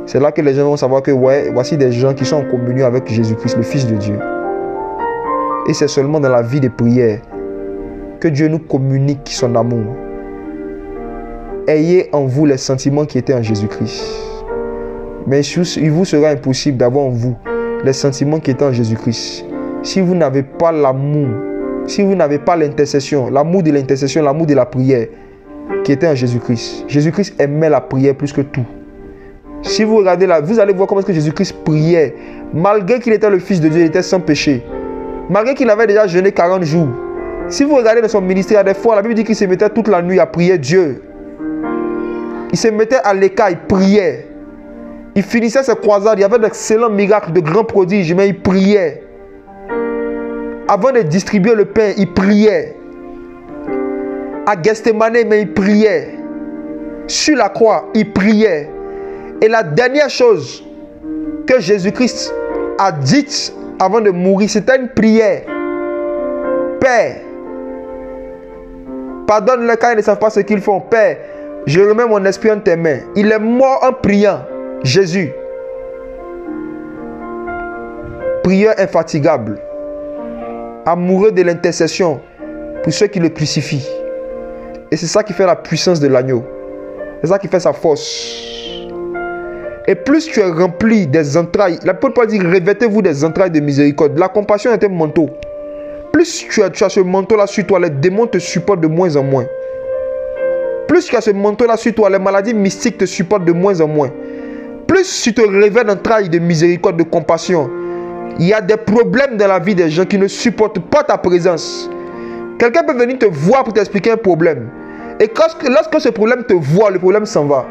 C'est là que les gens vont savoir que ouais, voici des gens qui sont en communion avec Jésus-Christ, le Fils de Dieu. Et c'est seulement dans la vie de prière que Dieu nous communique son amour. Ayez en vous les sentiments qui étaient en Jésus-Christ. Mais il vous sera impossible d'avoir en vous les sentiments qui étaient en Jésus-Christ si vous n'avez pas l'amour, si vous n'avez pas l'intercession, l'amour de l'intercession, l'amour de la prière qui était en Jésus-Christ. Jésus-Christ aimait la prière plus que tout. Si vous regardez là, vous allez voir comment est-ce que Jésus-Christ priait. Malgré qu'il était le Fils de Dieu, il était sans péché. Malgré qu'il avait déjà jeûné 40 jours. Si vous regardez dans son ministère, des fois, la Bible dit qu'il se mettait toute la nuit à prier Dieu. Il se mettait à l'écart, il priait. Il finissait ses croisades, il y avait d'excellents miracles, de grands prodiges, mais il priait. Avant de distribuer le pain, il priait. À Gethsémane, mais il priait. Sur la croix, il priait. Et la dernière chose que Jésus-Christ a dite avant de mourir, c'était une prière. Père, pardonne-leur car ils ne savent pas ce qu'ils font. Père, je remets mon esprit en tes mains. Il est mort en priant. Jésus. Prieur infatigable. Amoureux de l'intercession pour ceux qui le crucifient. Et c'est ça qui fait la puissance de l'agneau. C'est ça qui fait sa force. Et plus tu es rempli des entrailles, l'apôtre Paul dit, revêtez-vous des entrailles de miséricorde. La compassion est un manteau. Plus tu as ce manteau-là sur toi, les démons te supportent de moins en moins. Plus tu as ce manteau-là sur toi, les maladies mystiques te supportent de moins en moins. Plus tu te révèles d'entrailles de miséricorde, de compassion, il y a des problèmes dans la vie des gens qui ne supportent pas ta présence. Quelqu'un peut venir te voir pour t'expliquer un problème. Et lorsque ce problème te voit, le problème s'en va.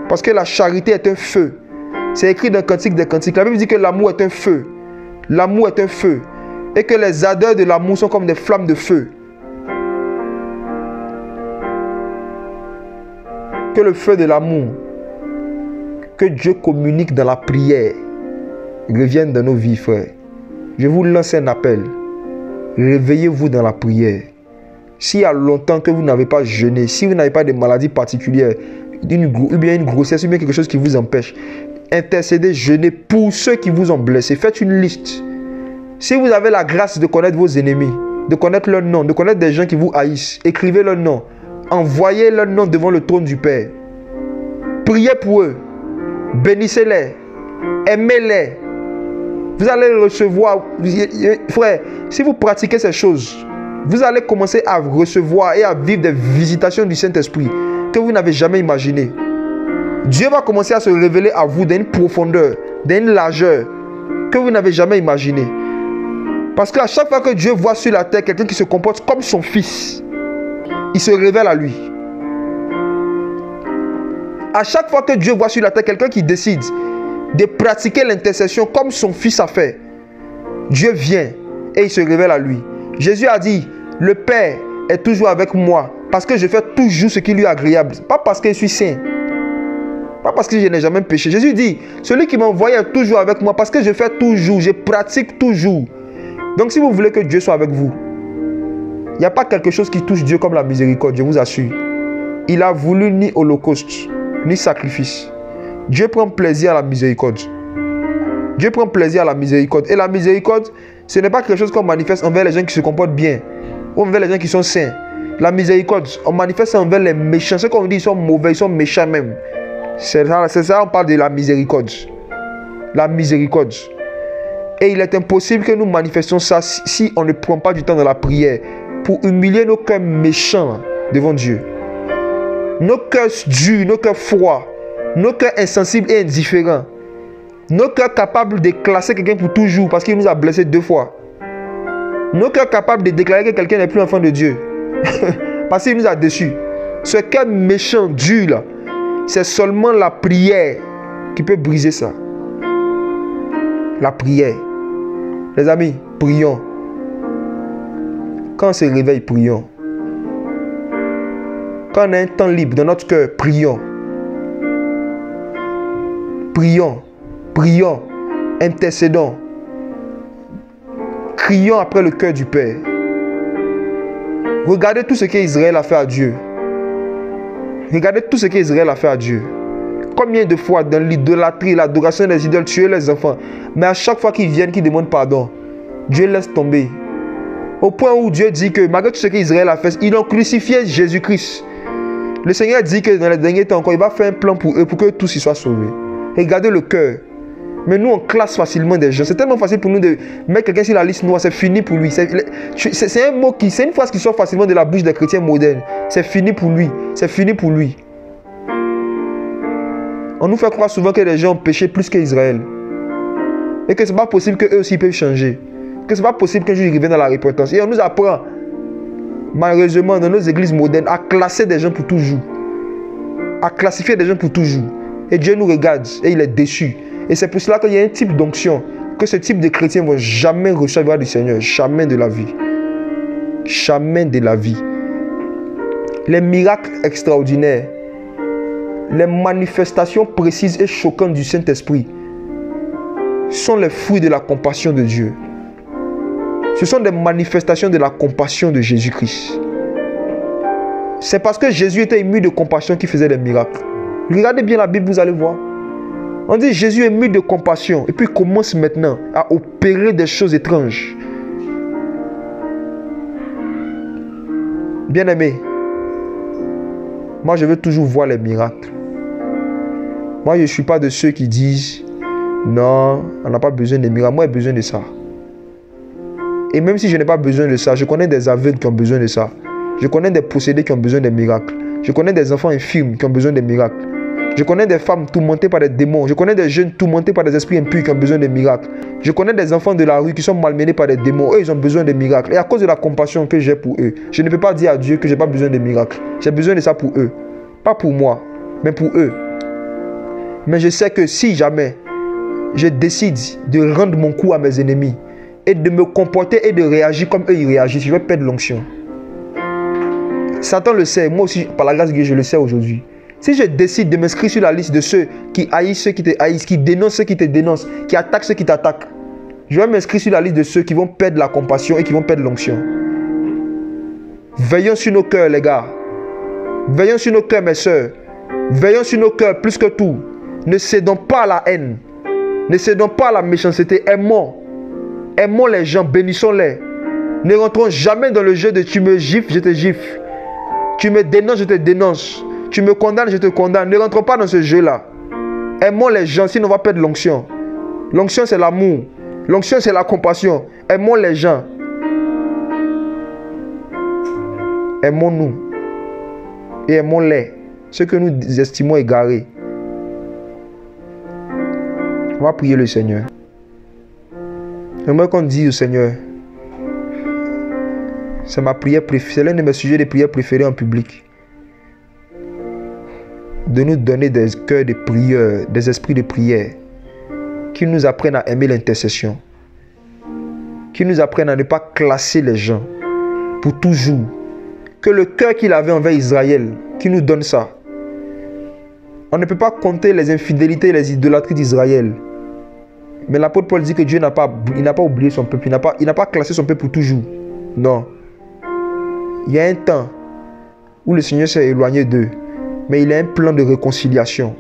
Parce que la charité est un feu. C'est écrit dans Cantique des Cantiques. La Bible dit que l'amour est un feu. L'amour est un feu. Et que les ardeurs de l'amour sont comme des flammes de feu. Que le feu de l'amour que Dieu communique dans la prière revienne dans nos vies, frères. Je vous lance un appel. Réveillez-vous dans la prière. S'il y a longtemps que vous n'avez pas jeûné, si vous n'avez pas de maladie particulière, ou bien une grossesse, ou bien quelque chose qui vous empêche, intercédez, jeûnez pour ceux qui vous ont blessé. Faites une liste. Si vous avez la grâce de connaître vos ennemis, de connaître leur nom, de connaître des gens qui vous haïssent, écrivez leur nom. Envoyez leur nom devant le trône du Père. Priez pour eux. Bénissez-les. Aimez-les. Vous allez recevoir, frère, si vous pratiquez ces choses, vous allez commencer à recevoir et à vivre des visitations du Saint-Esprit que vous n'avez jamais imaginées. Dieu va commencer à se révéler à vous d'une profondeur, d'une largeur que vous n'avez jamais imaginée. Parce qu'à chaque fois que Dieu voit sur la terre quelqu'un qui se comporte comme son fils, il se révèle à lui. À chaque fois que Dieu voit sur la terre quelqu'un qui décide de pratiquer l'intercession comme son fils a fait, Dieu vient et il se révèle à lui. Jésus a dit, le Père est toujours avec moi parce que je fais toujours ce qui lui est agréable. Pas parce que je suis saint. Pas parce que je n'ai jamais péché. Jésus dit, celui qui m'a envoyé est toujours avec moi parce que je fais toujours, je pratique toujours. Donc si vous voulez que Dieu soit avec vous, il n'y a pas quelque chose qui touche Dieu comme la miséricorde, je vous assure. Il a voulu ni holocauste, ni sacrifice. Dieu prend plaisir à la miséricorde. Dieu prend plaisir à la miséricorde. Et la miséricorde, ce n'est pas quelque chose qu'on manifeste envers les gens qui se comportent bien, ou envers les gens qui sont saints. La miséricorde, on manifeste ça envers les méchants. Ceux qu'on dit, ils sont mauvais, ils sont méchants même. C'est ça, on parle de la miséricorde. La miséricorde. Et il est impossible que nous manifestions ça si on ne prend pas du temps dans la prière pour humilier nos cœurs méchants devant Dieu. Nos cœurs durs, nos cœurs froids, nos cœurs insensibles et indifférents. Nos cœurs capables de classer quelqu'un pour toujours parce qu'il nous a blessés 2 fois. Nos cœurs capables de déclarer que quelqu'un n'est plus enfant de Dieu parce qu'il nous a déçus. Ce cœur méchant, dur là, c'est seulement la prière qui peut briser ça. La prière. Les amis, prions. Quand on se réveille, prions. Quand on a un temps libre dans notre cœur, prions. Prions. Prions. Intercédons. Crions après le cœur du Père. Regardez tout ce qu'Israël a fait à Dieu. Regardez tout ce qu'Israël a fait à Dieu. Combien de fois dans l'idolâtrie, l'adoration des idoles, tuer les enfants. Mais à chaque fois qu'ils viennent, qu'ils demandent pardon, Dieu laisse tomber. Au point où Dieu dit que malgré tout ce qu'Israël a fait, ils ont crucifié Jésus-Christ. Le Seigneur dit que dans les derniers temps encore, il va faire un plan pour eux, pour que tous y soient sauvés. Regardez le cœur. Mais nous, on classe facilement des gens. C'est tellement facile pour nous de mettre quelqu'un sur la liste noire. C'est fini pour lui. C'est un mot c'est une phrase qui sort facilement de la bouche des chrétiens modernes. C'est fini pour lui. C'est fini pour lui. On nous fait croire souvent que les gens ont péché plus qu'Israël. Et que ce n'est pas possible qu'eux aussi peuvent changer. Que ce n'est pas possible qu'un jour ils reviennent à la repentance. Et on nous apprend, malheureusement, dans nos églises modernes, à classer des gens pour toujours. À classifier des gens pour toujours. Et Dieu nous regarde et il est déçu. Et c'est pour cela qu'il y a un type d'onction que ce type de chrétiens ne vont jamais recevoir du Seigneur. Jamais de la vie. Jamais de la vie. Les miracles extraordinaires, les manifestations précises et choquantes du Saint-Esprit sont les fruits de la compassion de Dieu. Ce sont des manifestations de la compassion de Jésus-Christ. C'est parce que Jésus était ému de compassion qu'il faisait des miracles. Regardez bien la Bible, vous allez voir. On dit Jésus est ému de compassion et puis il commence maintenant à opérer des choses étranges. Bien-aimé, moi je veux toujours voir les miracles. Moi, je ne suis pas de ceux qui disent non, on n'a pas besoin de miracles. Moi, j'ai besoin de ça. Et même si je n'ai pas besoin de ça, je connais des aveugles qui ont besoin de ça. Je connais des possédés qui ont besoin de miracles. Je connais des enfants infirmes qui ont besoin de miracles. Je connais des femmes tourmentées par des démons. Je connais des jeunes tourmentés par des esprits impurs qui ont besoin de miracles. Je connais des enfants de la rue qui sont malmenés par des démons. Eux, ils ont besoin de miracles. Et à cause de la compassion que j'ai pour eux, je ne peux pas dire à Dieu que je n'ai pas besoin de miracles. J'ai besoin de ça pour eux. Pas pour moi, mais pour eux. Mais je sais que si jamais je décide de rendre mon coup à mes ennemis et de me comporter et de réagir comme eux ils réagissent, je vais perdre l'onction. Satan le sait, moi aussi par la grâce de Dieu je le sais aujourd'hui. Si je décide de m'inscrire sur la liste de ceux qui haïssent ceux qui te haïssent, qui dénoncent ceux qui te dénoncent, qui attaquent ceux qui t'attaquent, je vais m'inscrire sur la liste de ceux qui vont perdre la compassion et qui vont perdre l'onction. Veillons sur nos cœurs les gars. Veillons sur nos cœurs mes soeurs. Veillons sur nos cœurs plus que tout. Ne cédons pas à la haine. Ne cédons pas à la méchanceté. Aimons. Aimons les gens, bénissons-les. Ne rentrons jamais dans le jeu de tu me gifles, je te gifle. Tu me dénonces, je te dénonce. Tu me condamnes, je te condamne. Ne rentrons pas dans ce jeu-là. Aimons les gens, sinon on va perdre l'onction. L'onction, c'est l'amour. L'onction, c'est la compassion. Aimons les gens. Aimons-nous. Et aimons-les. Ceux que nous estimons égarés. On va prier le Seigneur. J'aimerais qu'on dise au Seigneur, c'est ma prière préférée, c'est l'un de mes sujets de prière préférés en public. De nous donner des cœurs de prière, des esprits de prière, qui nous apprennent à aimer l'intercession, qui nous apprennent à ne pas classer les gens pour toujours. Que le cœur qu'il avait envers Israël, qui nous donne ça. On ne peut pas compter les infidélités et les idolâtries d'Israël. Mais l'apôtre Paul dit que Dieu n'a pas oublié son peuple. Il n'a pas classé son peuple pour toujours. Non. Il y a un temps où le Seigneur s'est éloigné d'eux. Mais il a un plan de réconciliation.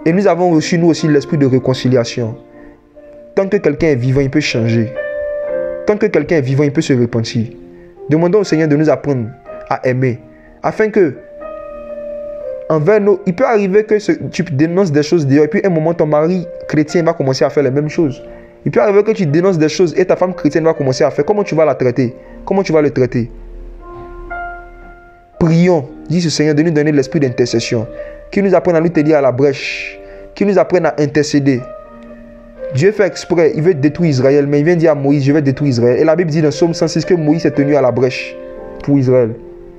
Et nous avons reçu nous aussi l'esprit de réconciliation. Tant que quelqu'un est vivant, il peut changer. Tant que quelqu'un est vivant, il peut se repentir. Demandons au Seigneur de nous apprendre à aimer. Afin que envers nous, il peut arriver que tu dénonces des choses dehors et puis à un moment ton mari chrétien va commencer à faire les mêmes choses. Il peut arriver que tu dénonces des choses et ta femme chrétienne va commencer à faire. Comment tu vas la traiter? Comment tu vas le traiter? Prions, dit ce Seigneur, de nous donner l'esprit d'intercession, qui nous apprenne à nous tenir à la brèche, qui nous apprenne à intercéder. Dieu fait exprès, il veut détruire Israël, mais il vient dire à Moïse, je vais détruire Israël. Et la Bible dit dans Psaume 106 que Moïse s'est tenu à la brèche pour Israël.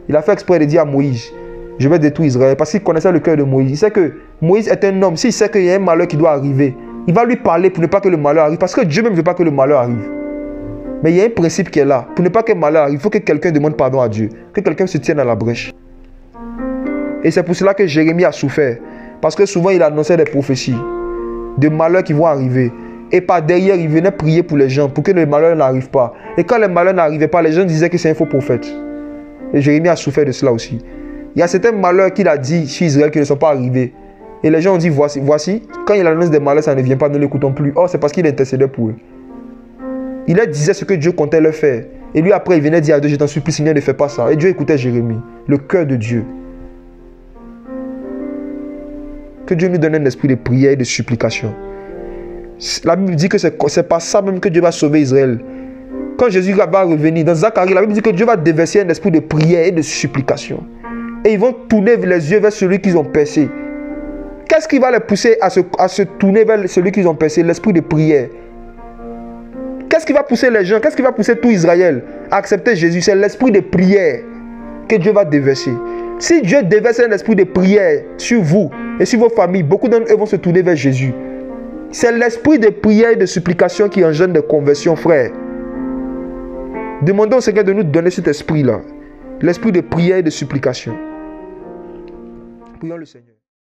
Il a fait exprès de dire à Moïse, je vais détruire Israël, parce qu'il connaissait le cœur de Moïse. Il sait que Moïse est un homme. S'il sait qu'il y a un malheur qui doit arriver, il va lui parler pour ne pas que le malheur arrive, parce que Dieu même ne veut pas que le malheur arrive. Mais il y a un principe qui est là. Pour ne pas que le malheur arrive, il faut que quelqu'un demande pardon à Dieu, que quelqu'un se tienne à la brèche. Et c'est pour cela que Jérémie a souffert, parce que souvent il annonçait des prophéties de malheurs qui vont arriver. Et par derrière, il venait prier pour les gens, pour que le malheur n'arrive pas. Et quand le malheur n'arrivait pas, les gens disaient que c'est un faux prophète. Et Jérémie a souffert de cela aussi. Il y a certains malheurs qu'il a dit chez Israël qui ne sont pas arrivés. Et les gens ont dit, voici, quand il annonce des malheurs, ça ne vient pas, ne l'écoutons plus. Or, c'est parce qu'il intercédait pour eux. Il leur disait ce que Dieu comptait leur faire. Et lui, après, il venait dire à Dieu, je t'en supplie, Seigneur, ne fais pas ça. Et Dieu écoutait Jérémie, le cœur de Dieu. Que Dieu nous donne un esprit de prière et de supplication. La Bible dit que c'est pas ça même que Dieu va sauver Israël. Quand Jésus va revenir, dans Zacharie, la Bible dit que Dieu va déverser un esprit de prière et de supplication. Et ils vont tourner les yeux vers celui qu'ils ont percé. Qu'est-ce qui va les pousser à se tourner vers celui qu'ils ont percé? L'esprit de prière. Qu'est-ce qui va pousser les gens? Qu'est-ce qui va pousser tout Israël à accepter Jésus? C'est l'esprit de prière que Dieu va déverser. Si Dieu déverse un esprit de prière sur vous et sur vos familles, beaucoup d'entre eux vont se tourner vers Jésus. C'est l'esprit de prière et de supplication qui engendre des conversions, frères. Demandons au Seigneur de nous donner cet esprit-là. L'esprit de prière et de supplication. Prions le Seigneur.